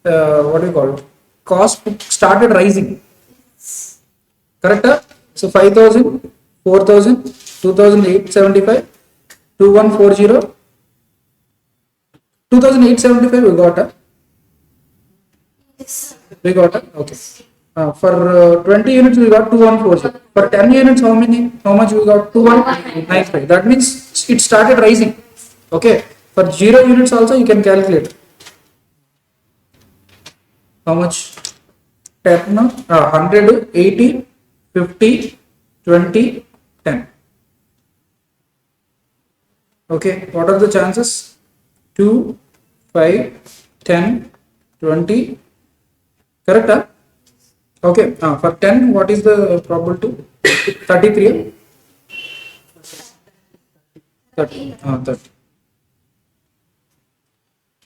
what do you call it, cost started rising, correct? So 5000, 4000, 2875, 2140, 2875 we got a, okay. For 20 units we got 2140. For 10 units how many, how much we got? 2195. That means it started rising. Okay, for 0 units also you can calculate how much. 10, 100, 80, 50, 20, 10. Okay, what are the chances? 2, 5, 10, 20, correct? Okay, for 10 what is the probability? 33, 30, 30.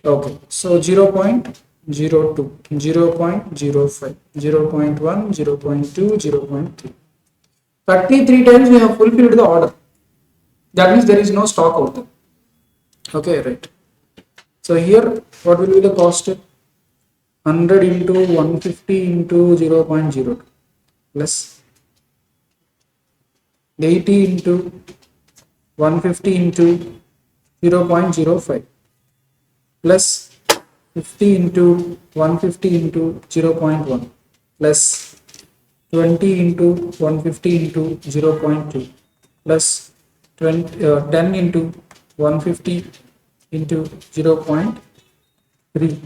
Okay, so 0.02, 0.05, 0.1, 0.2, 0.3. 33 times we have fulfilled the order. That means there is no stock out there. Okay, right. So here what will be the cost? 100 into 150 into 0.02 plus 80 into 150 into 0.05 plus 50 into 150 into 0.1 plus 20 into 150 into 0.2 plus 10 into 150 into 0.3.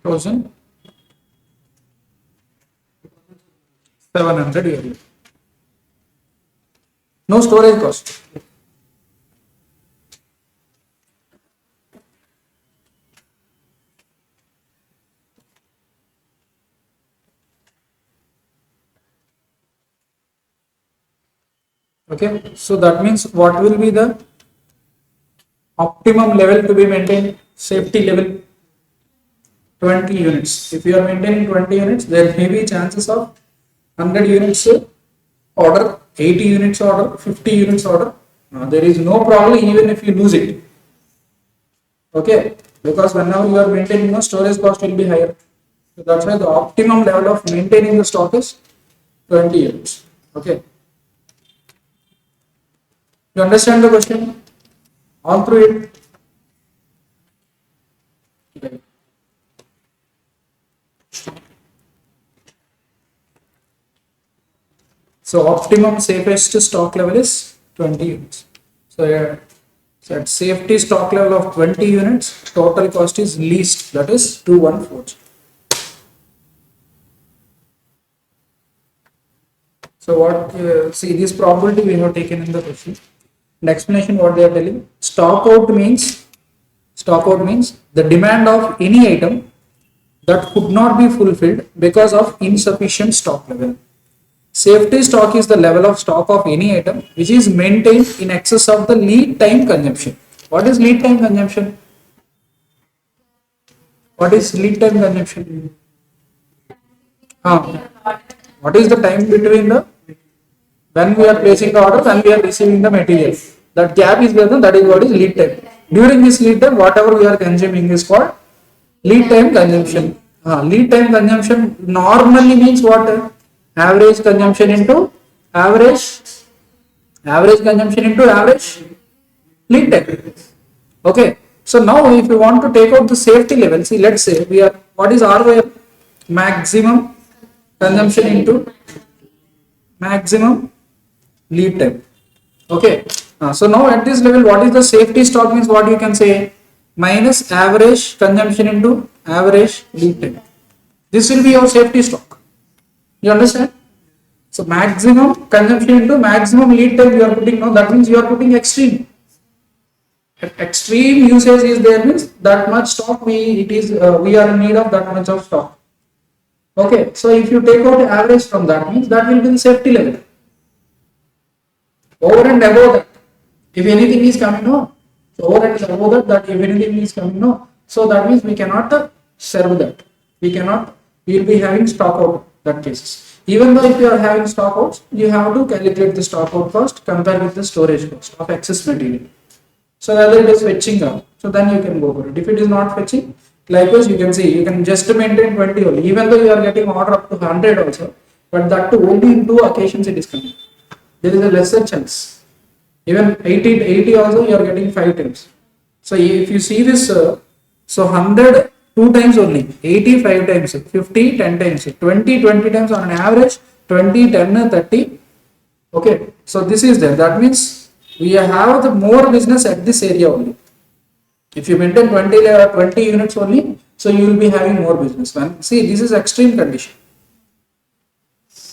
2700 yearly. No storage cost. Okay, so that means what will be the optimum level to be maintained? Safety level 20 units. If you are maintaining 20 units, there may be chances of 100 units order, 80 units order, 50 units order. There is no problem even if you lose it. Okay, because whenever you are maintaining, the storage cost will be higher. So that's why the optimum level of maintaining the stock is 20 units. Okay. You understand the question? All through it. Okay. So optimum safest stock level is 20 units. So at safety stock level of 20 units, total cost is least, that is 2140. So what, see this probability we have taken in the question. And explanation what they are telling. Stock out means the demand of any item that could not be fulfilled because of insufficient stock level. Safety stock is the level of stock of any item which is maintained in excess of the lead time consumption. What is lead time consumption? What is lead time consumption? What is the time between the when we are placing the order and we are receiving the material? That gap is there, that is what is lead time. During this lead time, whatever we are consuming is called lead time consumption. Lead time consumption normally means what? Average consumption into average consumption into average lead time. Okay. So now if you want to take out the safety level, see, let's say we are, what is ROI? Maximum consumption into maximum lead time. Okay. So now at this level, what is the safety stock means? What you can say? Minus average consumption into average lead time. This will be your safety stock. You understand? So maximum consumption into maximum lead time you are putting now. That means you are putting extreme. Extreme usage is there means that much stock we are in need of that much of stock. Okay. So if you take out the average from that means that will be the safety level. Over and above that, if anything is coming, no. So over and above that, that if anything is coming, no. So that means we cannot serve that. We cannot. We will be having stock out that cases. Even though if you are having stock outs, you have to calculate the stock out cost compared with the storage cost of excess material. So whether it is fetching up, so then you can go for it. If it is not fetching, likewise you can see you can just maintain 20 only, even though you are getting order up to 100 also, but that too only in 2 occasions it is coming. There is a lesser chance. Even 80 also you are getting 5 times. So if you see this, so 100 2 times only, 80 5 times, 50 10 times, 20 20 times on an average, 20 10 30. Okay, so this is there. That means we have the more business at this area only. If you maintain 20 units only, so you will be having more business. Man, see, this is extreme condition.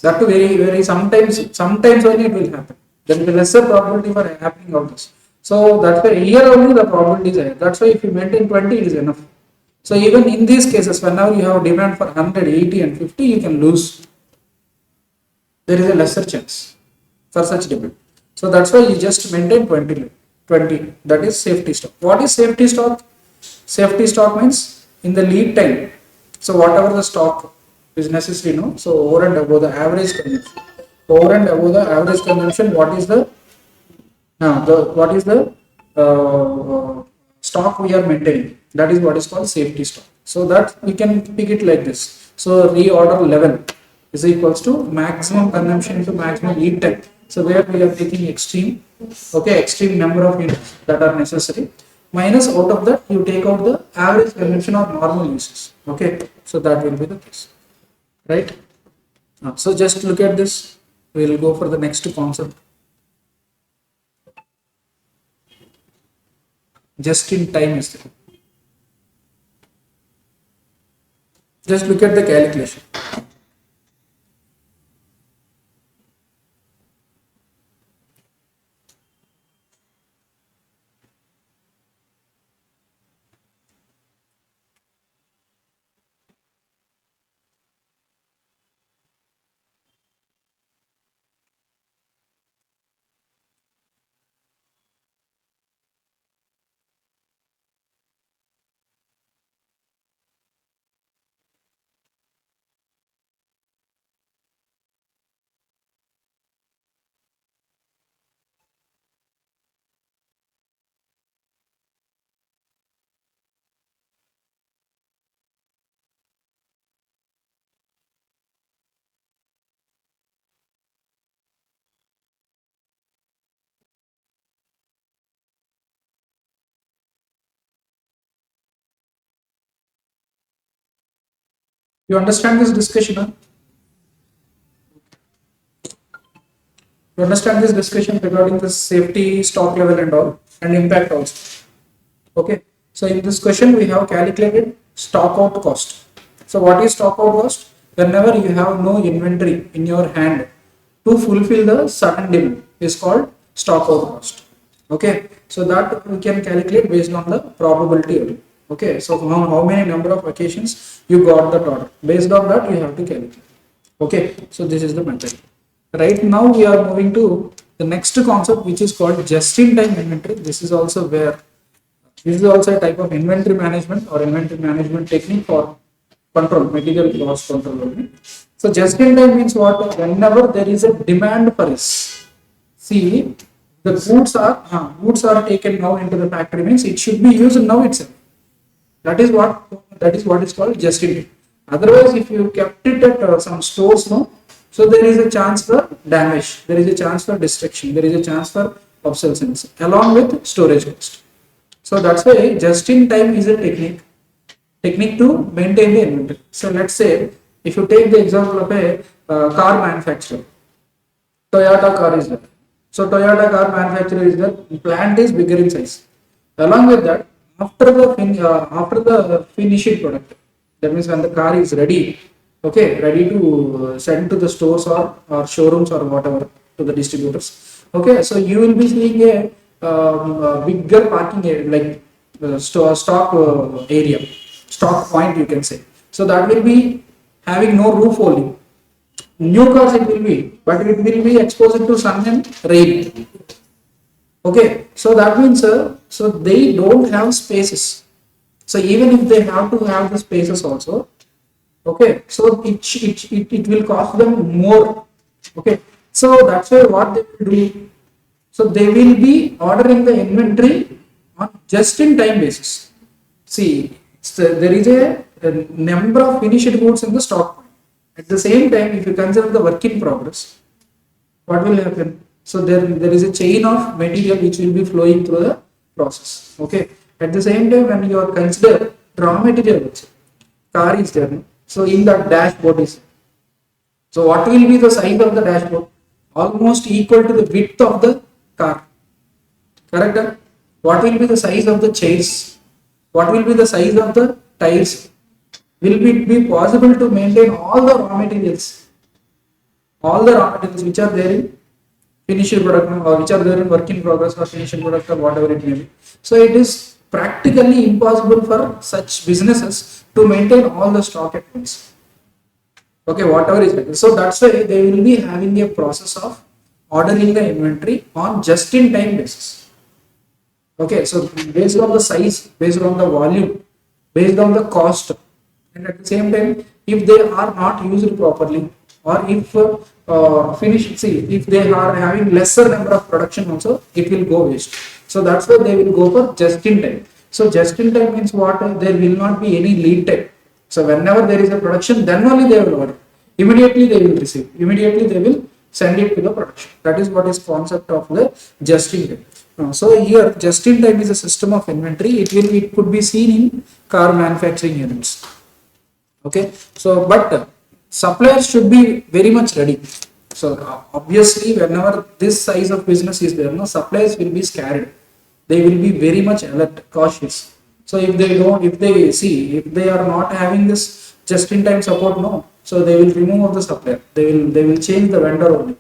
That too very sometimes only it will happen. There is a lesser probability for happening of this. So that's why here only the probability is higher. That's why if you maintain 20, it is enough. So even in these cases, whenever you have demand for 100, 80 and 50, you can lose. There is a lesser chance for such demand. So that's why you just maintain 20. That is safety stock. What is safety stock? Safety stock means in the lead time. So whatever the stock is necessary, no. So over and above the average consumption. Over and above the average consumption, what is the stock we are maintaining? That is what is called safety stock. So that we can pick it like this. So reorder level is equals to maximum consumption into maximum lead time. So where we are taking extreme, okay, extreme number of units that are necessary, minus out of that you take out the average consumption of normal uses. Okay, so that will be the case, right? So just look at this. We will go for the next concept. Just in time is there. Just look at the calculation. You understand this discussion? Huh? You understand this discussion regarding the safety stock level and all and impact also. Okay. So in this question we have calculated stock out cost. So what is stock out cost? Whenever you have no inventory in your hand to fulfill the sudden demand is called stock out cost. Okay. So that we can calculate based on the probability only. Okay. So how many number of occasions you got that order. Based on that you have to calculate. Okay. So this is the method. Right now we are moving to the next concept which is called just-in-time inventory. This is also a type of inventory management or inventory management technique for control, material cost control. So just-in-time means what? Whenever there is a demand for this. See, the goods are taken now into the factory means it should be used now itself. That is what is called just-in-time. Otherwise, if you kept it at some stores, no. So there is a chance for damage, there is a chance for destruction, there is a chance for obsolescence along with storage cost. So that's why just in time is a technique to maintain the inventory. So let's say if you take the example of a car manufacturer, Toyota car is there. So Toyota car manufacturer is there, plant is bigger in size. Along with that, after the finished product, that means when the car is ready, okay, ready to send to the stores or showrooms or whatever to the distributors. Okay, so you will be seeing a bigger parking area like stock area, stock point you can say. So that will be having no roof only. New cars it will be, but it will be exposed to sun and rain. Okay, so that means so they don't have spaces. So even if they have to have the spaces also, okay, so it will cost them more. Okay, so that's why what they will do. So they will be ordering the inventory on just in time basis. See, so there is a number of finished goods in the stock point. At the same time, if you consider the work in progress, what will happen? So there is a chain of material which will be flowing through the process. Okay. At the same time, when you are consider raw material, also, car is there. No? So in that dashboard is. So what will be the size of the dashboard? Almost equal to the width of the car. Correct? Huh? What will be the size of the chairs? What will be the size of the tires? Will it be possible to maintain all the raw materials? All the raw materials which are there in finished product or which are there in work in progress or finished product or whatever it may be. So it is practically impossible for such businesses to maintain all the stock at once. Okay, whatever is it. So that's why they will be having a process of ordering the inventory on just in time basis. Okay, so based on the size, based on the volume, based on the cost, and at the same time, if they are not used properly, or if if they are having lesser number of production also, it will go waste. So that's why they will go for just in time. So just in time means what? There will not be any lead time. So whenever there is a production, then only they will order. Immediately they will receive. Immediately they will send it to the production. That is what is concept of the just in time. So here just in time is a system of inventory. It could be seen in car manufacturing units. Okay. So but suppliers should be very much ready. So obviously whenever this size of business is there, no, suppliers will be scared. They will be very much alert, cautious. So if if they are not having this just in time support, no, so they will remove the supplier. They will change the vendor only.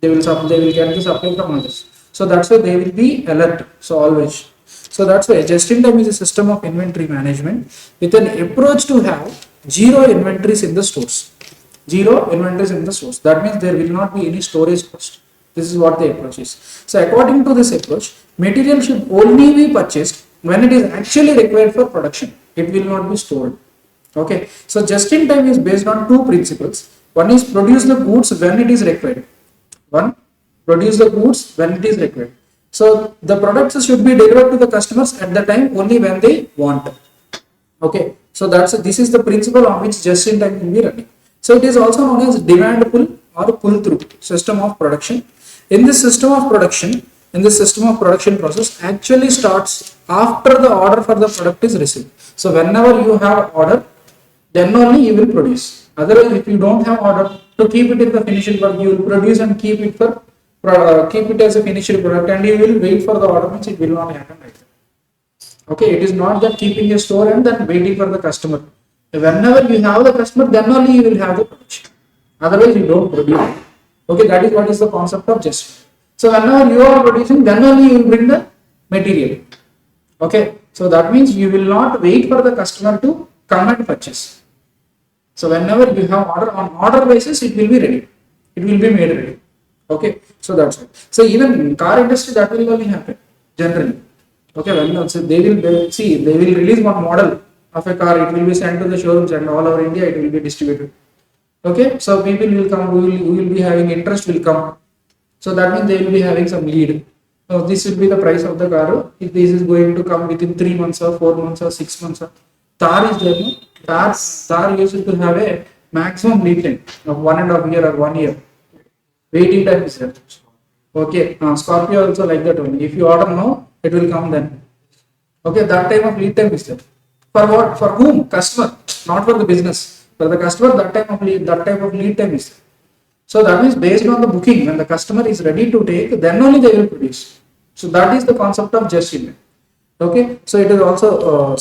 They will get the supply from others. So that's why they will be alert. So always. So that's why just in time is a system of inventory management with an approach to have zero inventories in the stores. Zero inventories in the stores. That means there will not be any storage cost. This is what the approach is. So according to this approach, material should only be purchased when it is actually required for production. It will not be stored. Okay. So just in time is based on two principles. One is produce the goods when it is required. One, produce the goods when it is required. So the products should be delivered to the customers at the time only when they want. Okay. So this is the principle on which just in time will be running. So it is also known as demand pull or pull through system of production. In this system of production process actually starts after the order for the product is received. So whenever you have order, then only you will produce. Otherwise, if you don't have order to keep it in the finished product, you will produce and keep it as a finished product, and you will wait for the order, which it will not happen like that. Okay, it is not that keeping a store and then waiting for the customer. Whenever you have the customer, then only you will have the production. Otherwise, you don't produce. Okay, that is what is the concept of just. So whenever you are producing, then only you will bring the material. Okay, so that means you will not wait for the customer to come and purchase. So whenever you have order on order basis, it will be ready. It will be made ready. Okay, so that's it. So even in car industry, that will only happen generally. Okay, when so they will release one model of a car. It will be sent to the showrooms and all over India. It will be distributed. Okay, so people will come. Who will be having interest will come. So that means they will be having some lead. So this will be the price of the car. If this is going to come within 3 months or 4 months or 6 months, car is there. No? Car used to have a maximum lead time of 1.5 year or 1 year. Waiting time is there. Okay, Scorpio also like that only. If you order now, it will come then. Okay, that time of lead time is there. For what? For whom? Customer, not for the business. For the customer, that type of lead time is there. So that means based on the booking, when the customer is ready to take, then only they will produce. So that is the concept of just in time. Okay, so it is also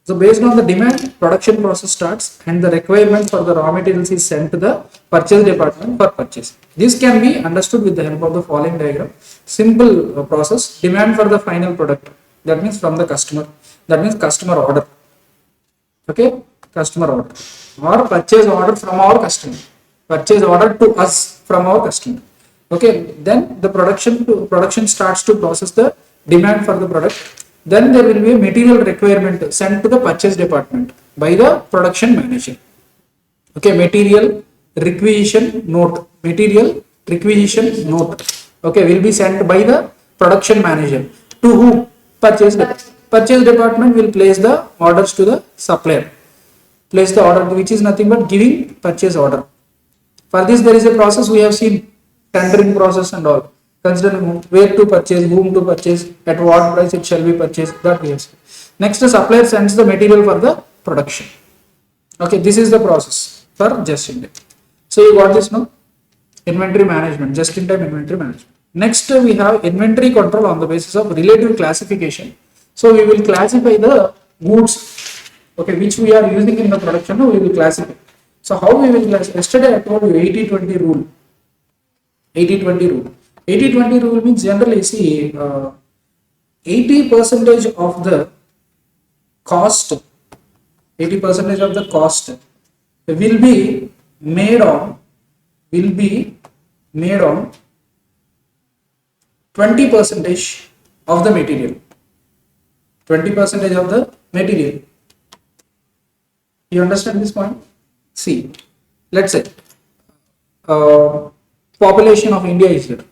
so based on the demand, production process starts and the requirement for the raw materials is sent to the purchase department for purchase. This can be understood with the help of the following diagram. Simple process, demand for the final product. That means from the customer. That means customer order. Okay, customer order or purchase order from our customer. purchase order to us from our customer. Okay, then the production starts to process the demand for the product. Then there will be a material requirement sent to the purchase department by the production manager. Okay, material requisition note. Material requisition note. Okay, will be sent by the production manager to who? Purchase department. Purchase department will place the orders to the supplier. Place the order, which is nothing but giving purchase order. For this, there is a process we have seen, tendering process and all. Consider where to purchase, whom to purchase, at what price it shall be purchased. That we have seen. Next, the supplier sends the material for the production. Okay, this is the process for just-in-time. So you got this, no? Inventory management, just-in-time inventory management. Next, we have inventory control on the basis of relative classification. So we will classify the goods, okay, which we are using in the production. We will classify. So how we will classify? Yesterday I told you 80-20 rule. 80-20 rule. 80-20 rule means generally see 80% of the cost, 80% of the cost will be made on 20% of the material. 20% of the material. You understand this point? See, let's say population of India is there.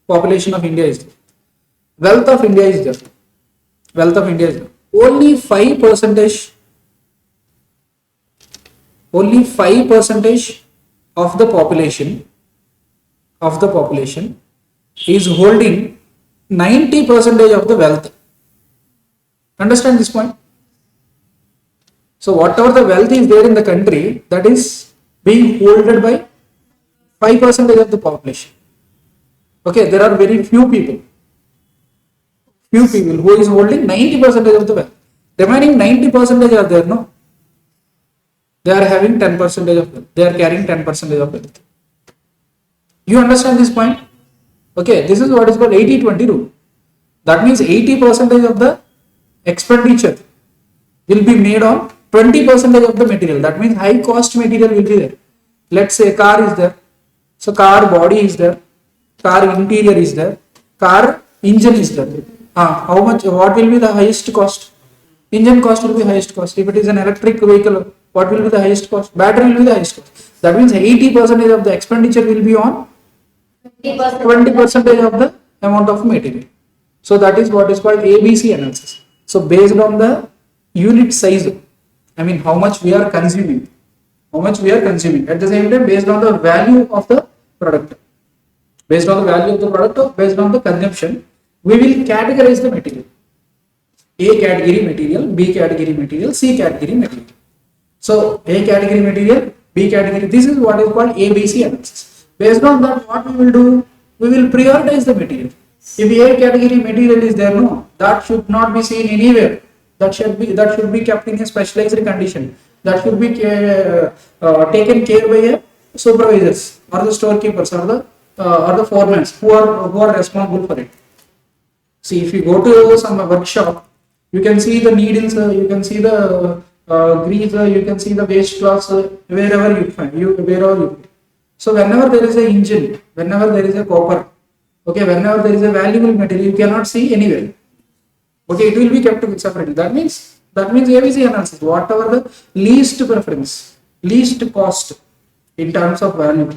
Population of India is there. Wealth of India is there. Wealth of India is there. Only 5% of the population is holding 90% of the wealth. Understand this point? So whatever the wealth is there in the country, that is being holded by 5% of the population. Okay, there are very few people who is holding 90% of the wealth. Remaining 90% are there, no? They are having 10% of wealth. They are carrying 10% of wealth. You understand this point? Okay, this is what is called 80-20 rule. That means 80% of the expenditure will be made on 20% of the material. That means high cost material will be there. Let's say car is there. So car body is there. Car interior is there. Car engine is there. How much? What will be the highest cost? Engine cost will be highest cost. If it is an electric vehicle, what will be the highest cost? Battery will be the highest cost. That means 80% of the expenditure will be on 20% of the amount of material. So that is what is called ABC analysis. So based on the unit size, I mean how much we are consuming, at the same time based on the value of the product, based on the consumption, we will categorize the material. A category material, B category material, C category material. So A category material, B category, this is what is called ABC analysis. Based on that, what we will do, we will prioritize the material. If A category material is there, no, that should not be seen anywhere. That should be kept in a specialized condition. That should be taken care by a supervisors or the storekeepers or the foremen who are responsible for it. See, if you go to some workshop, you can see the needles, you can see the grease, you can see the waste cloths wherever you find. So whenever there is a engine, whenever there is a copper, okay, whenever there is a valuable material, you cannot see anywhere. Okay, it will be kept separately. That means ABC analysis. Whatever the least preference, least cost in terms of value,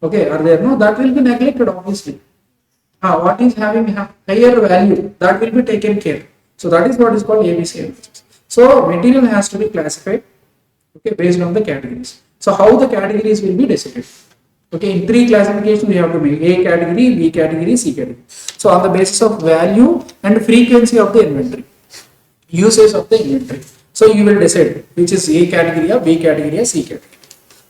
okay, are there? No, that will be neglected obviously. What is having higher value, that will be taken care. So that is what is called ABC analysis. So material has to be classified, okay, based on the categories. So how the categories will be decided? Okay, in 3 classifications we have to make: A category, B category, C category. So on the basis of value and frequency of the inventory, usage of the inventory. So you will decide which is A category or B category or C category.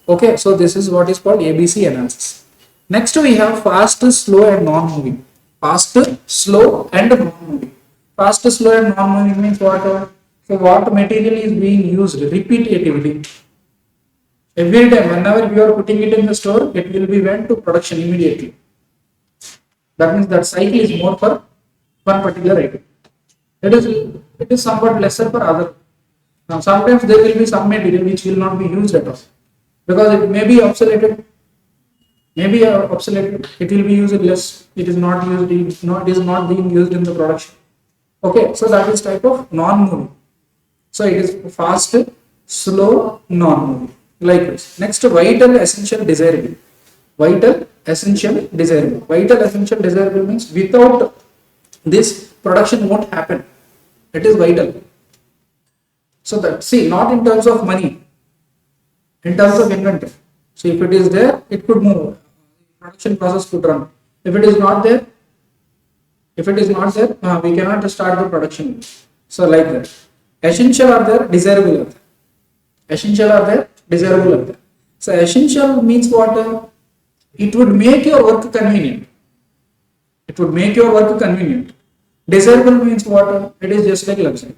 Okay, so this is what is called ABC analysis. Next we have fast, slow and non-moving. Fast, slow and non-moving. Fast, slow and non-moving means what? So what material is being used repetitively? Every time, whenever you are putting it in the store, it will be went to production immediately. That means that cycle is more for one particular item. It is somewhat lesser for other. Now sometimes there will be some material which will not be used at all because it may be obsoleted. maybe obsolete, it will be used less, it is not used, it is not being used in the production. Okay, so that is type of non-moving. So it is fast, slow, non-moving. Likewise, next vital, essential, desirable. Vital, essential, desirable. Vital, essential, desirable means without this production won't happen. It is vital. So that, see, not in terms of money, in terms of inventory. So if it is there, it could move. Production process could run. If it is not there, we cannot start the production. So like that. Essential are there, desirable are there. Essential are there, desirable are there. So essential means what? It would make your work convenient. It would make your work convenient. Desirable means what? It is just like luxury.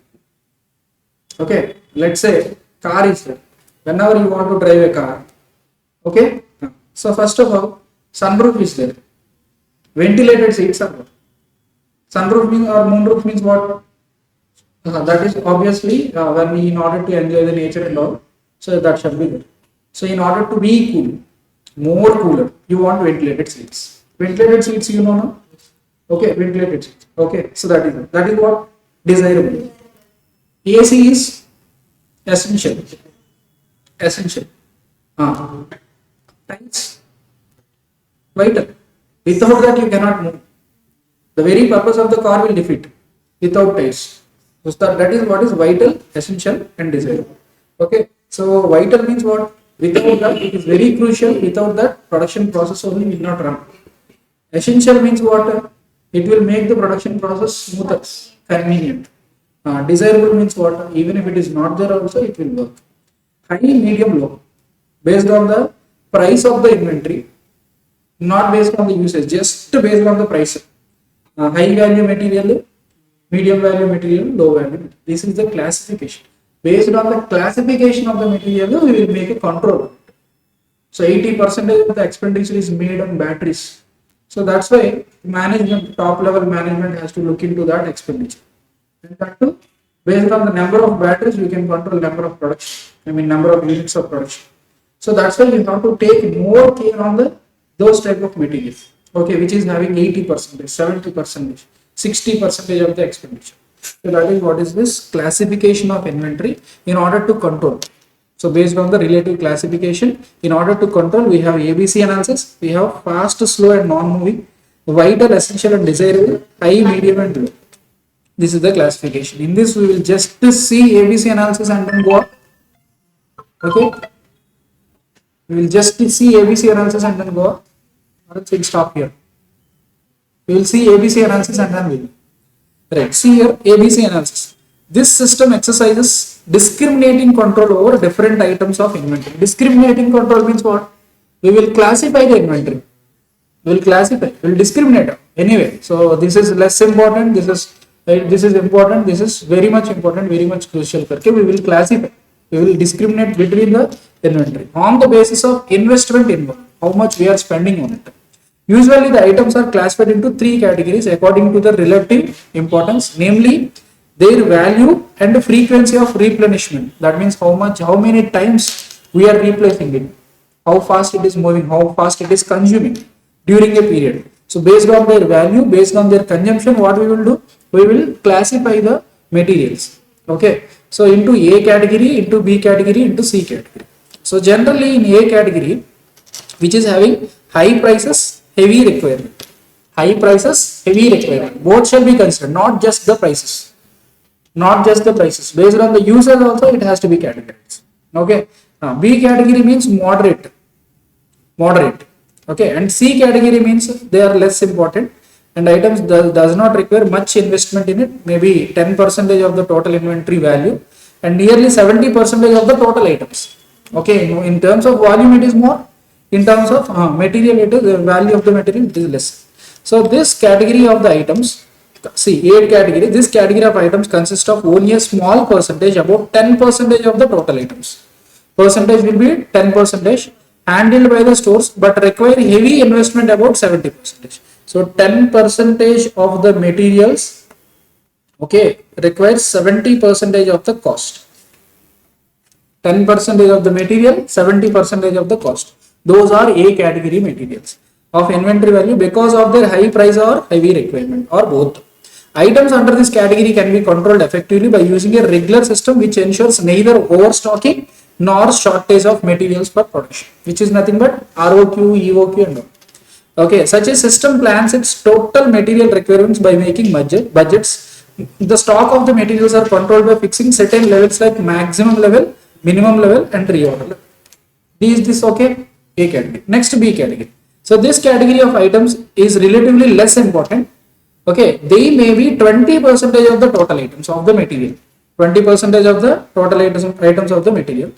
Okay, let's say car is there. Whenever you want to drive a car, okay. So first of all, sunroof is there. Ventilated seats are there. Sunroof means or moonroof means what? That is obviously when we, in order to enjoy the nature and all, so that should be there. So in order to be cool, more cooler, you want ventilated seats. Ventilated seats, you know, no? Okay, ventilated seats. Okay, so that is what? Desirable. AC is essential. Essential. Tiles, vital. Without that, you cannot move. The very purpose of the car will defeat without tiles. So that is what is vital, essential, and desirable. Okay. So vital means what? Without that, it is very crucial. Without that, production process only will not run. Essential means what? It will make the production process smoother, convenient. Desirable means what? Even if it is not there also, it will work. High, medium, low. Based on the price of the inventory, not based on the usage, just based on the price. High value material, medium value material, low value material. This is the classification. Based on the classification of the material, we will make a control. So 80% of the expenditure is made on batteries. So that's why management, top level management has to look into that expenditure. In fact, based on the number of batteries, we can control number of production. Number of units of production. So that's why you have to take more care on those type of materials. Okay, which is having 80%, 70%, 60% of the expenditure. So that is what is this classification of inventory in order to control. So based on the relative classification, in order to control, we have ABC analysis, we have fast, slow and non-moving, vital, essential and desirable, high, medium and low. This is the classification. In this, we will just see ABC analysis and then go up. Okay. We will just see ABC analysis and then go up. Or else we'll stop here. We will see ABC analysis and then we will. Right. See here ABC analysis. This system exercises discriminating control over different items of inventory. Discriminating control means what? We will classify the inventory. We will classify. We will discriminate. Anyway, so this is less important. This is important. This is very much important. Very much crucial. Okay, we will classify. We will discriminate between the inventory on the basis of investment involved. How much we are spending on it. Usually the items are classified into three categories according to the relative importance, namely their value and the frequency of replenishment. That means how many times we are replacing it, how fast it is moving, how fast it is consuming during a period. So based on their value, based on their consumption, what we will do? We will classify the materials. Okay. So into A category, into B category, into C category. So generally in A category, which is having high prices, heavy requirement. High prices, heavy requirement. Both shall be considered, not just the prices. Not just the prices. Based on the usage also, it has to be categorized. Okay. Now B category means moderate. Moderate. Okay. And C category means they are less important and items does not require much investment in it. Maybe 10% of the total inventory value and nearly 70% of the total items. Okay. In terms of volume, it is more. In terms of material, it is the value of the material it is less. So this category of the items, see 8 category, this category of items consists of only a small percentage, about 10% of the total items. Percentage will be 10% handled by the stores but require heavy investment about 70%. So 10% of the materials, okay, requires 70% of the cost. 10% of the material, 70% of the cost. Those are A category materials of inventory value because of their high price or heavy requirement or both. Items under this category can be controlled effectively by using a regular system which ensures neither overstocking nor shortage of materials for production, which is nothing but ROQ, EOQ and all. Okay, such a system plans its total material requirements by making budgets. The stock of the materials are controlled by fixing certain levels like maximum level, minimum level, and reorder level. Is this okay? A category. Next, B category. So this category of items is relatively less important. Okay, they may be 20% of the total items of the material. 20% of the total items of the material.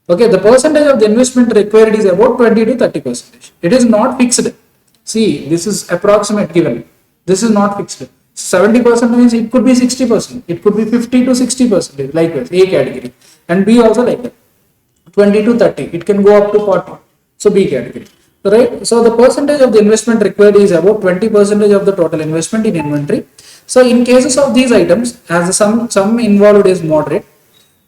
Okay, the percentage of the investment required is about 20 to 30%. It is not fixed. See, this is approximate given. This is not fixed. 70% means it could be 60%. It could be 50 to 60%. Likewise, A category. And B also like that. 20 to 30. It can go up to 40. So B category. Right. So the percentage of the investment required is about 20% of the total investment in inventory. So in cases of these items, as the sum involved is moderate,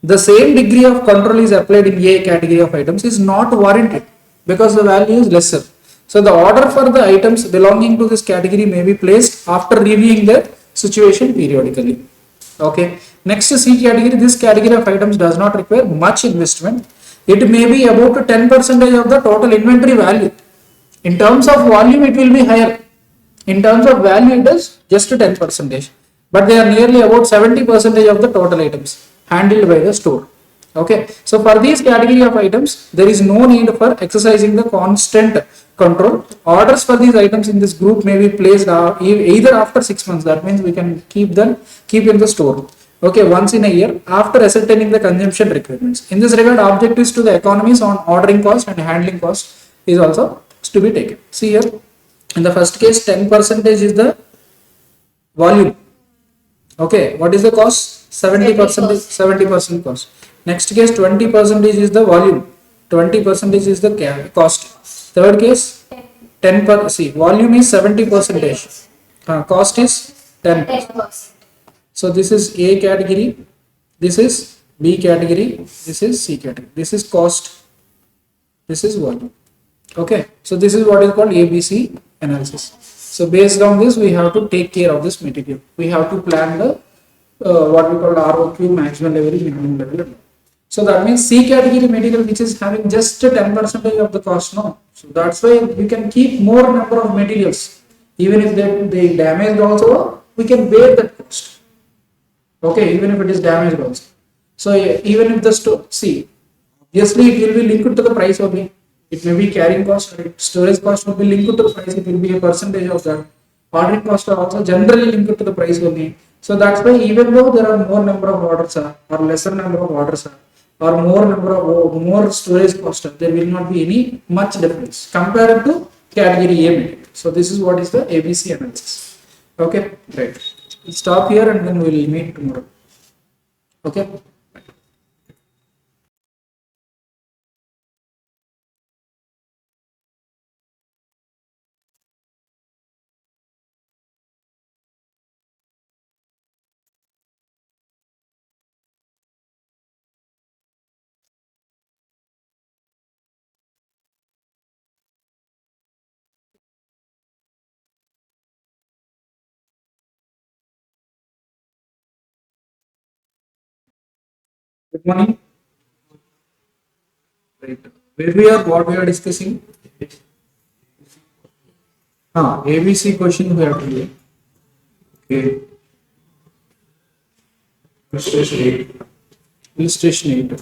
the same degree of control is applied in A category of items is not warranted because the value is lesser. So the order for the items belonging to this category may be placed after reviewing the situation periodically. Okay. Next C category, this category of items does not require much investment. It may be about 10% of the total inventory value. In terms of volume, it will be higher. In terms of value, it is just 10%. But they are nearly about 70% of the total items handled by the store. Okay. So for these category of items, there is no need for exercising the constant control. Orders for these items in this group may be placed either after 6 months. That means we can keep in the store. Okay, once in a year after ascertaining the consumption requirements. In this regard, objectives to the economies on ordering cost and handling cost is also to be taken. See here, in the first case, 10% is the volume. Okay, what is the cost? 70%, 70% cost. Next case, 20% is the volume. 20% is the cost. Third case, 10%. See, volume is 70%. Cost is 10%. So this is A category, this is B category, this is C category. This is cost, this is volume. Okay, so this is what is called ABC analysis. So based on this, we have to take care of this material. We have to plan the what we call ROQ, maximum level, minimum level. So that means C category material which is having just 10% of the cost now. So that's why we can keep more number of materials. Even if they damaged also, we can bear that cost. Okay, even if it is damaged also. So even if the store, see, obviously it will be linked to the price only. It may be carrying cost, right? Storage cost will be linked to the price. It will be a percentage of that. Ordering cost are also generally linked to the price only. So that's why even though there are more number of orders or lesser number of orders or more storage cost, there will not be any much difference compared to category A material. So this is what is the ABC analysis. Okay, right. We'll stop here and then we'll meet tomorrow. Okay. Good morning. Right. Where we are, what we are discussing? ABC question we have to do. Okay. Illustration 8. Illustration 8.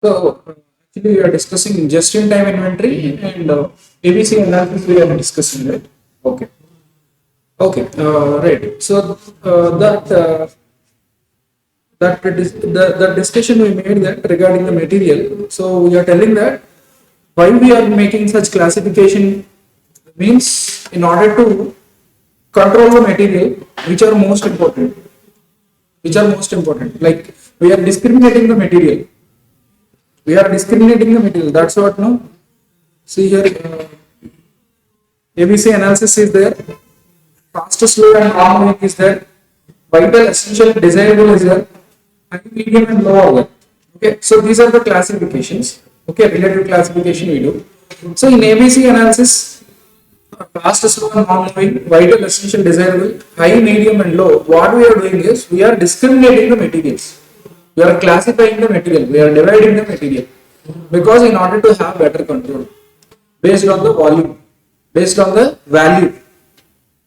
So actually we are discussing just-in-time inventory and ABC analysis we are discussing, right? Okay. Okay. Right. So that discussion we made that regarding the material. So we are telling that why we are making such classification means in order to control the material which are most important, like we are discriminating the material, that's what, no, see here, ABC analysis is there, fast, slow and long is there, vital, essential, desirable is there, high, medium and low are there. Okay, so these are the classifications, okay, relative classification we do. So in ABC analysis, fast, slow and non-moving, vital, essential, desirable, high, medium and low, what we are doing is we are discriminating the materials. We are classifying the material. We are dividing the material. Because in order to have better control, based on the volume, based on the value,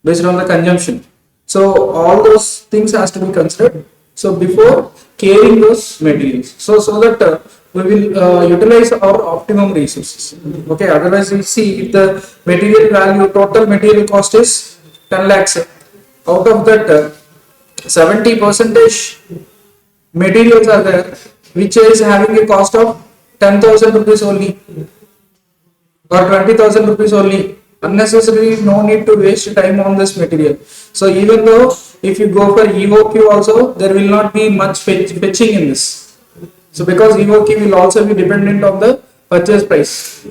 based on the consumption. So all those things has to be considered. So before carrying those materials, so that we will utilize our optimum resources. Okay. Otherwise, we see if the material value, total material cost is 10 lakhs. Out of that, 70 percentage materials are there, which is having a cost of 10,000 rupees only or 20,000 rupees only. Unnecessarily, no need to waste time on this material. So even though if you go for EOQ also, there will not be much fetching in this. So because EOQ will also be dependent on the purchase price.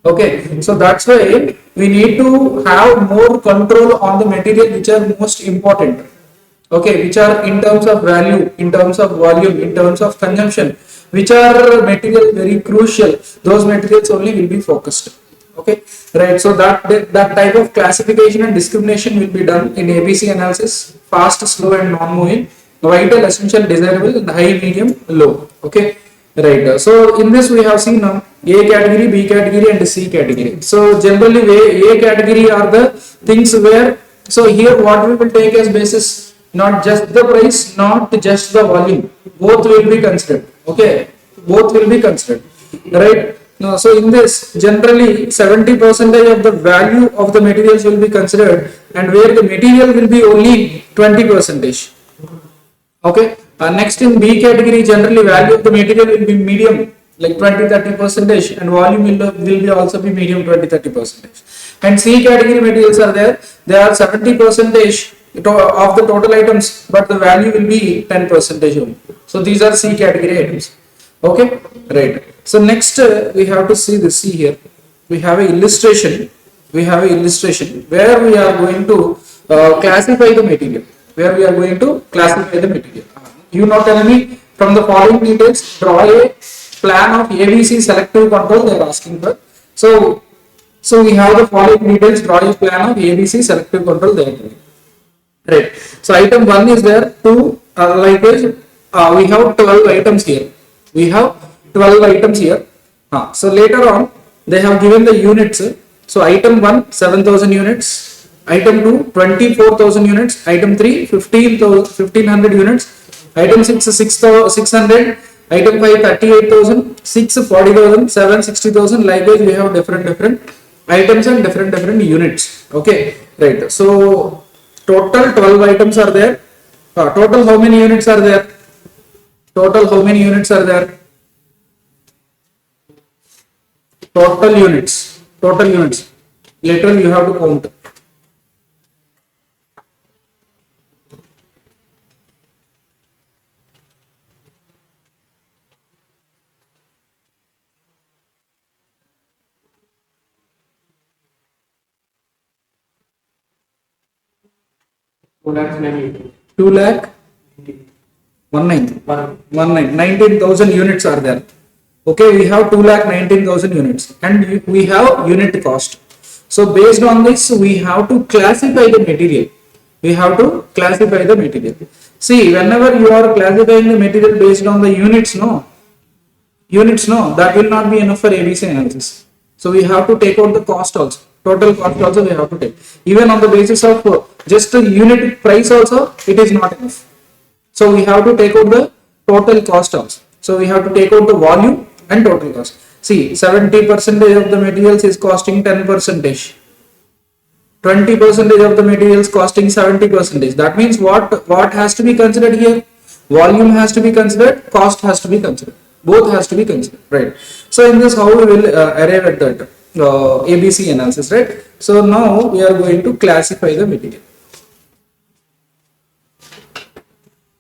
Okay, so that's why we need to have more control on the material which are most important. Okay, which are in terms of value, in terms of volume, in terms of consumption, which are material very crucial, those materials only will be focused. Okay, right. So that type of classification and discrimination will be done in ABC analysis: fast, slow and non-moving, vital, essential, desirable, and high, medium, low. Okay, right. So in this we have seen now A category, B category and C category. So generally A category are the things where, so here what we will take as basis, not just the price, not just the volume, both will be considered. Okay, both will be considered, right? Now, so in this, generally 70% of the value of the materials will be considered, and where the material will be only 20%. Okay, next in B category, generally value of the material will be medium, like 20-30%, and volume will be also be medium 20-30%. And C category materials are there, they are 70% of the total items, but the value will be 10% only. So these are C category items. Okay, right. So next we have to see this. See here, we have a illustration. We have a illustration where we are going to classify the material. Where we are going to classify the material. You now tell me from the following details. Draw a plan of ABC selective control. They are asking for. So we have the following details. Draw a plan of ABC selective control. They are doing. Right. So item 1 is there. 2 likewise. We have 12 items here. We have 12 items here. So later on they have given the units. So item 1 7,000 units, item 2 24,000 units, item 3 1500 units, item 6 600, item 5 38,000, 6 40,000, 7 60,000. Likewise we have different items and different units. Okay, right. So total 12 items are there. Total how many units are there? Total how many units are there? Total units. Later you have to count. Two lakh 19,000 units are there. Okay, we have 2,19,000 units and we have unit cost. So based on this, we have to classify the material. See, whenever you are classifying the material based on the units, that will not be enough for ABC analysis. So we have to take out the cost also. Total cost also we have to take. Even on the basis of just the unit price also, it is not enough. So we have to take out the total cost also. So we have to take out the volume and total cost. See, 70% of the materials is costing 10%. 20% of the materials costing 70%. That means what has to be considered here? Volume has to be considered, cost has to be considered. Both has to be considered, right? So in this, how we will arrive at that ABC analysis, right? So now we are going to classify the material.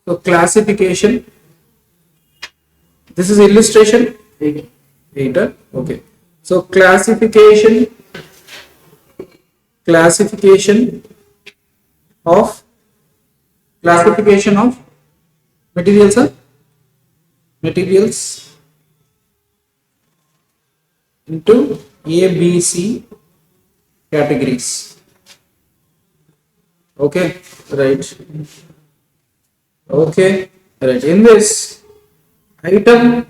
So classification. This is illustration. 8. Okay. So classification of materials into A, B, C categories. Okay, right. Okay, right. In this, item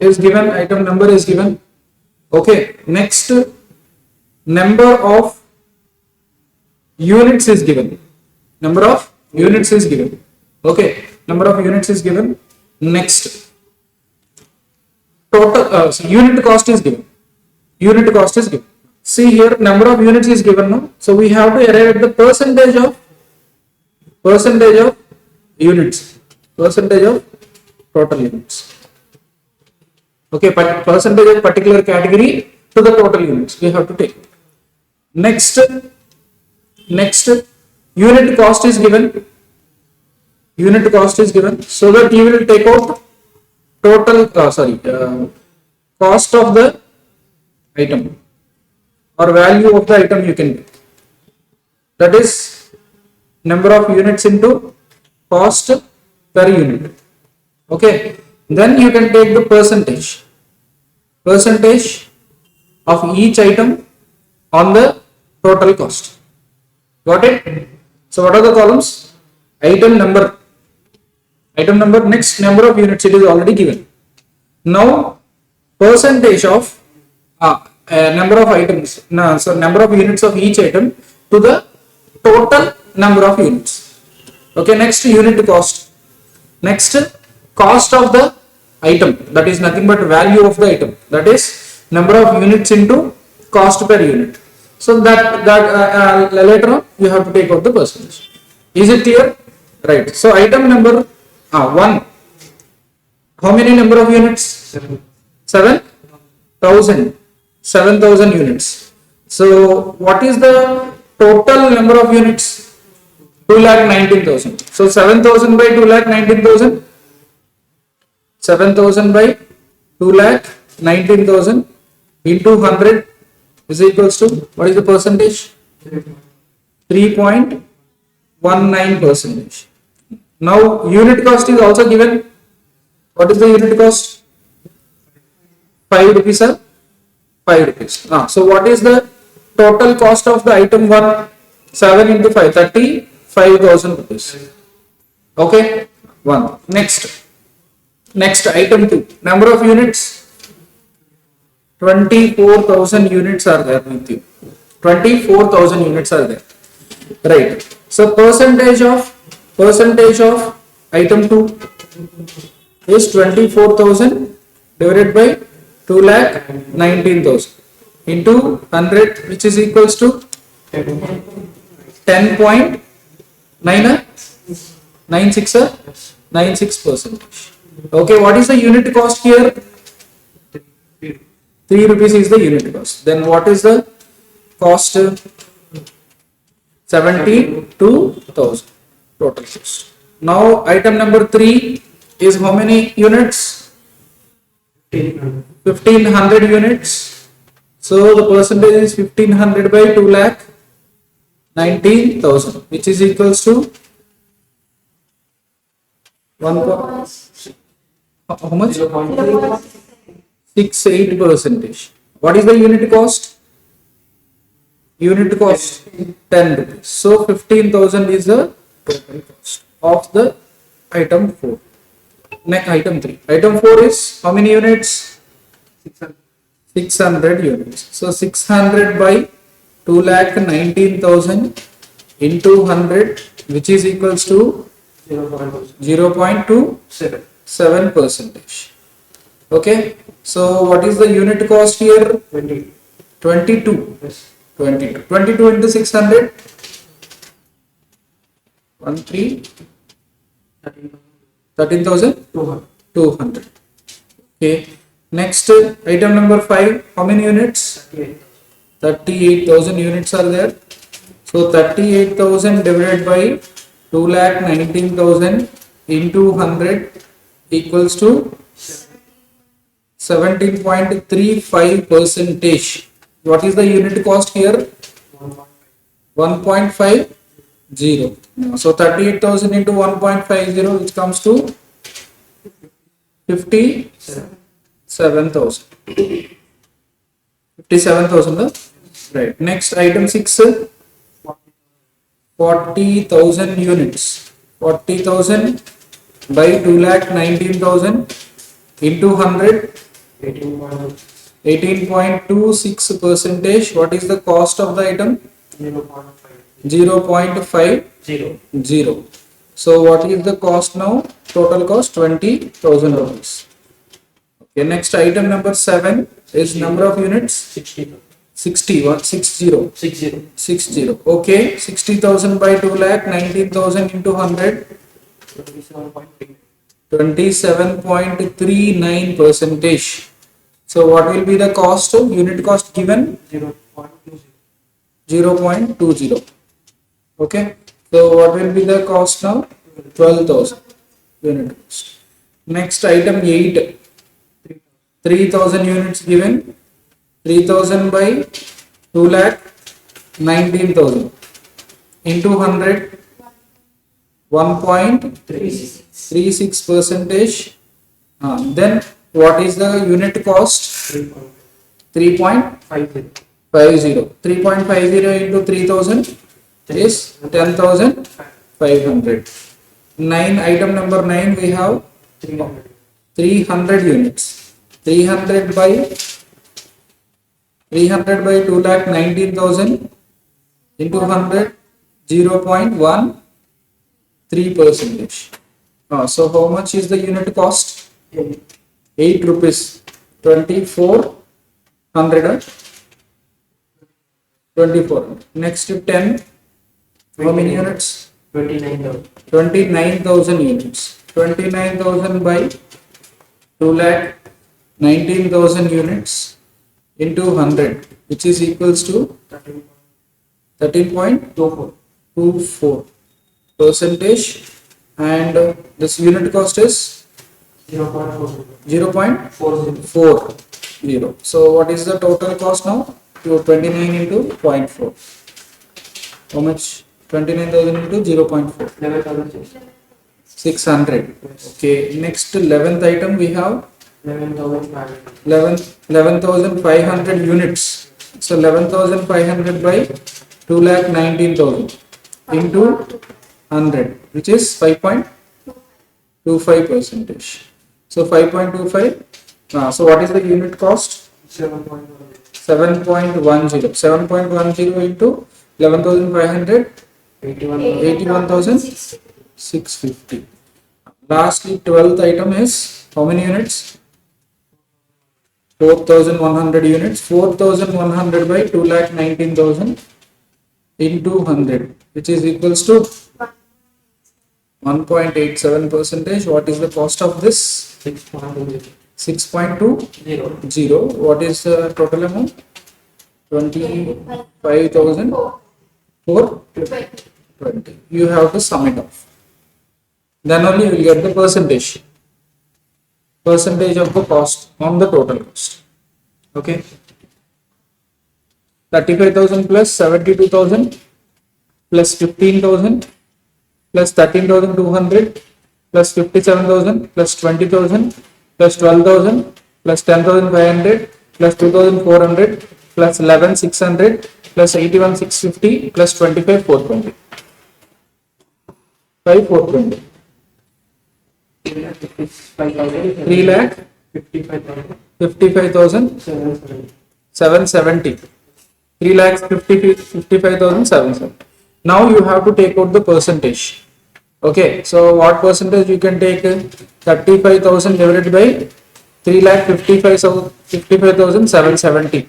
is given, item number is given. Okay, next, number of units is given. Number of units is given. Okay, number of units is given. Next, total unit cost is given. Unit cost is given. See here, number of units is given now. So we have to arrive at the percentage of units. Percentage of total units. Okay, but percentage of particular category to the total units we have to take. Next, unit cost is given. Unit cost is given, so that you will take out total cost of the item or value of the item you can get. That is number of units into cost per unit. Okay, then you can take the percentage of each item on the total cost. Got it? So what are the columns? Item number, next number of units, it is already given. Now percentage of number of items, so number of units of each item to the total number of units. Okay, next unit cost. Next, cost of the item, that is nothing but value of the item, that is number of units into cost per unit. So that later on you have to take out the percentage. Is it clear? Right. So item number 1. How many number of units? 7,000 units. So what is the total number of units? 2,19,000. So 7,000 by 2,19,000. 7,000 by 2,19,000 into 100 is equals to, what is the percentage? 3.19%. Now unit cost is also given. What is the unit cost? 5 rupees or 5 rupees. So what is the total cost of the item 1? 7 into 5, 35,000 rupees. Okay, 1. Next item 2. Number of units? 24,000 units are there with you. 24,000 units are there. Right. So percentage of item 2 is 24,000 divided by 2,19,000 into 100, which is equals to 10.96%. Okay, what is the unit cost here? 3 rupees is the unit cost. Then what is the cost? 72,000 total cost. Now item number 3 is how many units? 1,500 units. So the percentage is 1,500 by 2,19,000, which is equals to 1. How much? 68%. What is the unit cost? Unit cost 10 rupees. So 15,000 is the total cost of the item 4. Next item 3. Item 4 is how many units? 600 units. So 600 by 2,19,000 into 100, which is equals to 0.27%. Okay, so what is the unit cost here? 20. 22. Yes. 22 into 600. 13. 13,200. 13,200. Okay. Next, item number 5. How many units? 38. 38,000 units are there. So 38,000 divided by 2,19,000 into 100 equals to 17.35 percentage. What is the unit cost here? 1.50. So 38,000 into 1.50, which comes to 57,000. 57,000. Right. Next, item 6. 40,000 units. 40,000 by 2,19,000 into 100. 18.26 percentage. What is the cost of the item? 0.50. So what is the cost now? Total cost 20,000 rupees. Okay, next item number 7 is number of units 60. 60. What? 60. 60. 60. Okay, 60,000 by 2 lakh 19,000 into 100. 27.39 percentage. So what will be the cost? Unit cost given 0.20. Okay. So what will be the cost now? 12,000 unit cost. Next item 8. 3,000 units given. 3,000 by 2 lakh 19,000 into 100. 1.36 percentage. Then what is the unit cost? 3.50. 3.50 into 3,000 is 10,500. Item number 9 we have 300 units. 300 by 2 lakh 19,000 into 100, 0.13 percentage. So how much is the unit cost? 8 rupees. 2,400. 2,400. Next 10. How many units? 29,000. 29,000 units. 29,000 by 2 lakh 19,000 units into 100, which is equals to 13.24 percentage, and this unit cost is 0.40. So what is the total cost now? 29 into 0.4. How much? 29,000 into 0.4. 600. Okay. Next 11th item we have 11,500 units. So 11,500 by 2 lakh 19,000 into 100, which is 5.25 percentage. So 5.25. So what is the unit cost? 7.10. 7.10 into 11,500. 81,650. Lastly, 12th item is how many units? 4,100 units. 4,100 by 2 lakh 19,000 into 100, which is equals to 1.87 percentage. What is the cost of this? 6.20. What is the total amount? 25,420. You have to sum it off. Then only you will get the percentage of the cost on the total cost. Okay. 35,000 plus 72,000 plus 15,000 plus 13,200 plus 57,000 plus 20,000 plus 12,000 plus 10,500 plus 2,400 plus 11,600 plus 81,650 plus 25,420. 5,420. 3 lakh 55,770. 3 lakhs 55,770. Now you have to take out the percentage. Okay, so what percentage you can take? 35,000 divided by 3,55,770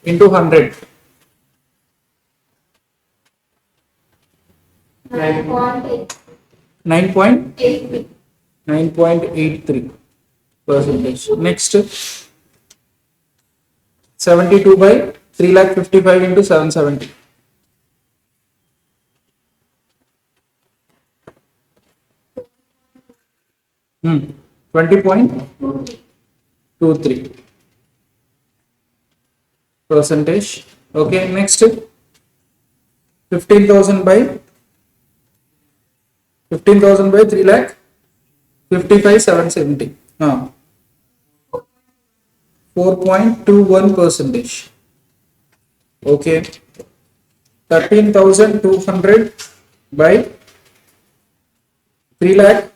into 100. 9.8. 9.83 percentage. Next, 72 by 3,55,000 into 770. 20.23 percentage. Okay, next 15,000 by 3 lakh 55,770. 4.21 percentage. Okay, 13,200 by 3 lakh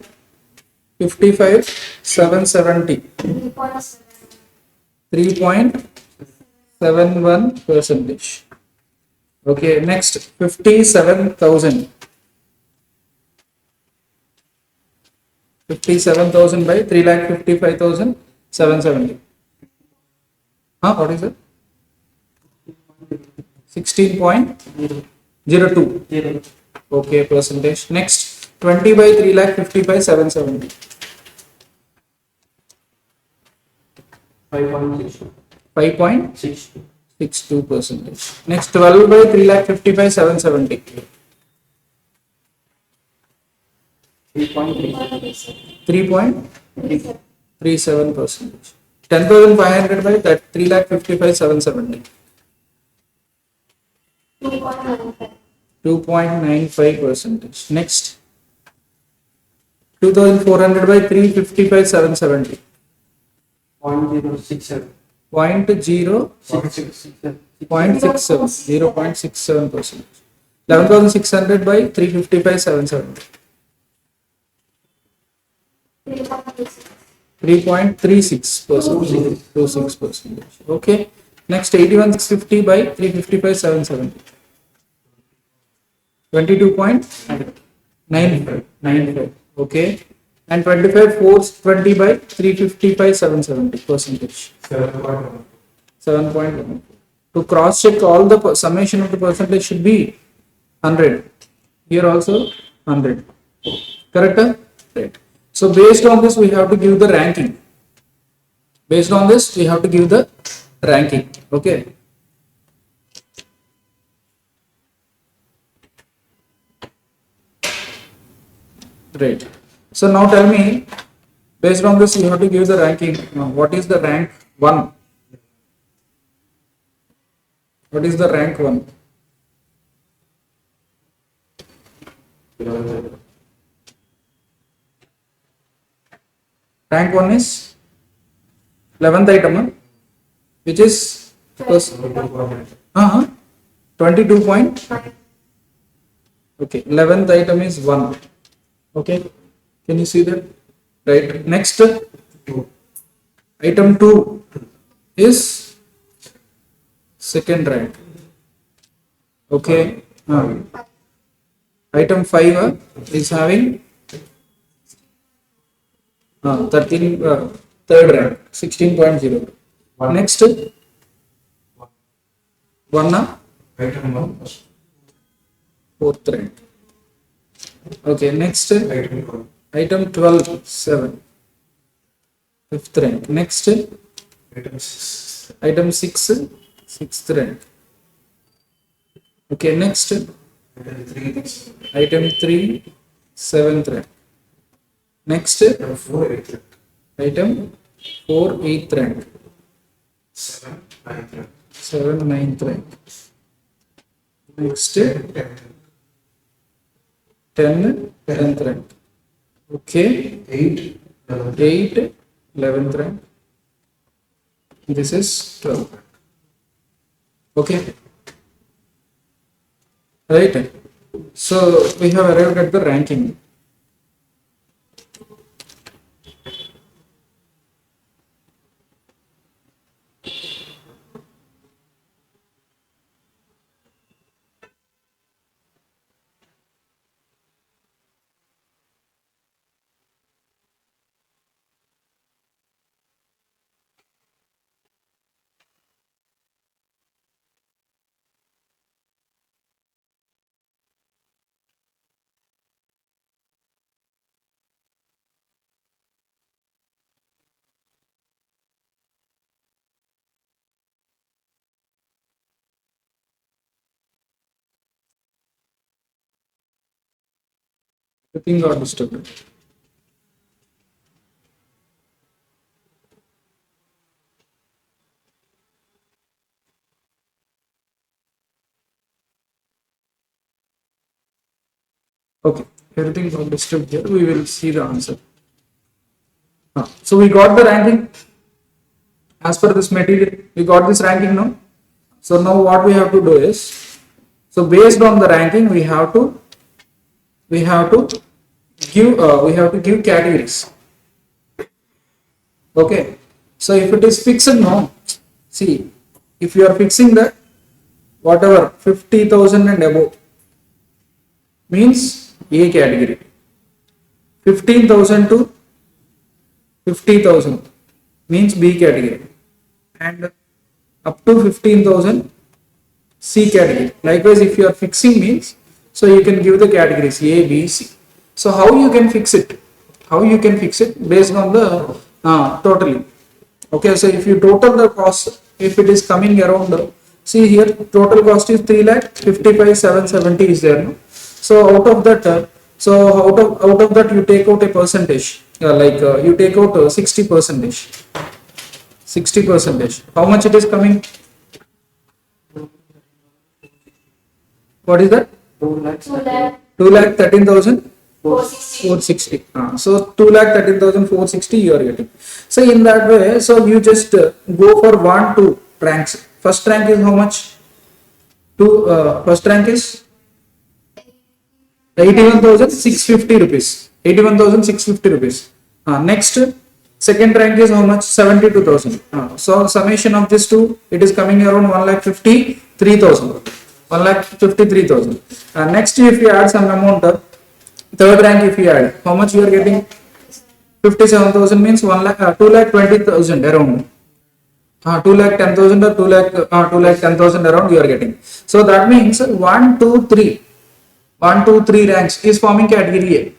55,770. 3.71 percentage. Okay, next 57,000. 57,000 by 3,55,770. What is it? 16.02. Okay, percentage. Next 20 by 3,55,770. 5.62 percentage. Next 12 by 3,55,770. 3.37 percentage. 10,500 by that 3,55,770. 2.95 percentage. Next 2,400 by 355,770. 0.067. 0.67 percentage. 11,600 by 355,770. 3.36 percentage. 26 percentage. Okay. Next 81,650 by 355,770. 22.95. Okay. And 25,420 by 355,770 percentage. 7.1. To cross check all the summation of the percentage should be 100. Here also 100. Correct? Right. So based on this we have to give the ranking. Based on this we have to give the ranking. Okay. Great. So now tell me, based on this you have to give the ranking. What is the rank 1? What is the rank 1? Rank 1 is 11th item, which is 22 point. Okay, 11th item is 1. Okay, can you see that? Right. Next, item 2 is second rank. Okay. Item 5 is having 3rd rank, 16.0. Next, 1 4th rank. Okay, next item 12, 7, 5th rank. Next item 6, 6th rank. Okay, next item 3, 7th rank. Next item 4, 8th rank. 7, 9th rank. Next 10, 10th rank. Okay, 8, 11th rank. This is 12. Okay, right? So we have arrived at the ranking. Everything got disturbed. Okay, everything got disturbed here. We will see the answer. So we got the ranking as per this material. We got this ranking now. So now what we have to do is, so based on the ranking, we have to give categories. Okay. So if it is fixed now, see, if you are fixing that whatever 50,000 and above means A category. 15,000 to 50,000 means B category, and up to 15,000 C category. Likewise, if you are fixing means, so you can give the categories A, B, C. So how you can fix it? How you can fix it? Based on the totally. Okay, so if you total the cost, if it is coming around, see here, total cost is 3,55,770 is there. No? So out of that, out of that you take out a percentage, you take out 60 percentage. 60 percentage. How much it is coming? What is that? 2,13,460. So 2,13,460 you are getting. So in that way, so you just go for 1, 2 ranks. First rank is how much? First rank is 81,650 rupees. 81,650 rupees. Next, second rank is how much? 72,000. So summation of these two, it is coming around 1,53,000. 1,53,000. Next, if you add some amount, third rank if you add, how much you are getting? 57,000 means 2,20,000 around. 2,10,000 or 2,10,000 around you are getting. So that means 1, 2, 3 ranks is forming category A.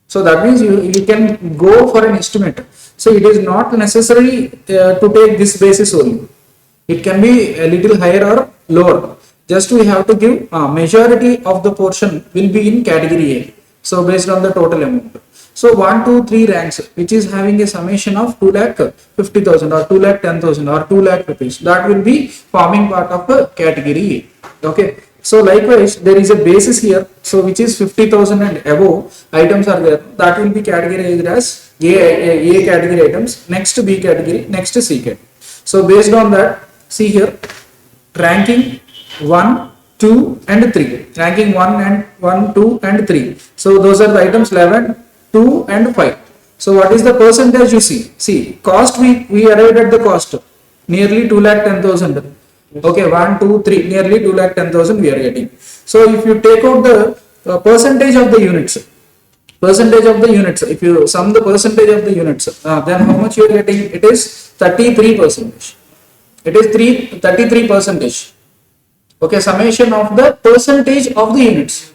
So that means you can go for an estimate. So it is not necessary to take this basis only. It can be a little higher or lower. Just we have to give majority of the portion will be in category A. So based on the total amount. So 1, 2, 3 ranks which is having a summation of 2,50,000 or 2,10,000 or 2 lakh rupees, that will be forming part of the category A. Okay. So likewise there is a basis here, so which is 50,000 and above items are there, that will be categorized as A category items, next B category, next C category. So based on that, see here, ranking 1, 2 and 3, ranking 1, 2 and 3. So those are the items 11, 2 and 5. So what is the percentage you see? See, cost we arrived at the cost nearly 2,10,000. Okay, 1, 2, 3, nearly 2,10,000 we are getting. So if you take out the percentage of the units, if you sum the percentage of the units, then how much you are getting? It is 33%. It is 33%. Okay, summation of the percentage of the units.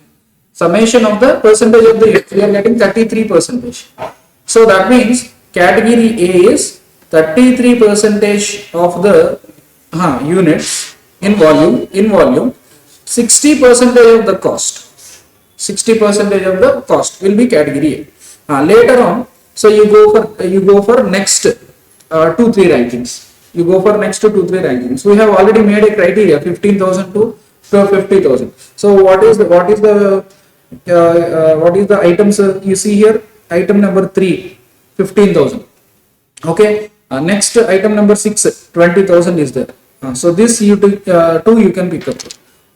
Summation of the percentage of the units, we are getting 33%. So that means category A is 33% of the units in volume, 60% of the cost. 60% of the cost will be category A. Later on, so you go for next 2, 3 rankings. You go for next 2, 3 rankings. We have already made a criteria 15,000 to 50,000. So what is the items you see here? Item number 3, 15,000. Okay. Next item number 6, 20,000 is there. So this you can pick up.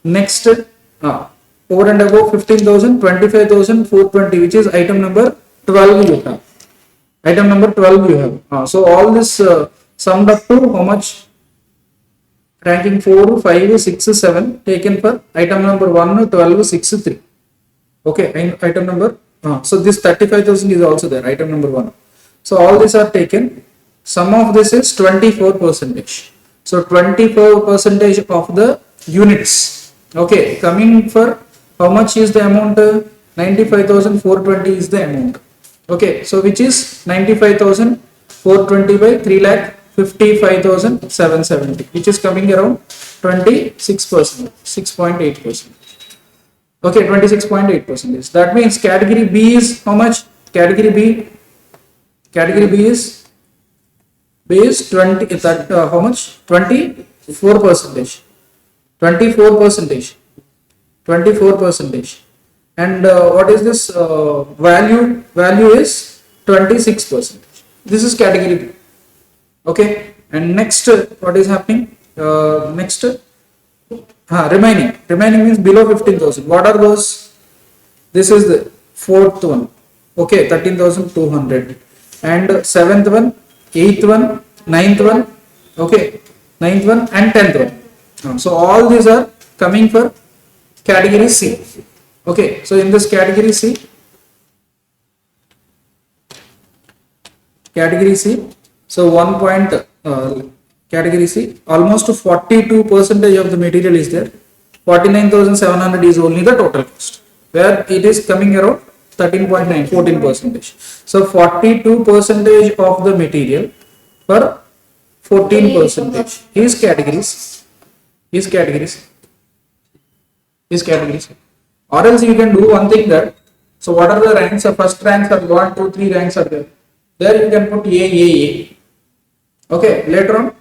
Next, over and above 15,000, 25,000, 420, which is item number 12 you have. Item number 12 you have. So all this summed up to how much? Ranking 4, 5, 6, 7 taken for item number 1, 12, 6, 3. Okay, item number. So this 35,000 is also there, item number 1. So all these are taken. Sum of this is 24%. So 24% of the units. Okay, coming for how much is the amount? 95,420 is the amount. Okay, so which is 95,420 by 3,55,770, which is coming around 26%, 6.8%. Okay, 26.8%. That means category B is how much? Category B is 20, that how much? 24 percentage. 24 percentage. 24 percentage. And what is this value? Value is 26 percentage. This is category B. Okay. And next, what is happening? Next, remaining means below 15,000. What are those? This is the fourth one. Okay, 13,200. And seventh one, eighth one, ninth one. Okay, ninth one and 10th one. So all these are coming for category C. Okay, so in this category C, so category C, almost 42 percentage of the material is there. 49,700 is only the total cost, where it is coming around 13.9, 14 percentage. So 42 percentage of the material for 14 percentage is categories. Or else you can do one thing that, so what are the ranks? The first ranks are 1, 2, 3 ranks are there. There you can put A. Okay, later on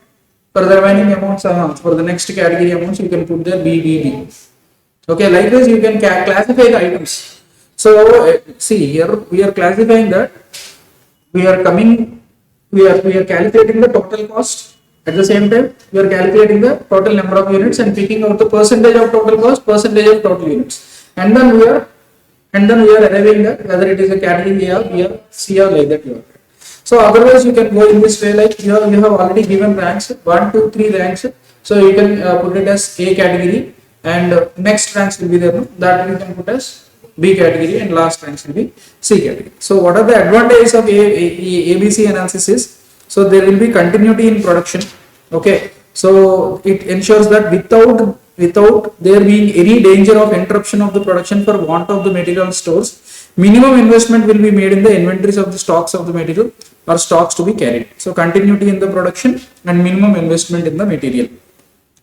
for the remaining amounts, for the next category amounts, you can put there B. Okay, like this you can classify the items. So see here we are classifying that we are calculating the total cost. At the same time, we are calculating the total number of units and picking out the percentage of total cost, percentage of total units, and then we are arriving at whether it is a category A or B or C or like that you are. So otherwise you can go in this way, like you have already given ranks 1, 2, 3 ranks, so you can put it as A category, and next ranks will be there, no? That you can put as B category, and last ranks will be C category. So what are the advantages of ABC analysis? So there will be continuity in production. Okay, so it ensures that without there being any danger of interruption of the production for want of the material stores, minimum investment will be made in the inventories of the stocks of the material or stocks to be carried. So continuity in the production and minimum investment in the material,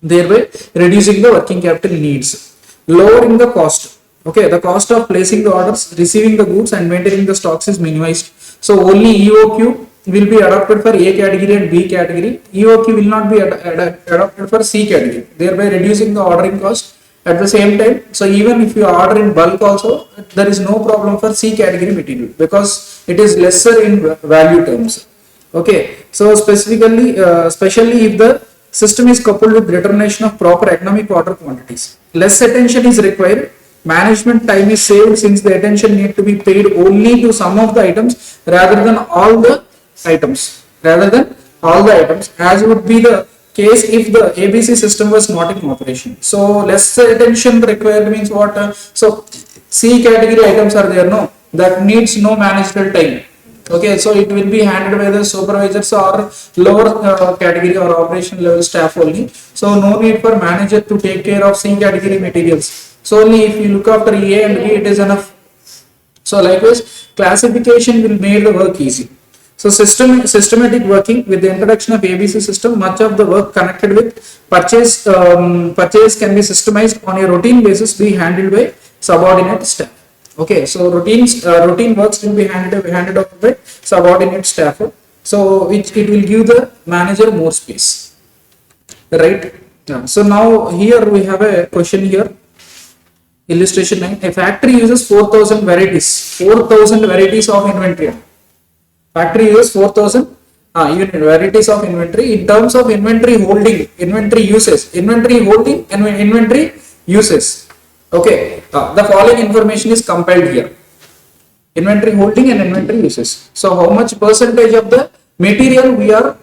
thereby reducing the working capital needs, lowering the cost. Okay, the cost of placing the orders, receiving the goods and maintaining the stocks is minimized. So only EOQ will be adopted for A category and B category. EOQ will not be adopted for C category, thereby reducing the ordering cost. At the same time, so even if you order in bulk also, there is no problem for C category material because it is lesser in value terms. Okay, so especially if the system is coupled with determination of proper economic order quantities, less attention is required. Management time is saved since the attention need to be paid only to some of the items rather than all the items, as would be the case if the ABC system was not in operation. So less attention required means what? So C category items are there, no, that needs no managerial time. Okay, so it will be handled by the supervisors or lower category or operation level staff only. So no need for manager to take care of C category materials. So only if you look after A and B, it is enough. So likewise, classification will make the work easy. So systematic working with the introduction of ABC system, much of the work connected with purchase can be systemized on a routine basis, be handled by subordinate staff. Okay, so routine works will be handed over by subordinate staff. So it will give the manager more space, right? Yeah. So now here we have a question here. Illustration 9. A factory uses 4,000 varieties. 4,000 varieties of inventory. Factory uses 4,000 varieties of inventory. In terms of inventory holding, inventory uses. Okay, the following information is compiled here. Inventory holding and inventory uses. So how much percentage of the material we are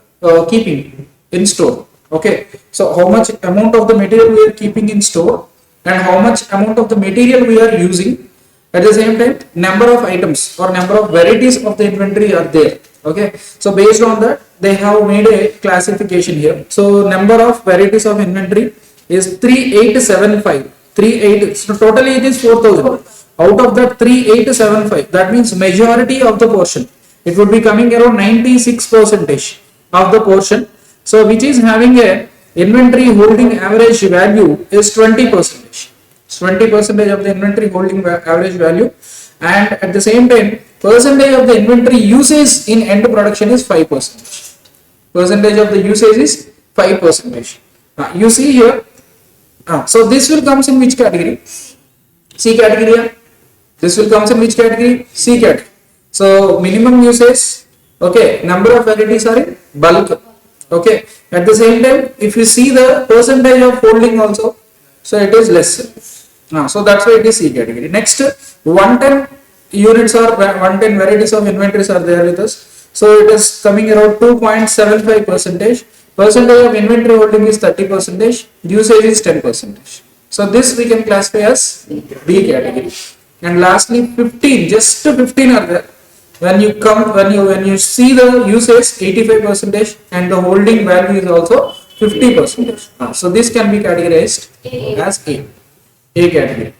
keeping in store? Okay, so how much amount of the material we are keeping in store and how much amount of the material we are using. At the same time, number of items or number of varieties of the inventory are there. Okay, so based on that, they have made a classification here. So number of varieties of inventory is 3875. So totally it is 4,000. Out of that 3875, that means majority of the portion. It would be coming around 96% of the portion. So which is having a inventory holding average value is 20%. 20 percentage of the inventory holding average value, and at the same time percentage of the inventory usage in end production is 5%. Percentage of the usage is 5%. You see here, so this will comes in which category? C category. This will comes in which category? C category. So minimum usage, okay, number of varieties are in bulk, okay. At the same time, if you see the percentage of holding also, so it is less. So that's why it is C category. Next, 110 units or 110 varieties of inventories are there with us. So it is coming around 2.75 percentage. Percentage of inventory holding is 30%. Usage is 10%. So this we can classify as B category. And lastly, 15, just 15 are there. When you see the usage 85% and the holding value is also 50%. So this can be categorized as A category.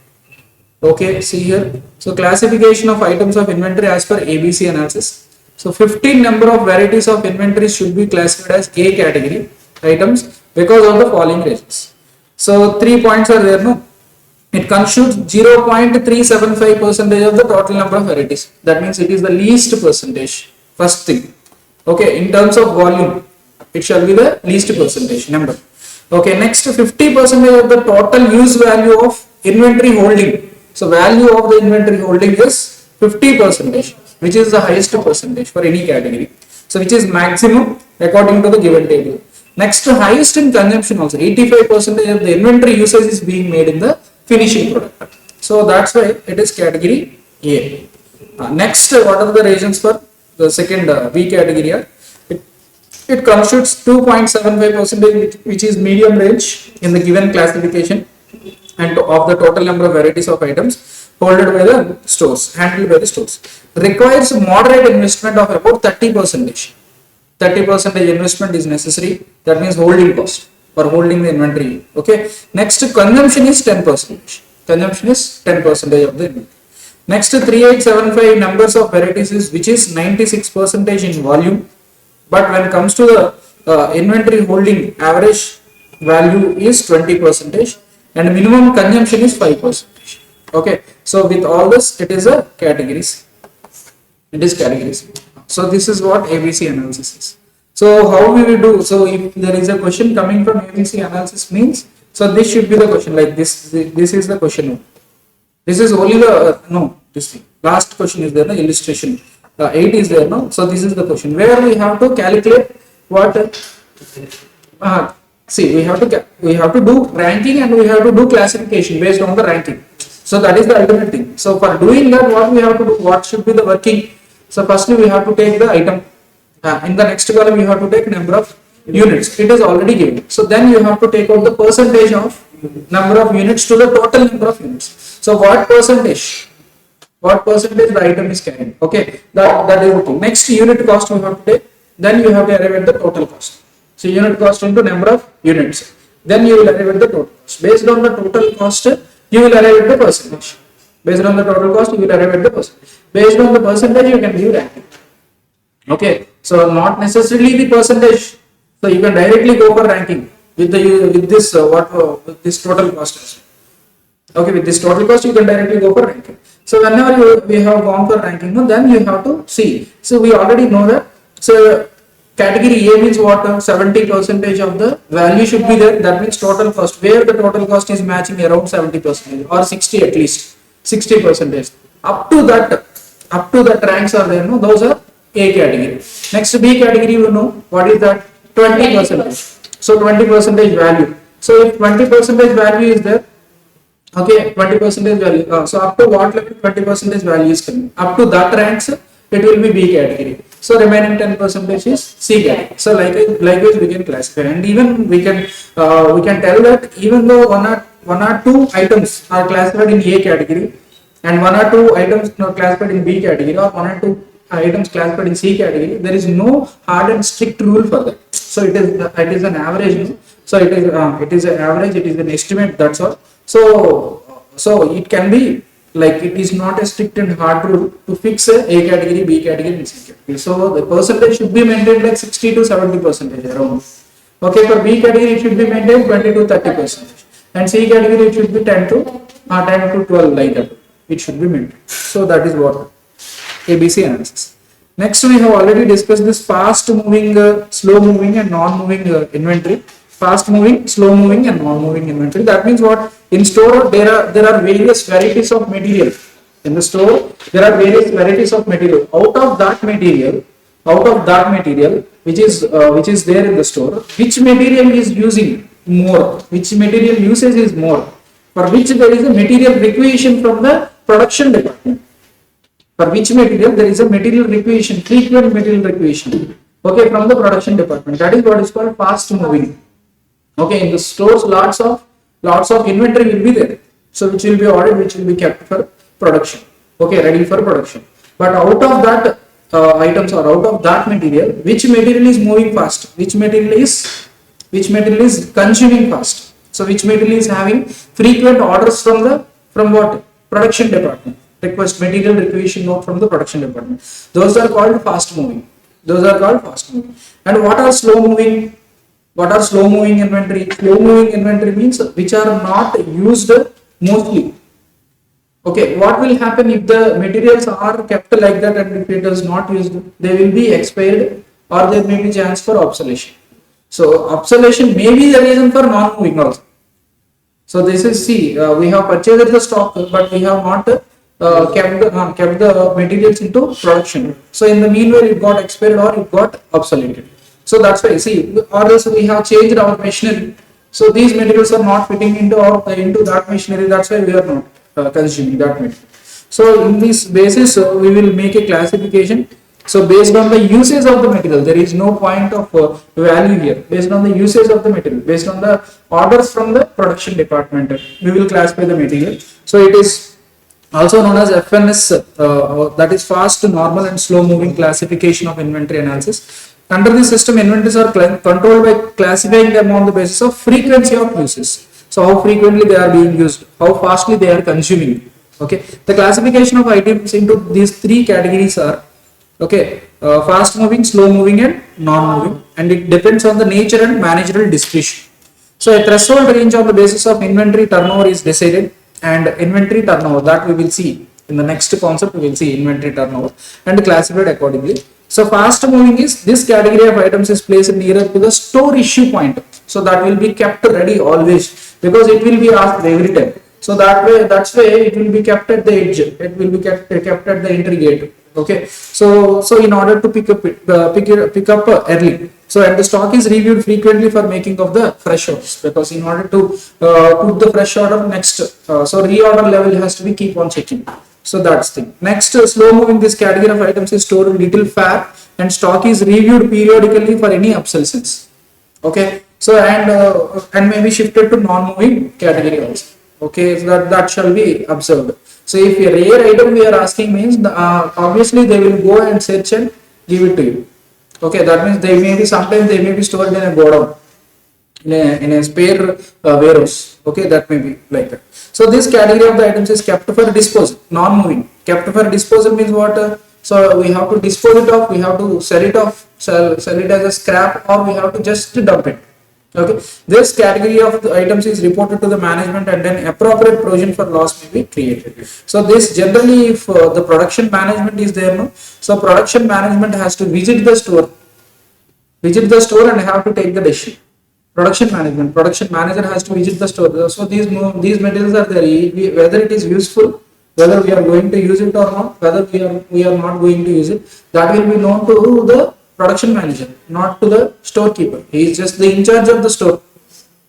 Okay, see here. So classification of items of inventory as per ABC analysis. So 15 number of varieties of inventory should be classified as A category items because of the following reasons. So 3 points are there, no? It constitutes 0.375% of the total number of varieties. That means it is the least percentage. First thing. Okay, in terms of volume, it shall be the least percentage number. Okay, next 50% of the total use value of inventory holding. So value of the inventory holding is 50%, which is the highest percentage for any category. So which is maximum according to the given table. Next, highest in consumption also. 85% of the inventory usage is being made in the finishing product. So that's why it is category A. Next, what are the reasons for the second B category? It constitutes 2.75%, which is medium range in the given classification, and of the total number of varieties of items holded by the stores, handled by the stores. Requires moderate investment of about 30%. 30% investment is necessary. That means holding cost for holding the inventory. Okay. Next, consumption is 10%. Consumption is 10% of the inventory. Next, 3875 numbers of varieties is which is 96% in volume. But when it comes to the inventory holding average value is 20% and minimum consumption is 5%. Okay. So with all this, it is a categories. It is categories. So this is what ABC analysis is. So how we will do? So if there is a question coming from ABC analysis means, so this should be the question like this. This is the question. This is only the this thing. Last question is there, the illustration. 8 is there, no? So this is the question where we have to calculate what. See, we have to do ranking and we have to do classification based on the ranking. So that is the ultimate thing. So for doing that, what we have to do? What should be the working? So firstly, we have to take the item. In the next column, you have to take number of units. It is already given. So then you have to take out the percentage of number of units to the total number of units. So what percentage? What percentage the item is carrying? Okay, that is the thing. Next, unit cost we have to take. Then you have to arrive at the total cost. So unit cost into number of units. Then you will arrive at the total cost. Based on the total cost, you will arrive at the percentage. Based on the total cost, you will arrive at the percentage. Based on the percentage, you can give ranking. Okay, so not necessarily the percentage. So you can directly go for ranking with this total cost. Okay, with this total cost, you can directly go for ranking. So whenever we have gone for ranking, then you have to see. So we already know that. So category A means what? 70% of the value should be there. That means total cost. Where the total cost is matching around 70% or 60 at least 60%. Up to that ranks are there. No, those are A category. Next B category, you know what is that? 20%. So 20% value. So if 20% value is there. Okay, 20% value. So up to what level 20% value is coming? Up to that ranks, it will be B category. So remaining 10% is C category. So likewise we can classify, and even we can tell that even though one or two items are classified in A category, and one or two items are classified in B category, or one or two items classified in C category, there is no hard and strict rule for that. So it is an average. So it is an average. It is an estimate. That's all. So it can be like it is not a strict and hard rule to fix a category, B category, and C category. So the percentage should be maintained like 60 to 70% around. Okay, for B category it should be maintained 20 to 30%, and C category it should be 10 to 10 to 12 like that. It should be maintained. So that is what ABC analysis. Next, we have already discussed this fast moving, slow moving and non-moving inventory. Fast moving, slow moving and non-moving inventory. That means what? In store there are various varieties of material. In the store there are various varieties of material. Out of that material which is there in the store, which material is using more? Which material usage is more? For which there is a material requisition from the production department. For which material there is a material requisition, frequent material requisition, okay, from the production department. That is what is called fast moving. Okay, in the stores lots of inventory will be there, so which will be ordered, which will be kept for production, okay, ready for production. But out of that items or out of that material, which material is moving fast? Which material is consuming fast? So which material is having frequent orders from what? Production department. Request material requisition note from the production department. Those are called fast moving. And what are slow moving? What are slow moving inventory? Slow moving inventory means which are not used mostly. Okay, what will happen if the materials are kept like that and if it is not used? They will be expired or there may be chance for obsolescence. So obsolescence may be the reason for non-moving also. So this is, see, we have purchased the stock but we have not kept the materials into production. So in the meanwhile it got expired or it got obsoleted. So that's why, see, or else we have changed our machinery. So these materials are not fitting into that machinery. That's why we are not consuming that material. So in this basis, we will make a classification. So based on the usage of the material, there is no point of value here. Based on the usage of the material, based on the orders from the production department, we will classify the material. So it is also known as FNS, that is fast, normal and slow moving classification of inventory analysis. Under this system, inventories are controlled by classifying them on the basis of frequency of uses. So how frequently they are being used, how fastly they are consuming. Okay, the classification of items into these three categories are, okay, fast moving, slow moving and non-moving, and it depends on the nature and managerial discretion. So a threshold range on the basis of inventory turnover is decided, and inventory turnover, that we will see in the next concept, we will see inventory turnover and classified accordingly. So fast moving is this category of items is placed nearer to the store issue point. So that will be kept ready always because it will be asked every time. So that's why it will be kept at the edge. It will be kept at the entry gate. Okay. So in order to pick up early. So and the stock is reviewed frequently for making of the fresh orders, because in order to put the fresh order next, so reorder level has to be keep on checking. So that's thing. Next, slow moving, this category of items is stored little fat and stock is reviewed periodically for any obsolescence. Okay. So and may be shifted to non-moving category also. Okay, so that shall be observed. So if a rare item we are asking means obviously they will go and search and give it to you. Okay, that means sometimes they may be stored in a godown, in a spare warehouse. Okay, that may be like that. So this category of the items is kept for disposal, non-moving. Kept for disposal means what? So we have to dispose it off, we have to sell it off, sell it as a scrap, or we have to just dump it. Okay, this category of the items is reported to the management and then appropriate provision for loss may be created. So this generally, if the production management is there, no, so production management has to visit the store and have to take the decision. Production manager has to visit the store. So these materials are there, whether it is useful, whether we are going to use it or not, whether we are not going to use it, that will be known to the production manager, not to the storekeeper. He is just the in charge of the store.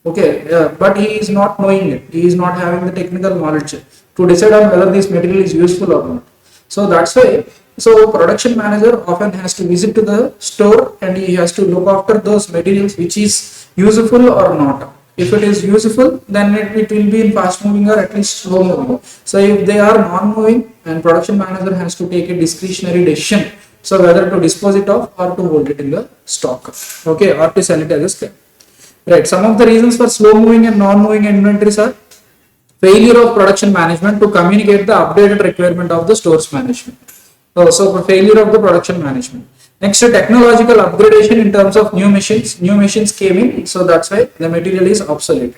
Okay, but he is not knowing it. He is not having the technical knowledge to decide on whether this material is useful or not. So that's why. So production manager often has to visit to the store and he has to look after those materials which is useful or not. If it is useful, then it will be in fast moving or at least slow moving. So if they are non-moving, and production manager has to take a discretionary decision. So whether to dispose it off or to hold it in the stock, okay, or to sell it as a scrap. Right. Some of the reasons for slow moving and non-moving inventories are failure of production management to communicate the updated requirement of the stores management. So failure of the production management. Next, technological upgradation in terms of new machines. New machines came in, so that's why the material is obsolete.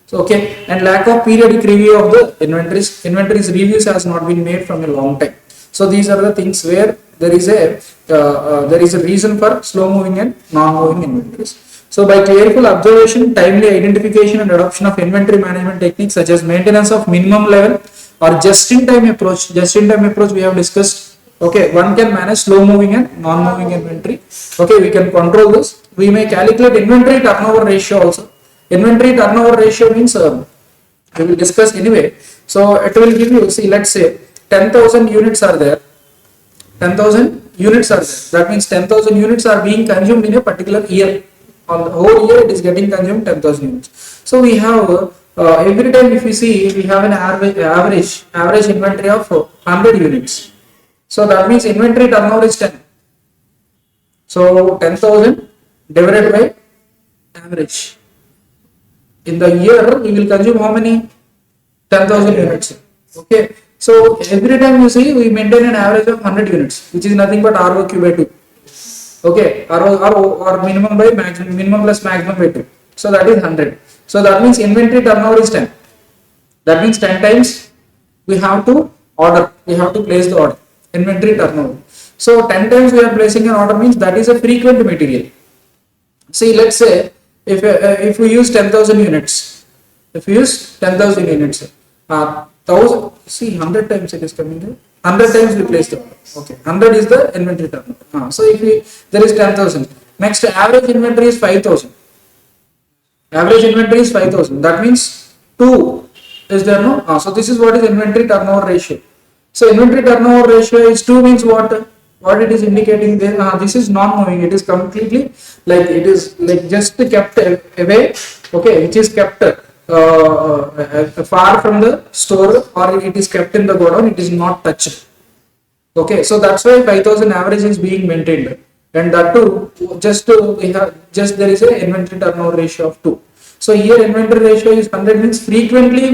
So, okay, and lack of periodic review of the inventories. Inventories reviews has not been made from a long time. So these are the things where there is a reason for slow moving and non moving inventories. So by careful observation, timely identification and adoption of inventory management techniques such as maintenance of minimum level or just in time approach. Just in time approach we have discussed. Okay, one can manage slow moving and non moving inventory. Okay, we can control this. We may calculate inventory turnover ratio also. Inventory turnover ratio means we will discuss anyway. So it will give you, see, let's say 10,000 units are there. 10,000 units are there. That means 10,000 units are being consumed in a particular year. On the whole year, it is getting consumed 10,000 units. So we have every time if we see, we have an average inventory of 100 units. So that means inventory turnover is 10. So 10,000 divided by average. In the year, we will consume how many? 10,000 units. Okay. So every time you see, we maintain an average of 100 units, which is nothing but ROQ by 2. Okay. Or minimum by maximum, minimum plus maximum by 2. So that is 100. So that means inventory turnover is 10. That means 10 times we have to order. We have to place the order. Inventory turnover. So 10 times we are placing an order means that is a frequent material. See, let's say if we use 10,000 units, if we use 10,000 units, 100 times it is coming here. 100 times we place the order. Okay, 100 is the inventory turnover. So if there is 10,000, next average inventory is 5,000. Average inventory is 5,000. That means 2 is there, no? So this is what is inventory turnover ratio. So inventory turnover ratio is 2 means what? What it is indicating there? This is non-moving. It is completely like it is like just kept away. Okay, which is kept far from the store or it is kept in the godown. It is not touched. Okay, so that's why 5,000 average is being maintained, and that too we have there is a inventory turnover ratio of 2. So here inventory ratio is 100 means frequently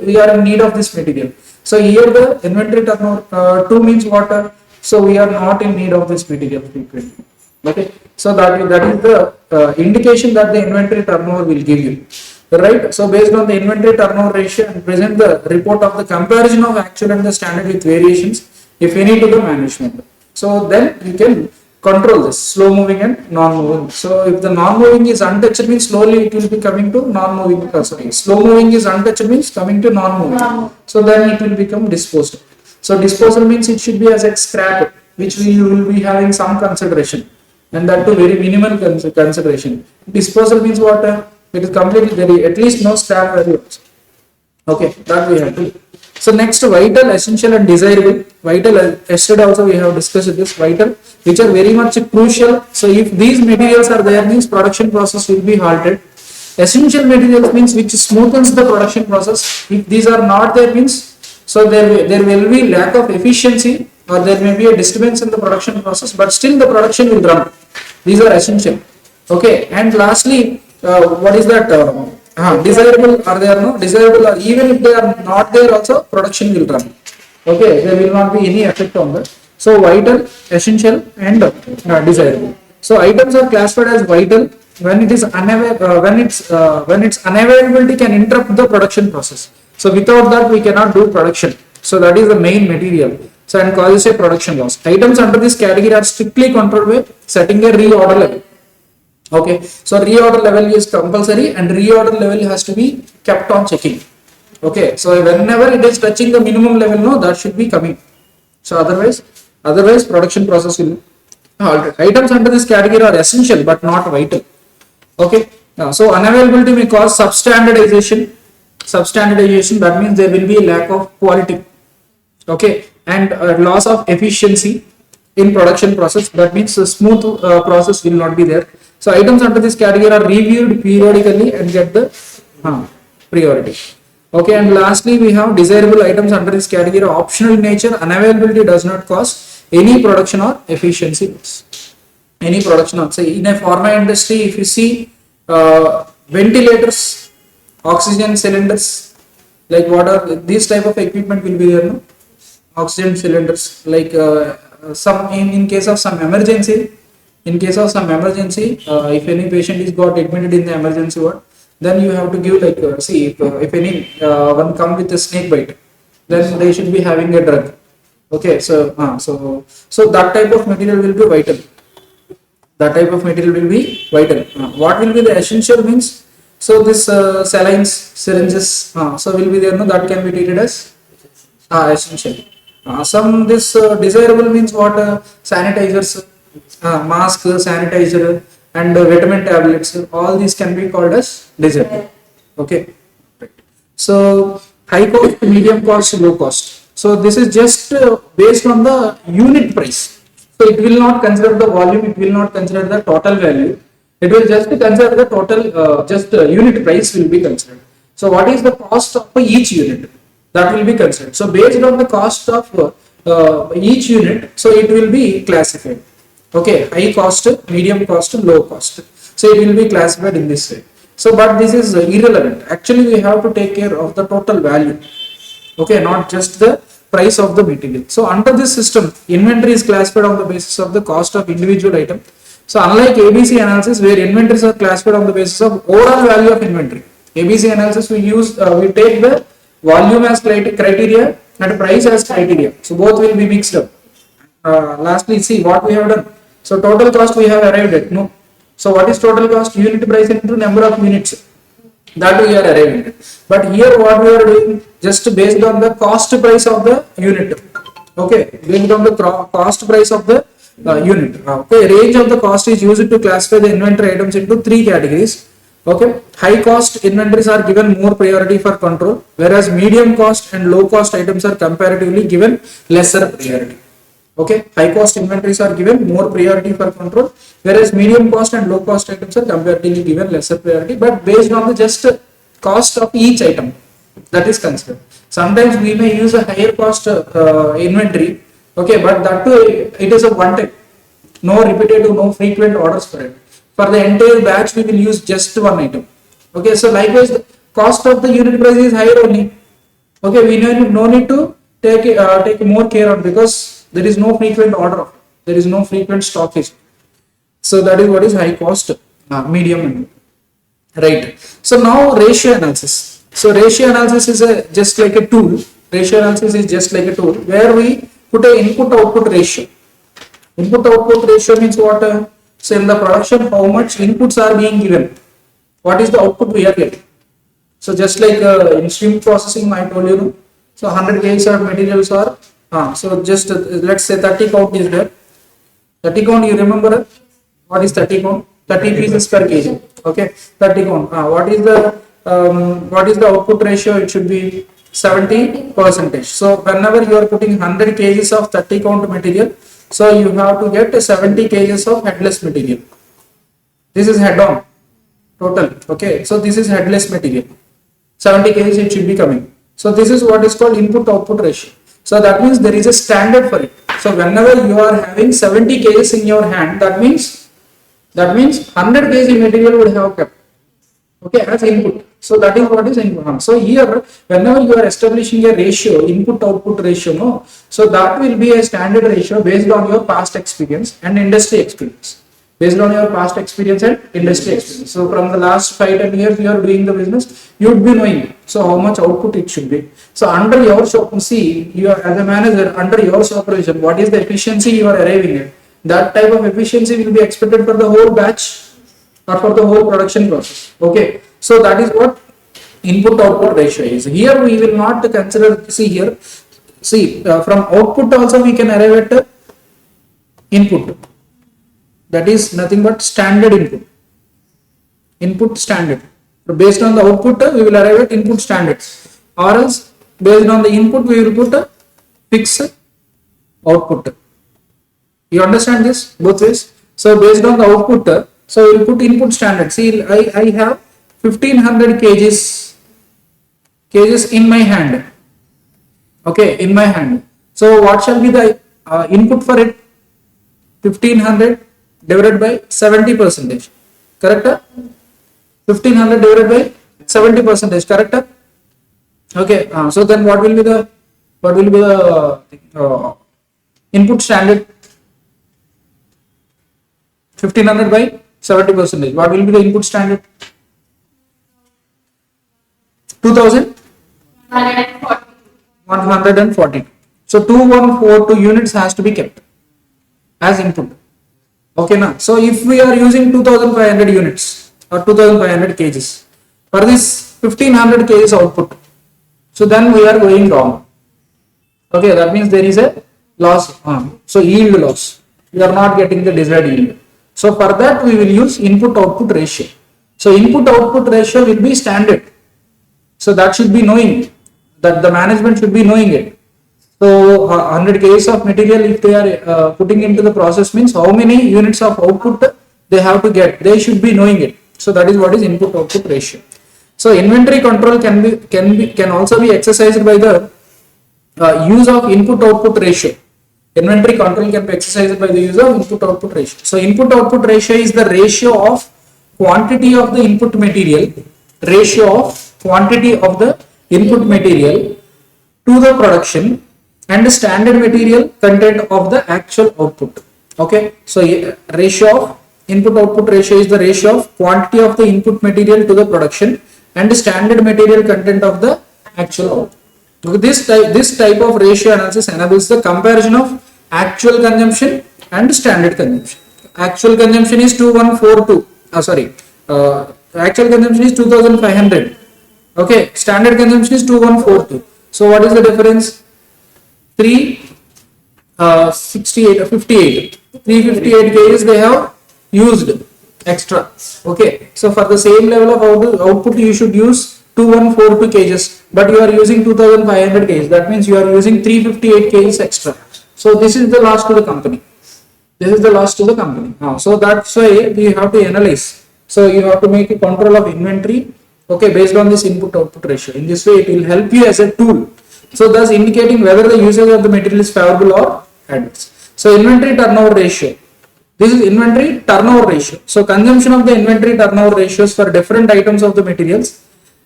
we are in need of this material. So here the inventory turnover 2 means what? So we are not in need of this material frequently. Okay, so that is the indication that the inventory turnover will give you, right? So based on the inventory turnover ratio and present the report of the comparison of actual and the standard with variations, if any, to the management. So then you can control this slow moving and non-moving. So if the non-moving is untouched means slowly it will be coming to non-moving. Slow moving is untouched means coming to non-moving. So then it will become disposed. So disposal means it should be as a scrap, which we will be having some consideration, and that too very minimal consideration. Disposal means what? It is completely very at least no scrap value. Okay, that we have to. So next, vital, essential, and desirable. Vital, yesterday also we have discussed this. Vital, which are very much crucial. So if these materials are there, means production process will be halted. Essential materials means which smoothens the production process. If these are not there, means so there will be lack of efficiency or there may be a disturbance in the production process, but still the production will run. These are essential. Okay, and lastly, what is that? Desirable are there? No, desirable are, even if they are not there, also production will run. Okay, there will not be any effect on that. So vital, essential, and desirable. So items are classified as vital when it is when its unavailability can interrupt the production process. So without that we cannot do production. So that is the main material. So and causes a production loss. Items under this category are strictly controlled by setting a reorder level. Okay, so reorder level is compulsory and reorder level has to be kept on checking. Okay, so whenever it is touching the minimum level, no, that should be coming. So otherwise production process will halt. Items under this category are essential but not vital. Okay, so unavailability may cause substandardization. Substandardization, that means there will be a lack of quality. Okay, and loss of efficiency in production process. That means a smooth process will not be there. So items under this category are reviewed periodically and get the priority. Okay, and lastly we have desirable items under this category are optional in nature. Unavailability does not cause any production or efficiency loss. Any production loss. Say in a pharma industry, if you see ventilators, oxygen cylinders, like what are these type of equipment will be there, no? Oxygen cylinders, like some in case of some emergency, if any patient is got admitted in the emergency ward, then you have to give like see if any one come with a snake bite, then they should be having a drug. Okay, so that type of material will be vital. That type of material will be vital. What will be the essential means? So this salines, syringes, so will be there. No, that can be treated as essential. Some this desirable means what? Sanitizers, mask, sanitizer, and vitamin tablets. All these can be called as desirable. Okay. Right. So high cost, medium cost, low cost. So this is just based on the unit price. So it will not consider the volume. It will not consider the total value. It will just consider the total, just unit price will be considered. So what is the cost of each unit? That will be considered. So based on the cost of each unit, so it will be classified. Okay, high cost, medium cost, low cost. So it will be classified in this way. So but this is irrelevant. Actually, we have to take care of the total value. Okay, not just the price of the material. So under this system, inventory is classified on the basis of the cost of individual item. So unlike ABC analysis, where inventories are classified on the basis of overall value of inventory, ABC analysis we use we take the volume as criteria and price as criteria. So both will be mixed up. Lastly, see what we have done. So total cost we have arrived at. No. So what is total cost? Unit price into number of units. That we are arriving at. But here what we are doing, just based on the cost price of the unit. Okay, based on the cost price of the unit. Okay, range of the cost is used to classify the inventory items into three categories. Okay, high cost inventories are given more priority for control, whereas medium cost and low cost items are comparatively given lesser priority. Okay, high cost inventories are given more priority for control, whereas medium cost and low cost items are comparatively given lesser priority, but based on the just cost of each item that is considered. Sometimes we may use a higher cost inventory, okay, but that too it is a one time, no repetitive, no frequent orders for it. For the entire batch, we will use just one item. Okay, so likewise, the cost of the unit price is higher only. Okay, we no need to take more care on, because there is no frequent order, there is no frequent stockage. So that is what is high cost, medium, right. So now ratio analysis. So ratio analysis is just like a tool. Ratio analysis is just like a tool where we put a input output ratio. Input output ratio means what? So in the production, how much inputs are being given? What is the output we are getting? So just like in stream processing, I told you, no? So 100 kg of materials are, so just let's say 30 count is there. 30 count, you remember what is 30 count? 30 pieces per kg. Okay, 30 count. What is the output ratio? It should be 70%. So whenever you are putting 100 kgs of 30 count material, so you have to get 70 kgs of headless material. This is head on total. Okay, so this is headless material. 70 kgs it should be coming. So this is what is called input output ratio. So that means there is a standard for it. So whenever you are having 70 kgs in your hand, that means 100 kg material would have kept. Okay, as input. So that is what is input. So here, whenever you are establishing a ratio, input output ratio, no, so that will be a standard ratio based on your past experience and industry experience. Based on your past experience and industry experience. So from the last 5-10 years you are doing the business, you would be knowing so how much output it should be. So under your see, you are as a manager, under your supervision, what is the efficiency you are arriving at? That type of efficiency will be expected for the whole batch or for the whole production process. Okay, so that is what input output ratio is. Here we will not consider, from output also we can arrive at input. That is nothing but standard input. Input standard. So based on the output, we will arrive at input standards. Or else, based on the input, we will put a fixed output. You understand this both ways? So based on the output, so we will put input standard. See, I have 1500 kgs in my hand. Okay, in my hand. So what shall be the input for it? 1500 divided by 70%. Correct? 1500 divided by 70%. Correct? Okay. So then what will be the input standard? 1500 by 70%. What will be the input standard? 2000 140. 140. So 2142 units has to be kept as input. Okay, now so if we are using 2500 units or 2500 kgs for this 1500 kgs output, so then we are going wrong. Okay, that means there is a loss. So yield loss. We are not getting the desired yield. So for that we will use input output ratio. So input output ratio will be standard. So that should be knowing, that the management should be knowing it. So 100 kgs of material if they are putting into the process means how many units of output they have to get. They should be knowing it. So that is what is input output ratio. So inventory control can also be exercised by the use of input output ratio. Inventory control can be exercised by the use of input output ratio. So input output ratio is the ratio of quantity of the input material, to the production and standard material content of the actual output. Okay, so ratio of input output ratio is the ratio of quantity of the input material to the production and standard material content of the actual output. Okay, this type of ratio analysis enables the comparison of actual consumption and standard consumption. Actual consumption is 2142. Actual consumption is 2500. Okay, standard consumption is 2142. So what is the difference? 358 kgs they have used extra. Okay, so for the same level of output you should use 2142 kgs, but you are using 2500 kgs. That means you are using 358 kgs extra. So this is the loss to the company. So that's why we have to analyze. So you have to make a control of inventory. Okay, based on this input output ratio. In this way it will help you as a tool. So thus indicating whether the usage of the material is favorable or adverse. So inventory turnover ratio. This is inventory turnover ratio. So consumption of the inventory turnover ratios for different items of the materials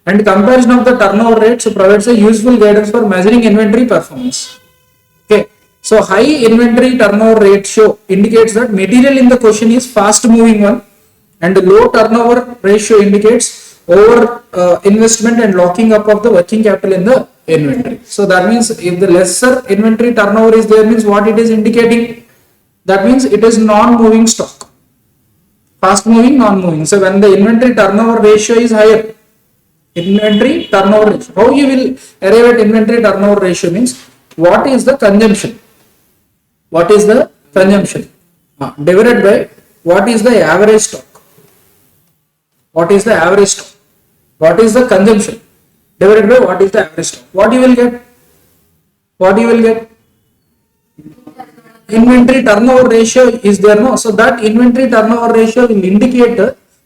and comparison of the turnover rates provides a useful guidance for measuring inventory performance. Okay. So high inventory turnover ratio indicates that material in the question is fast moving one, and low turnover ratio indicates over investment and locking up of the working capital in the inventory. So that means if the lesser inventory turnover is there, means what it is indicating? That means it is non-moving stock. Fast moving, non-moving. So when the inventory turnover ratio is higher, inventory turnover ratio. How you will arrive at inventory turnover ratio means what is the consumption? Divided by what is the average stock? What is the average stock? What is the consumption? Divided by what is the average stock? What you will get? Inventory turnover ratio is there, no? So that inventory turnover ratio will indicate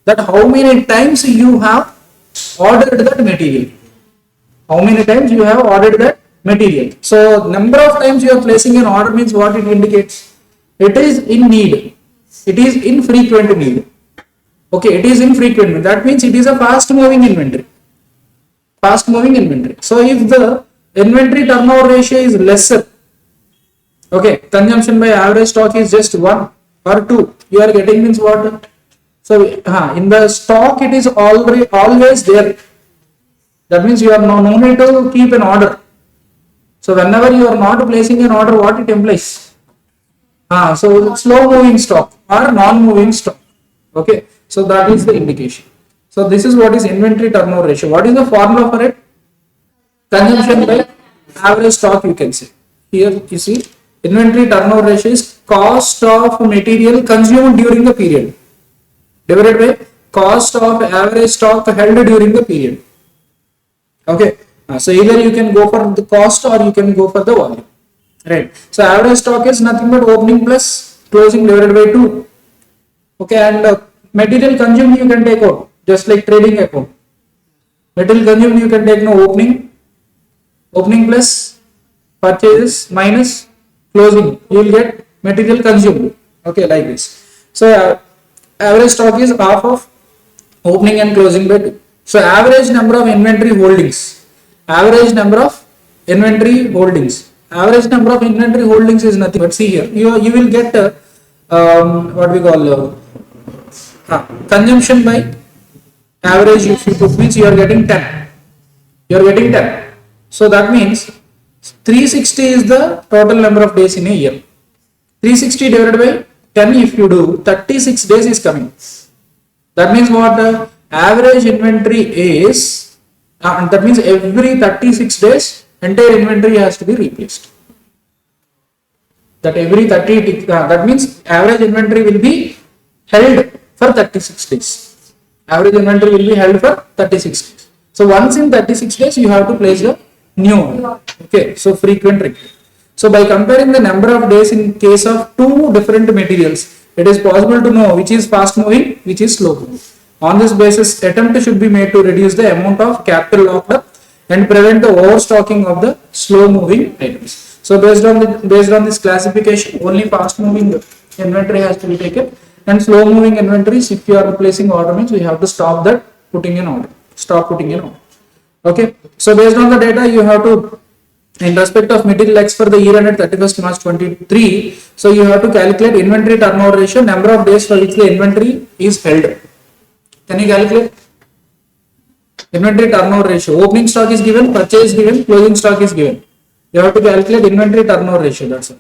that how many times you have ordered that material. So number of times you are placing an order means what it indicates? It is in need. It is in frequent need. Okay, it is infrequent. That means it is a fast moving inventory. So if the inventory turnover ratio is lesser, okay, consumption by average stock is just 1 or 2, you are getting means what? So in the stock it is always there. That means you are no need to keep an order. So whenever you are not placing an order, what it implies? So slow moving stock or non-moving stock. Okay, so that is the indication. So this is what is inventory turnover ratio. What is the formula for it? Consumption by average stock, you can say. Here you see inventory turnover ratio is cost of material consumed during the period divided by cost of average stock held during the period. Okay, so either you can go for the cost or you can go for the volume. Right. So average stock is nothing but opening plus closing divided by 2. Okay, and material consumed you can take out just like trading account. Material consumed you can take no opening plus purchases minus closing. You will get material consumed. Okay, like this. So average stock is half of opening and closing by 2. So average number of inventory holdings. Average number of inventory holdings is nothing but see here. You will get what we call consumption by average. If you put means you are getting 10. You are getting 10. So that means 360 is the total number of days in a year. 360 divided by 10, if you do, 36 days is coming. That means what? Average inventory is, that means every 36 days entire inventory has to be replaced. That every 30, that means average inventory will be held for 36 days. Average inventory will be held for 36 days. So once in 36 days you have to place the new one. Okay, so frequent repeat. So by comparing the number of days in case of two different materials, it is possible to know which is fast moving, which is slow moving. On this basis, attempt should be made to reduce the amount of capital locked up and prevent the overstocking of the slow moving items. So based on this classification, only fast moving inventory has to be taken, and slow moving inventories, if you are replacing order means we have to stop that putting in order. Stop putting in order. Okay. So based on the data, you have to, in respect of material X for the year ended 31st March 23, so you have to calculate inventory turnover ratio, number of days for which the inventory is held. Can you calculate? Inventory turnover ratio. Opening stock is given, purchase is given, closing stock is given. You have to calculate inventory turnover ratio. That's it.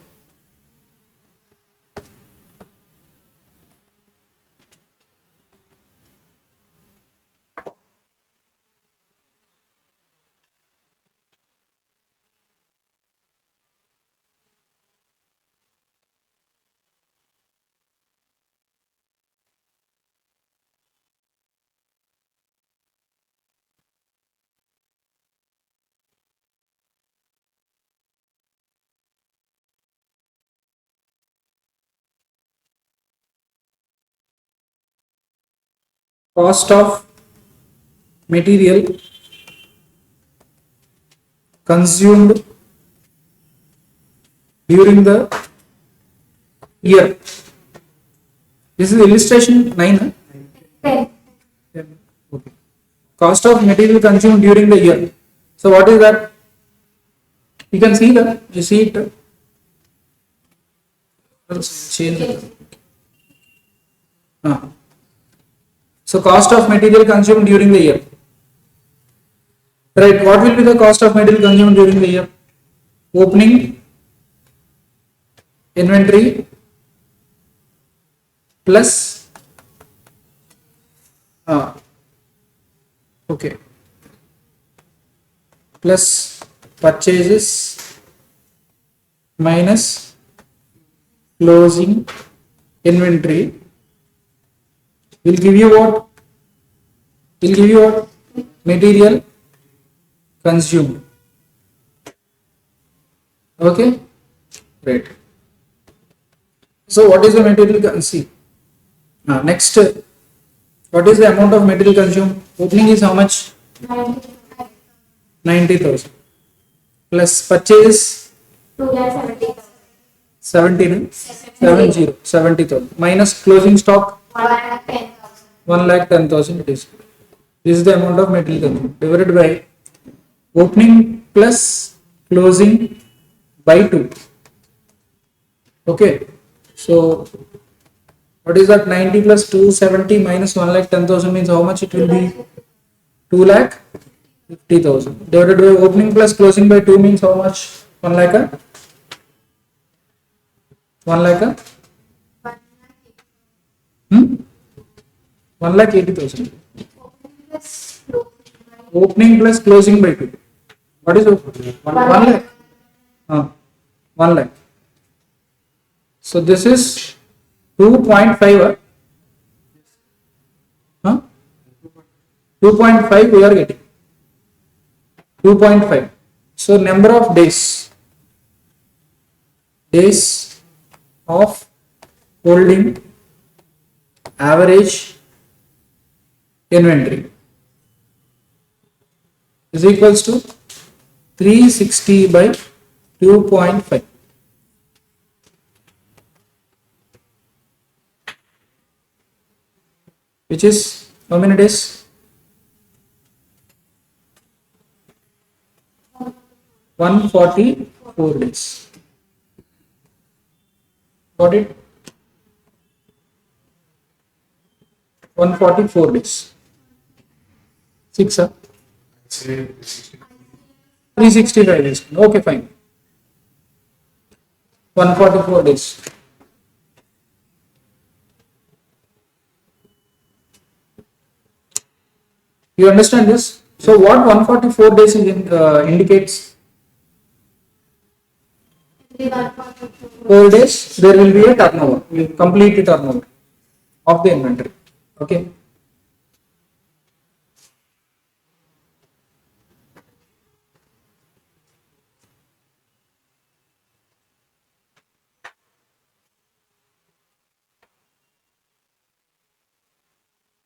Cost of material consumed during the year. This is illustration 9. Huh? 10. Okay. Cost of material consumed during the year. So what is that? You can see that. You see it. Let's change it. So cost of material consumed during the year. Right. What will be the cost of material consumed during the year? Opening inventory plus okay, plus purchases minus closing inventory will give you what? Will give you what? Material consumed. Okay, right. So what is the material see? Next, what is the amount of material consumed? Opening is how much? 90,000 plus purchase 2,70,000. 70,000 minus closing stock 1,10,000. 1,10,000 it is. This is the amount of material consumed divided by opening plus closing by 2. Okay, so what is that? 90 plus 270 minus 1,10,000 means how much it will be? 2,50,000 divided by opening plus closing by 2 means how much? 1 lakh. 1 lakh. 1,80,000. Opening plus closing by 2. What is opening? 1 lakh. 1 lakh. So this is 2.5. 2.5 we are getting. 2.5. So number of days of holding average inventory is equals to 360 by 2.5. Which is how many days? 144 days. Got it? 144 days. 6, Say 365 days. Okay, fine. 144 days. You understand this? So what 144 days indicates? Every 142. 4 days there will be a turnover, complete turnover of the inventory. Okay.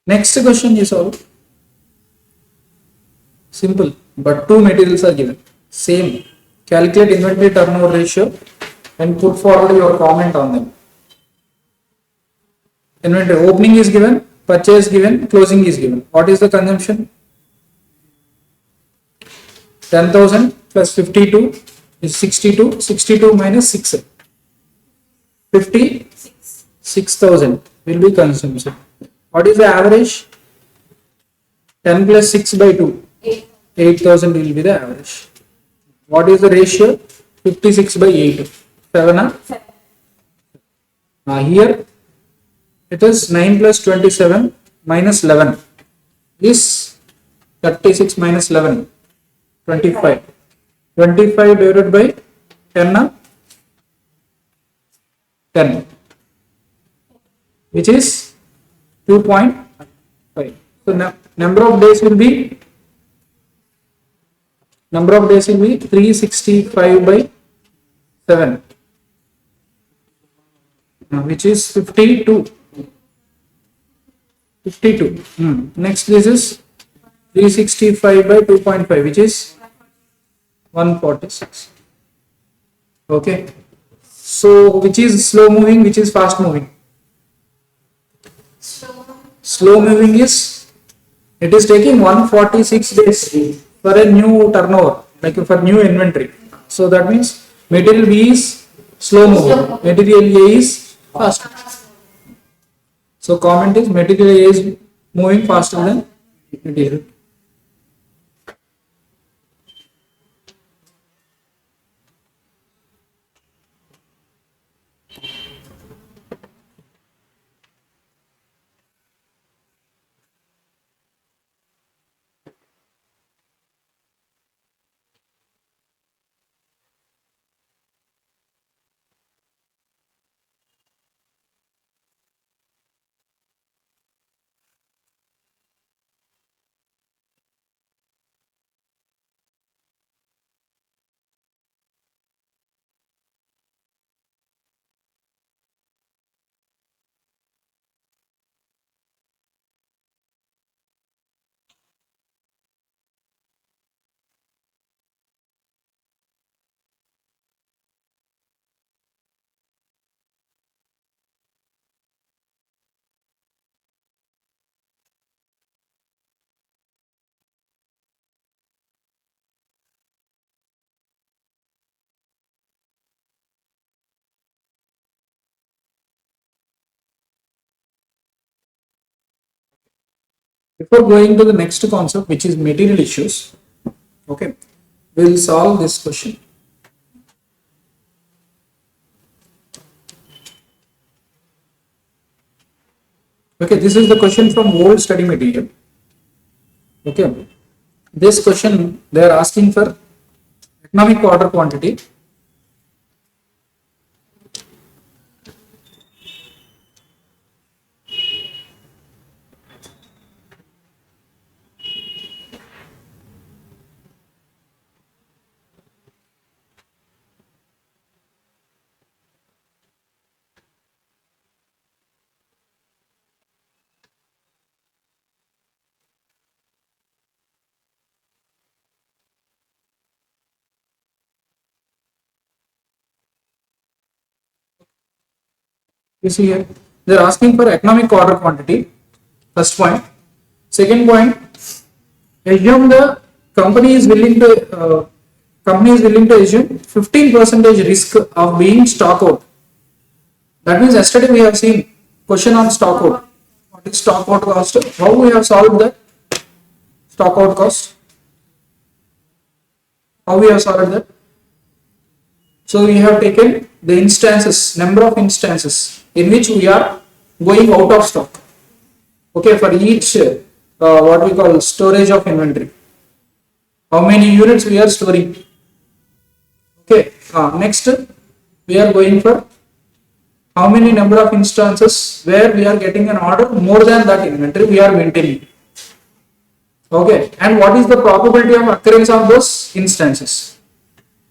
Next question you solve. Simple, but two materials are given. Same. Calculate inventory turnover ratio and put forward your comment on them. Inventory opening is given, purchase given, closing is given. What is the consumption? 10,000 plus 52 is 62. 62 minus 6. 56,000 will be consumption. What is the average? 10 plus 6 by 2. 8,000 will be the average. What is the ratio? 56 by 8. 7. Here it is 9 plus 27 minus 11 is 36 minus 11. 25. 25 divided by 10. 10. Which is 2.5. So number of days will be 365 by 7, which is 52. 52. Next, this is 365 by 2.5, which is 146. Okay. So which is slow moving, which is fast moving? Slow moving is, it is taking 146 days for a new turnover, like for new inventory. So that means material B is slow moving, material A is fast. So comment is material A is moving faster than material. Before going to the next concept, which is material issues, okay, we will solve this question. Okay, this is the question from old study material. Okay, this question they are asking for economic order quantity. You see here, they are asking for economic order quantity. First point. Second point, assume the company is willing to assume 15% risk of being stock out. That means yesterday we have seen question on stock out. What is stock out cost? How we have solved that stock out cost? How we have solved that? So we have taken the instances, number of instances in which we are going out of stock. Okay, for each what we call storage of inventory. How many units we are storing? Okay, next we are going for how many number of instances where we are getting an order more than that inventory we are maintaining. Okay, and what is the probability of occurrence of those instances?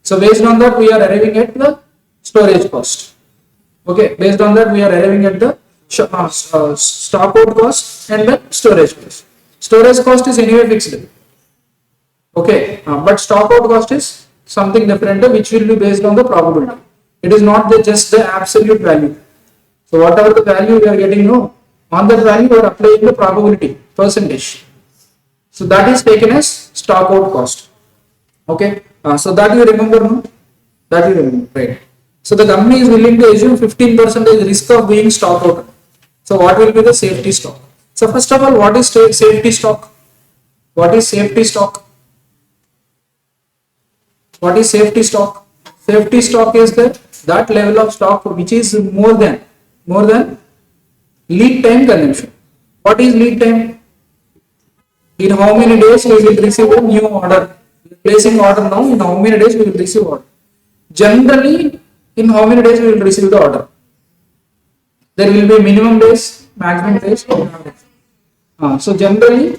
So based on that we are arriving at the storage cost. Okay, based on that we are arriving at the stock out cost and the storage cost. Storage cost is anyway fixed. Okay, but stock out cost is something different which will be based on the probability. It is not just the absolute value. So whatever the value we are getting, no, on that value we are applying the probability percentage. So that is taken as stock out cost. Okay, so that you remember, no? That you remember, right? So the company is willing to assume 15% risk of being stock out. So what will be the safety stock? So first of all, what is safety stock? What is safety stock? What is safety stock? Safety stock is that level of stock which is more than lead time consumption. What is lead time? In how many days we will receive a new order? Placing order now, in how many days we will receive order? Generally, in how many days we will receive the order? There will be minimum days, maximum days. So generally,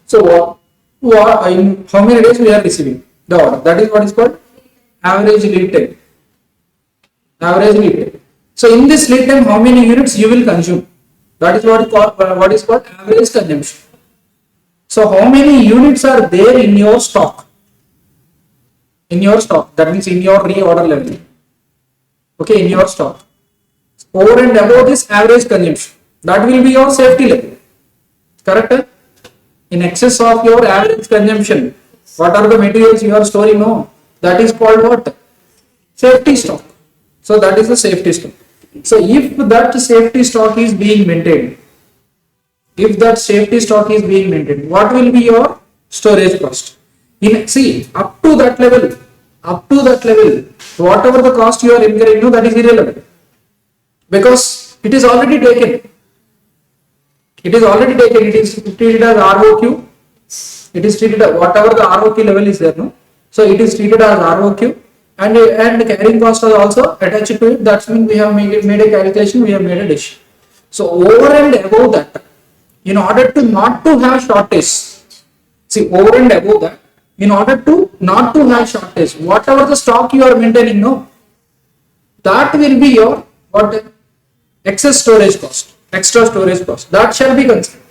so in how many days we are receiving the order? That is what is called average lead time. Average lead time. So in this lead time, how many units you will consume? That is what is called average consumption. So how many units are there in your stock? In your stock, that means in your reorder level. Okay, in your stock. Over and above this average consumption, that will be your safety level. Correct? In excess of your average consumption, what are the materials you are storing? No, that is called what? Safety stock. So that is the safety stock. So if that safety stock is being maintained, what will be your storage cost? See, up to that level, whatever the cost you are incurring, no, that is irrelevant. Because it is already taken. It is treated as ROQ. It is treated as whatever the ROQ level is there, no? So it is treated as ROQ, and carrying cost is also attached to it. That's mean we have made a calculation, we have made a decision. So over and above that, in order to not to have shortage, see, over and above that, in order to not to have shortage, whatever the stock you are maintaining, no, that will be your what? Excess storage cost, extra storage cost. That shall be considered.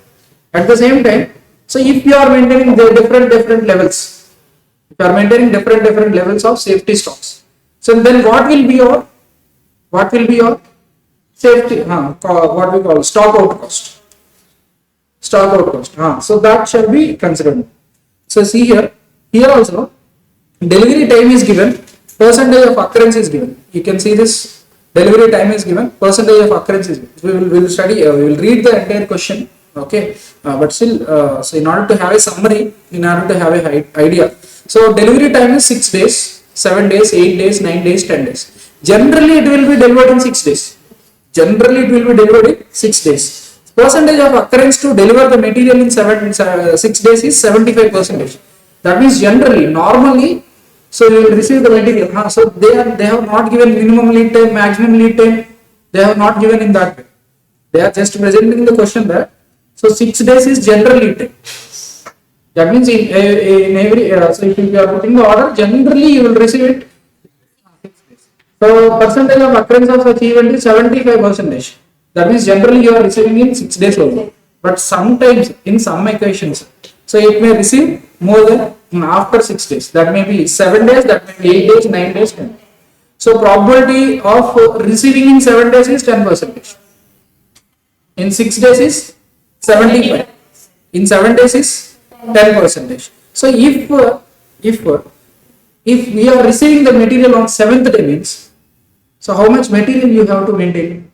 At the same time, so if you are maintaining the different levels, if you are maintaining different levels of safety stocks, so then what will be your safety? What we call stock out cost. Stock out cost. So that shall be considered. So see here also delivery time is given, percentage of occurrence is given. You can see this. Delivery time is given, percentage of occurrence is given. We will study, we will read the entire question, okay, but still, so in order to have a summary, in order to have a idea, so delivery time is 6 days, 7 days, 8 days, 9 days, 10 days. Generally, it will be delivered in 6 days. Percentage of occurrence to deliver the material in 6 days is 75%. That means generally, normally, so you will receive the material. So they have not given minimum lead time, maximum lead time. They have not given in that way. They are just presenting the question there. So 6 days is general lead time. That means in every so if you are putting the order, generally you will receive it. So percentage of occurrence of such event is 75%. That means generally you are receiving in 6 days only. But sometimes in some occasions, so it may receive more than after 6 days. That may be 7 days, that may be 8 days, 9 days, 10 days. So probability of receiving in 7 days is 10%. In 6 days is 75. In 7 days is 10%. So if we are receiving the material on 7th day means, so how much material you have to maintain?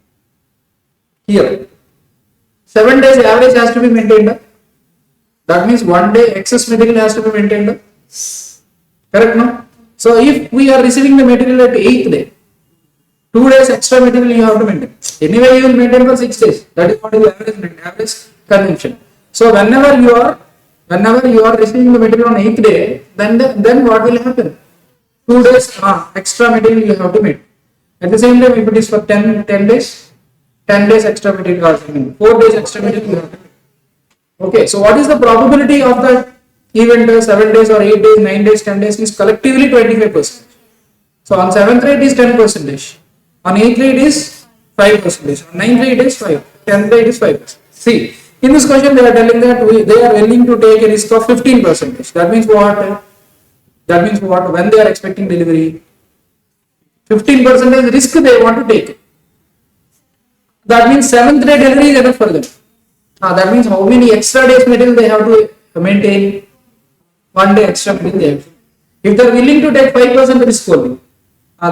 Here, 7 days average has to be maintained. That means 1 day excess material has to be maintained. Correct, no? So if we are receiving the material at 8th day, 2 days extra material you have to maintain. Anyway, you will maintain for 6 days. That is what is average consumption. So whenever you are receiving the material on 8th day, then what will happen? 2 days extra material you have to make. At the same time, if it is for 10 days, 10 days extra material are coming. 4 days extra material you have to make. Okay, so what is the probability of that event? 7 days or 8 days, 9 days, 10 days is collectively 25%. So on 7th day it is 10%. On 8th day it is 5%. On 9th day it is 5. 10th day it is 5%. See, in this question they are telling that they are willing to take a risk of 15%. That means what? That means what? When they are expecting delivery, 15% risk they want to take. That means 7th day delivery is enough for them. That means how many extra days material they have to maintain? 1 day extra material they have to. If they are willing to take 5% risk only,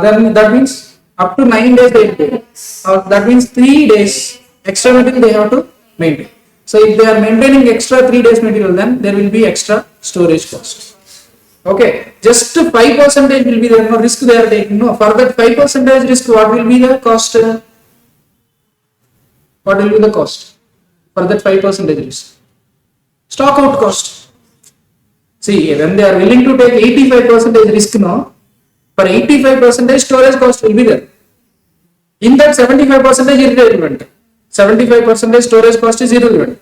then that means up to 9 days they will take. That means 3 days extra material they have to maintain. So if they are maintaining extra 3 days material, then there will be extra storage cost. Okay, just 5% will be the risk they are taking. No, for that 5% risk, what will be the cost? What will be the cost for that 5% risk? Stock out cost. See, when they are willing to take 85% risk, no, for 85% storage cost will be there. In that 75% irrelevant. 75% storage cost is irrelevant.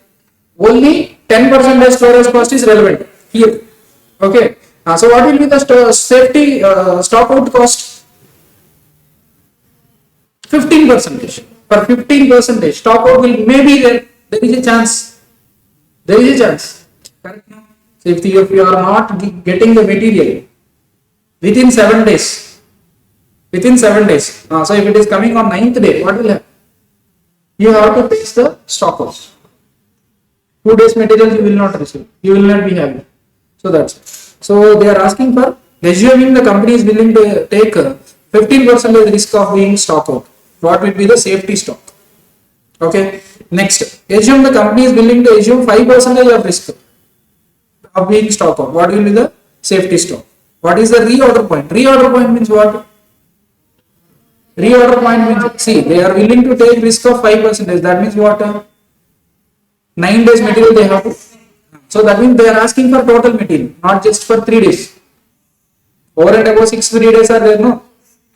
Only 10% storage cost is relevant here. Okay. So what will be the safety stock out cost? 15%. For 15%, stock out will maybe there is a chance. There is a chance. Correct? So if you are not getting the material within 7 days, so if it is coming on 9th day, what will happen? You have to face the stock out. 2 days material you will not receive. You will not be having. So that's it. So they are asking for, assuming the company is willing to take 15% risk of being stock out. What will be the safety stock? Okay. Next, assume the company is willing to assume 5% of risk of being stock out. What will be the safety stock? What is the reorder point? Reorder point means what? Reorder point means, see, they are willing to take risk of 5%. That means what? 9 days material they have to. So that means they are asking for total material, not just for 3 days. Over and above 3 days are there, no?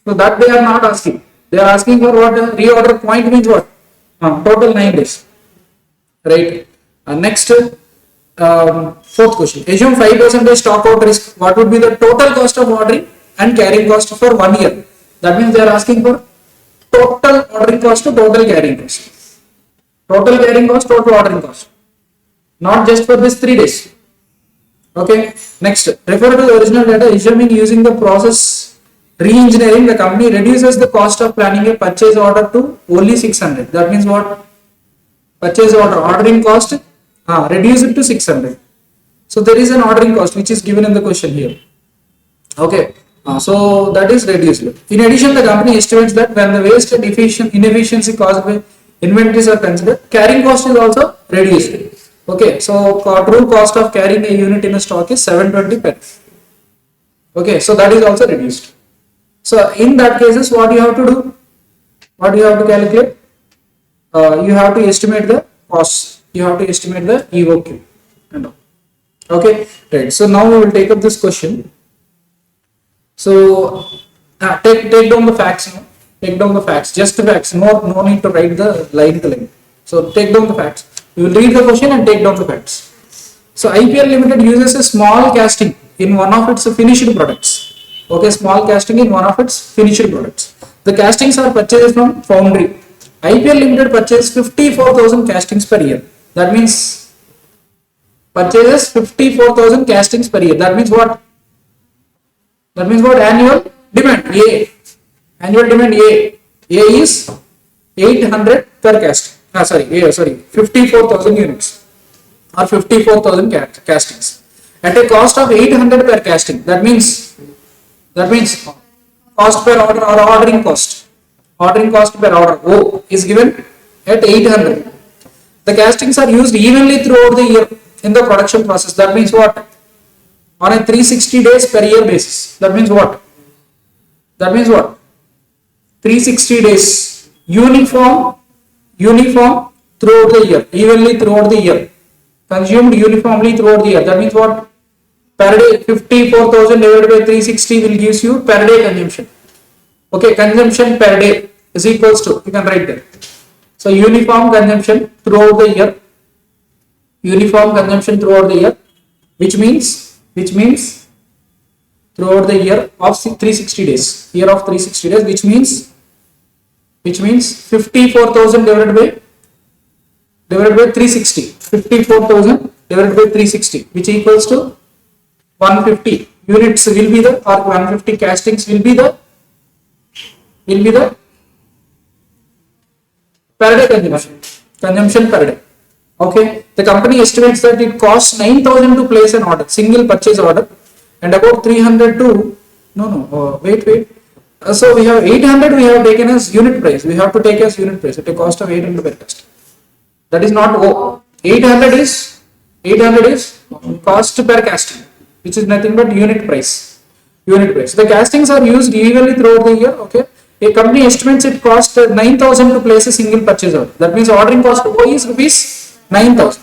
So that they are not asking. They are asking for what? Reorder point means what? Total 9 days. Right. Next, fourth question. Assume 5% stock out risk. What would be the total cost of ordering and carrying cost for 1 year? That means they are asking for total ordering cost to total carrying cost. Total carrying cost, total ordering cost. Not just for this 3 days. Okay. Next, refer to the original data. Assuming using the process re-engineering, the company reduces the cost of planning a purchase order to only 600. That means what? Purchase order, ordering cost, reduce it to 600. So there is an ordering cost which is given in the question here. Okay. So that is reduced. In addition, the company estimates that when the waste and inefficiency caused by inventories are considered, carrying cost is also reduced. Okay, so true cost of carrying a unit in a stock is 720 pence. Okay, so that is also reduced. So in that cases, what you have to do? What you have to calculate? You have to estimate the costs. You have to estimate the EOQ. And all. Okay, right. So now we will take up this question. So take down the facts. No? Take down the facts. Just the facts. No need to write the line to line. So take down the facts. You will read the question and take down the facts. So IPL Limited uses a small casting in one of its finished products. Okay, small casting in one of its finished products. The castings are purchased from foundry. IPL Limited purchases 54,000 castings per year. That means purchases 54,000 castings per year. That means what? That means what? Annual demand A. Annual demand A. A is 800 per casting. 54,000 units or 54,000 castings at a cost of 800 per casting. That means cost per order or ordering cost per order O is given at 800. The castings are used evenly throughout the year in the production process. That means what? on a 360 days per year basis. That means what? That means what? 360 days uniform throughout the year, evenly throughout the year, consumed uniformly throughout the year. That means what? Per day 54,000 divided by 360 will gives you per day consumption. Okay, consumption per day is equals to, you can write there. So uniform consumption throughout the year, which means throughout the year of 360 days, which means 54,000 divided by 360, 54,000 divided by 360, which equals to 150 units will be the, or 150 castings will be the per day consumption per day. Okay, the company estimates that it costs 9,000 to place an order, single purchase order, and about 300 to wait. So we have 800, we have taken as unit price. We have to take as unit price at a cost of 800 per customer. That is not O. 800 is cost per casting, which is nothing but unit price. The castings are used evenly throughout the year. Okay, a company estimates it costs 9,000 to place a single purchase order. That means ordering cost O is rupees 9,000,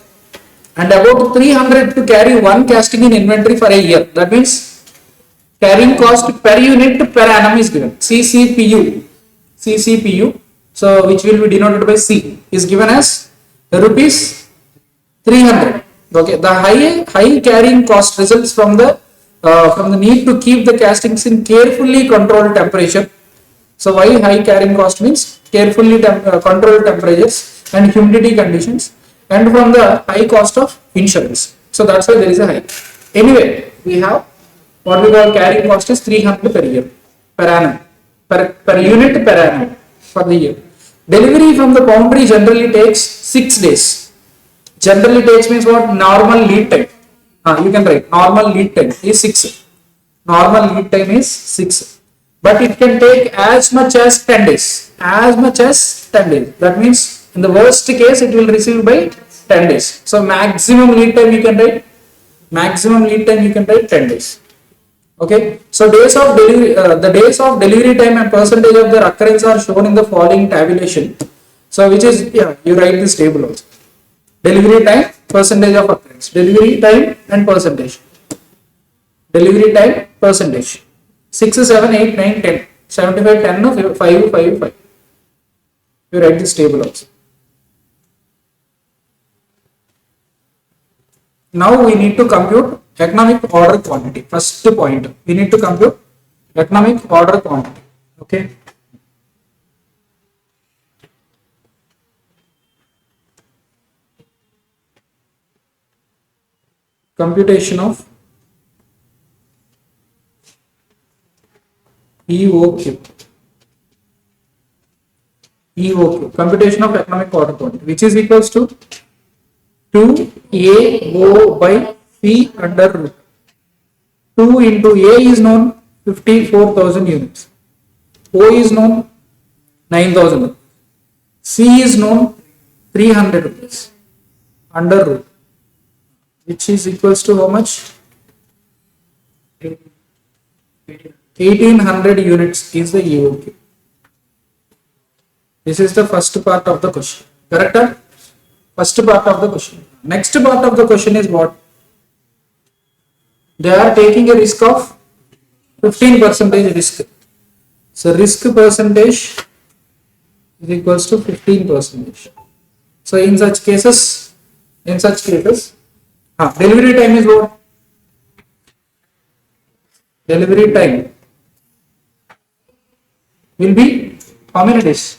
and about 300 to carry one casting in inventory for a year. That means carrying cost per unit per annum is given. CCPU. So which will be denoted by C is given as rupees 300. Okay, the high carrying cost results from the need to keep the castings in carefully controlled temperature. So why high carrying cost means carefully controlled temperatures and humidity conditions, and from the high cost of insurance. So that's why there is a high. Anyway, we have what we call carrying cost is 300 per year, per annum, per unit per annum for the year. Delivery from the foundry generally takes 6 days. Generally takes means what? Normal lead time. You can write normal lead time is 6. But it can take as much as 10 days. That means in the worst case it will receive by 10 days. So maximum lead time you can write 10 days. Okay, so days of delivery, the days of delivery time and percentage of their occurrence are shown in the following tabulation. So which is, you write this table also. Delivery time, percentage of occurrence. Delivery time and percentage. 6, 7, 8, 9, 10. 75, 10, no, 5, 5, 5. You write this table also. Now we need to compute economic order quantity. First point, we need to compute economic order quantity. Okay. Computation of EOQ. Computation of economic order quantity, which is equals to 2AO by P under root. 2 into A is known 54,000 units. O is known 9,000. C is known 300 rupees under root, which is equals to how much? 1800 units is the EOQ. This is the first part of the question. Correct? First part of the question. Next part of the question is what? They are taking a risk of 15% risk. So risk percentage is equals to 15%. So in such cases, delivery time is what? Delivery time will be how many days?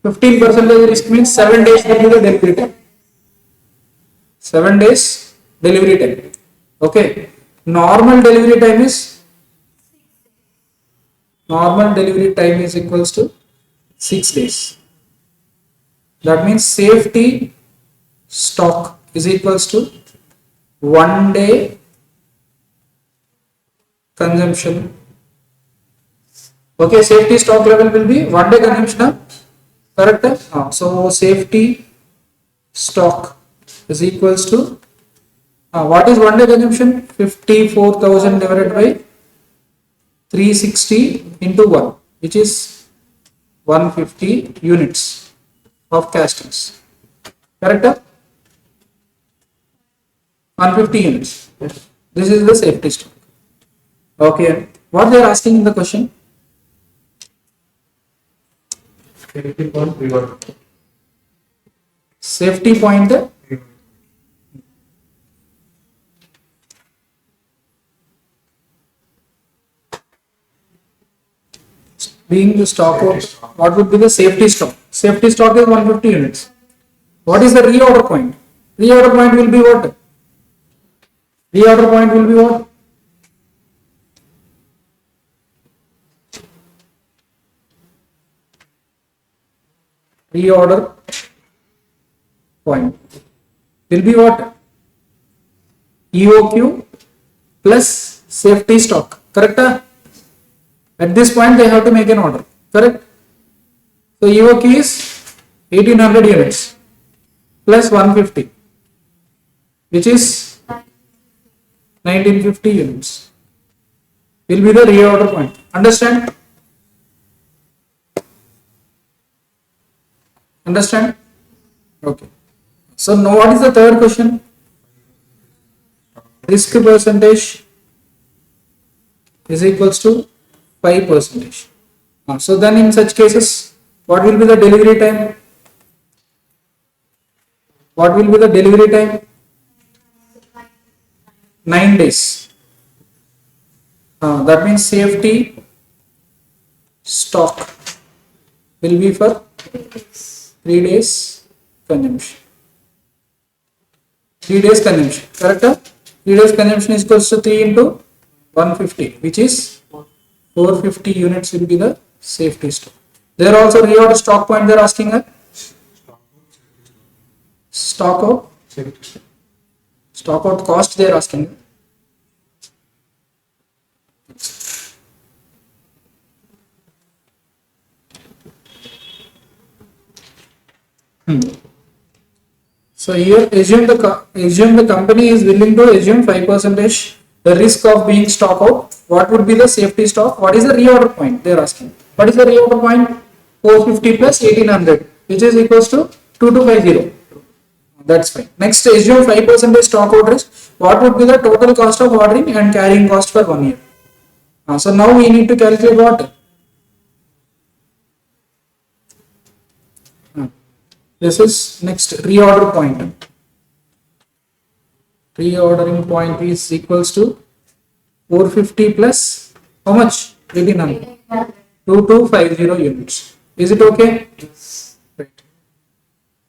15% risk means 7 days will be the delivery time. 7 days delivery time. Okay. Normal delivery time is equals to 6 days. That means safety stock is equals to 1 day consumption. Okay, safety stock level will be 1 day consumption. Correct? So safety stock is equals to What is 1 day consumption? 54,000 divided by 360 into 1, which is 150 units of castings. Correct? 150 units. This is the safety stock. Okay. What they are asking in the question? Safety point reward. Safety point. Being the stock out, what would be the safety stock? Safety stock is 150 units. What is the reorder point? Reorder point will be what? Reorder point will be what? Reorder point will be what? EOQ plus safety stock. Correct? At this point they have to make an order. Correct? So EOQ is 1800 units plus 150, which is 1950 units, will be the reorder point. Understand? Understand? Okay. So now what is the third question? Risk percentage is equals to 5%. So then in such cases, what will be the delivery time? What will be the delivery time? 9 days. That means safety stock will be for 3 days consumption. 3 days consumption. Correct? 3 days consumption is equals to 3 into 150, which is 450 units will be the safety stock. There also reorder stock point they are asking us. Stock out. Stock out cost they are asking. So here assume the company is willing to assume 5% the risk of being stock out. What would be the safety stock? What is the reorder point? They are asking. What is the reorder point? 450 plus 1800, which is equals to 2250. That's fine. Next, assume 5% stock out risk. What would be the total cost of ordering and carrying cost for 1 year? So now we need to calculate what? This is next reorder point. Reordering point is equals to 450 plus how much? 1800. 2250 units. Is it okay? Right.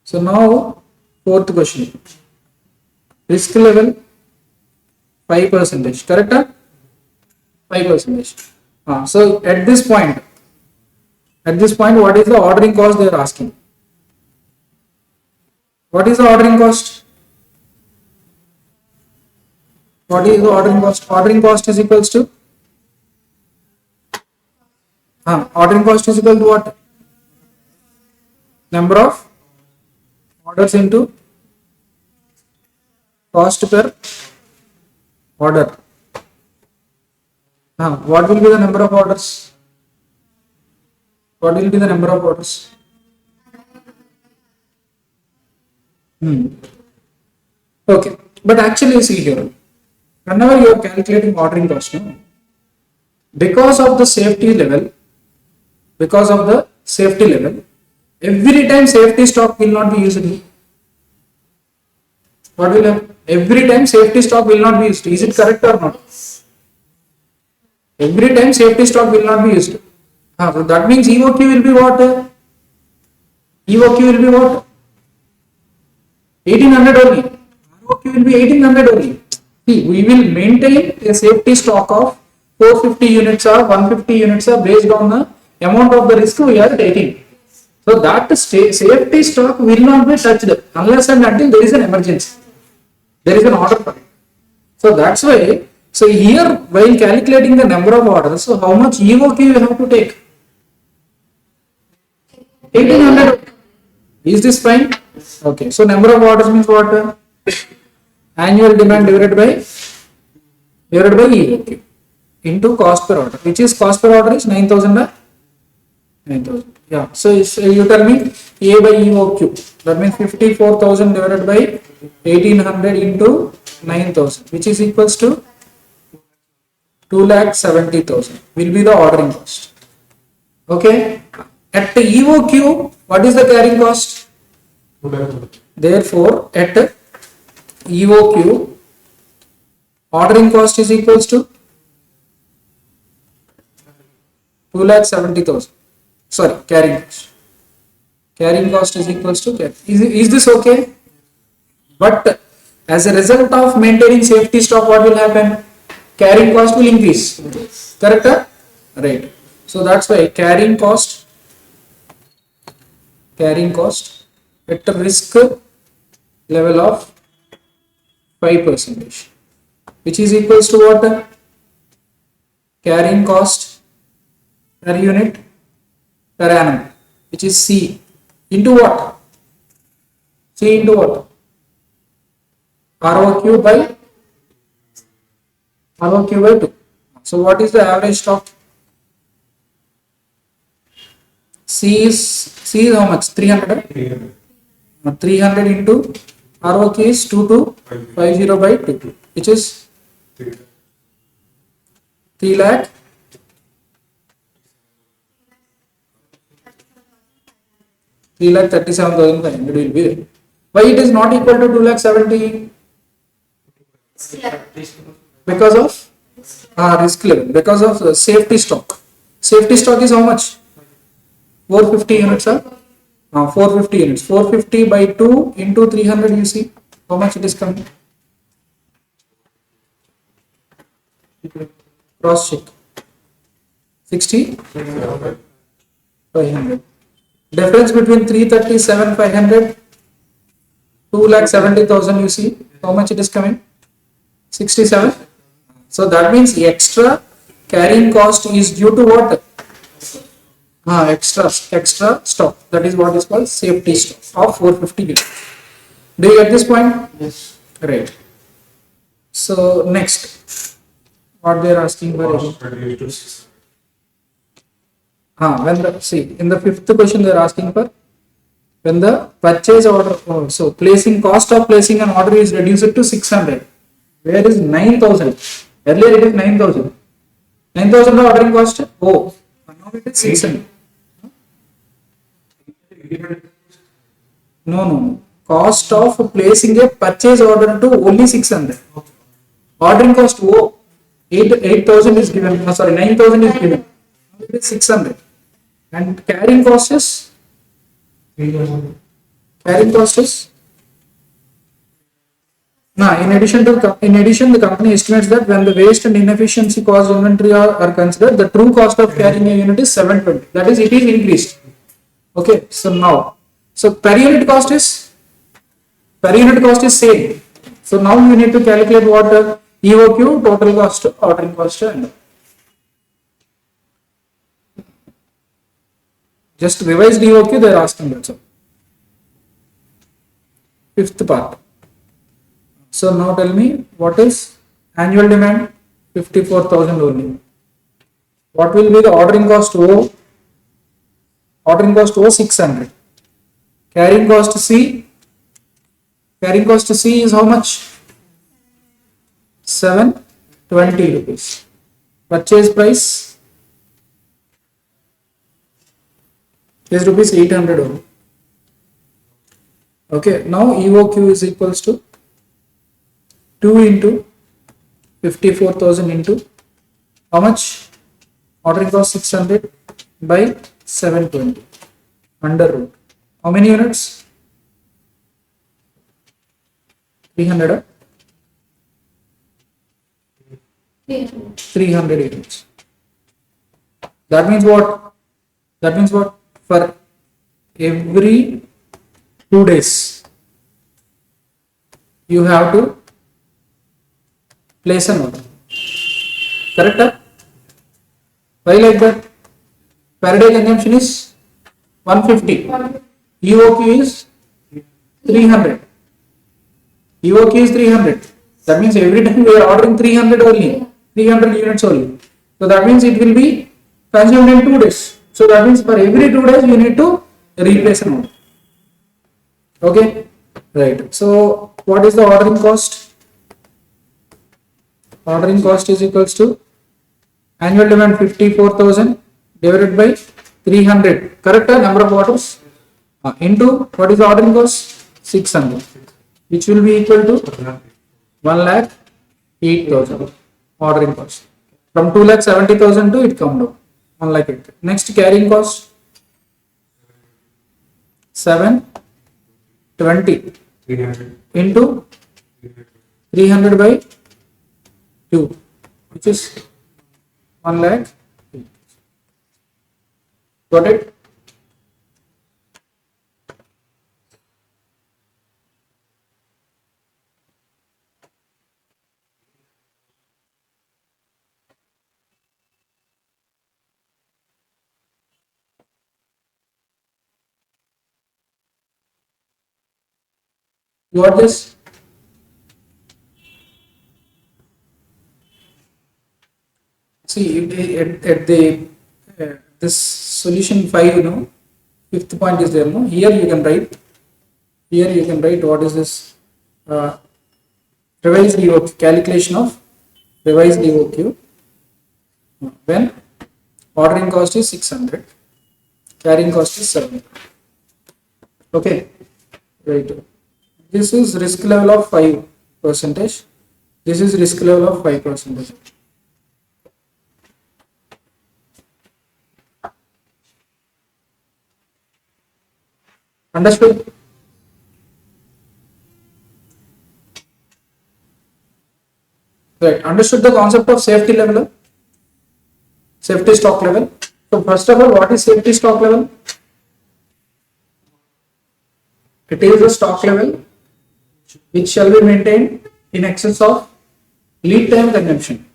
So now fourth question. Risk level 5%. Correct? 5%. So at this point, what is the ordering cost they are asking? What is the ordering cost? What is the ordering cost? Ordering cost is equals to ordering cost is equal to what? Number of orders into cost per order. What will be the number of orders? What will be the number of orders? Okay, but actually you see here, whenever you are calculating ordering cost, because of the safety level, every time safety stock will not be used. What will happen? Every time safety stock will not be used. Is it correct or not? Every time safety stock will not be used. So that means EOQ will be what? EOQ will be what? 1800 only. ROQ will be 1800 only. See, we will maintain a safety stock of 450 units or 150 units are based on the amount of the risk we are taking. So that safety stock will not be touched unless and until there is an emergency. There is an order for it. So that's why, so here while calculating the number of orders, so how much EOQ you have to take? 1800. Is this fine? Okay. So number of orders means what? annual demand divided by EOQ into cost per order, which is cost per order is 9,000 or 9,000. Yeah. So you tell me A by EOQ. That means 54,000 divided by 1800 into 9,000, which is equals to 2,70,000 will be the ordering cost. Okay. At the EOQ, what is the carrying cost? Therefore, at EOQ, ordering cost is equals to 2,70,000. Sorry, carrying cost. Carrying cost is equals to carrying. Is this okay? But as a result of maintaining safety stock, what will happen? Carrying cost will increase. Correct? Right. So that's why carrying cost at the risk level of 5%, which is equals to what? Carrying cost per unit per annum, which is C into what? C into what? ROQ by 2. So what is the average stock? C is how much? 300. 300 into ROQ is 2250 by 2, which is 3 lakh 3,37,500 will be there. Why it is not equal to 2,70,000? Because of risk level, because of safety stock. Safety stock is how much? 450 units, sir. 450 units. 450 by 2 into 300, you see how much it is coming. Cross check. 60,500. Difference between 337,500, 2,70,000, you see how much it is coming? 67. So that means the extra carrying cost is due to what? Extra stock. That is what is called safety stock of 450 units. Do you get this point? Yes. Right. So next, what they are asking for is, in the fifth question they are asking for when the purchase order, so cost of placing an order is reduced to 600. Where is 9,000? Earlier it is 9,000. 9,000 the ordering cost. Now it is 600. No. Cost of placing a purchase order to only 600. Ordering cost 8,000 is given. 9,000 is given. It is 600. And carrying cost is 3,000. In addition, the company estimates that when the waste and inefficiency caused inventory are considered, the true cost of carrying a unit is 720. That is, it is increased. Okay, so per unit cost is same. So now you need to calculate what EOQ, total cost, ordering cost, and just revised EOQ they are asking also. Fifth part. So now tell me what is annual demand? 54,000 only. What will be the ordering cost? Ordering cost 600. Carrying cost C. Carrying cost C is how much? 720 rupees. Purchase price is rupees 800 only. Okay, now EOQ is equals to 2 into 54,000 into how much? Ordering cost 600 by 720 under root. How many units? 300. 300 units. That means what? For every 2 days you have to place an order. Correct? Why like that? Per day consumption is 150. EOQ is 300. EOQ is 300. That means every time we are ordering 300 only, 300 units only. So that means it will be consumed in 2 days. So that means for every 2 days you need to replace an order. Okay, right. So what is the ordering cost? Ordering cost is equals to annual demand 54,000 divided by 300. Correct number of orders into what is the ordering cost? 600, which will be equal to 1,08,000 ordering cost. From 2,70,000 to it come down 1,08,000. Next carrying cost 720 into 300 by 2, which is 1,00,000. Got it? You got this? See, at the this solution 5, fifth point is there. No, here you can write. Here you can write what is this? Revised EOQ, calculation of revised EOQ when ordering cost is 600, carrying cost is 700. Okay, right. This is risk level of 5%. This is risk level of 5%. Understood? Right. Understood the concept of safety level, safety stock level. So first of all, what is safety stock level? It is a stock level which shall be maintained in excess of lead time consumption.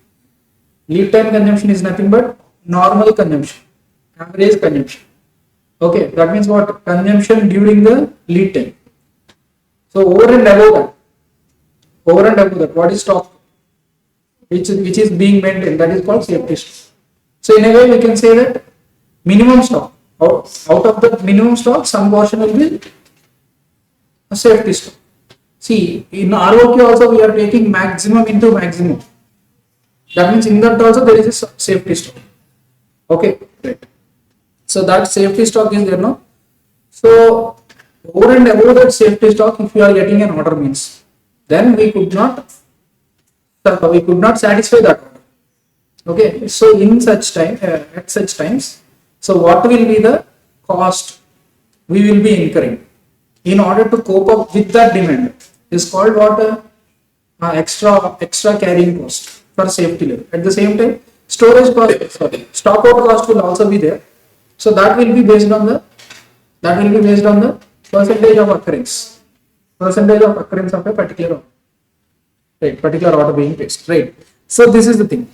Lead time consumption is nothing but normal consumption, average consumption. Okay, that means what? Consumption during the lead time. So over and above that, what is stock? Which is being maintained, that is called safety stock. So in a way we can say that minimum stock, out of the minimum stock, some portion will be a safety stock. See, in ROQ also we are taking maximum into maximum. That means in that also there is a safety stock. Okay, great. So that safety stock is there, no? So over and above that safety stock, if you are getting an order means, then we could not satisfy that order. Okay, so in such time, at such times, so what will be the cost we will be incurring in order to cope up with that demand is called what? Extra carrying cost for safety level. At the same time, storage cost, stock out cost will also be there. So that will be based on the percentage of occurrence of a particular order being placed, right? So this is the thing.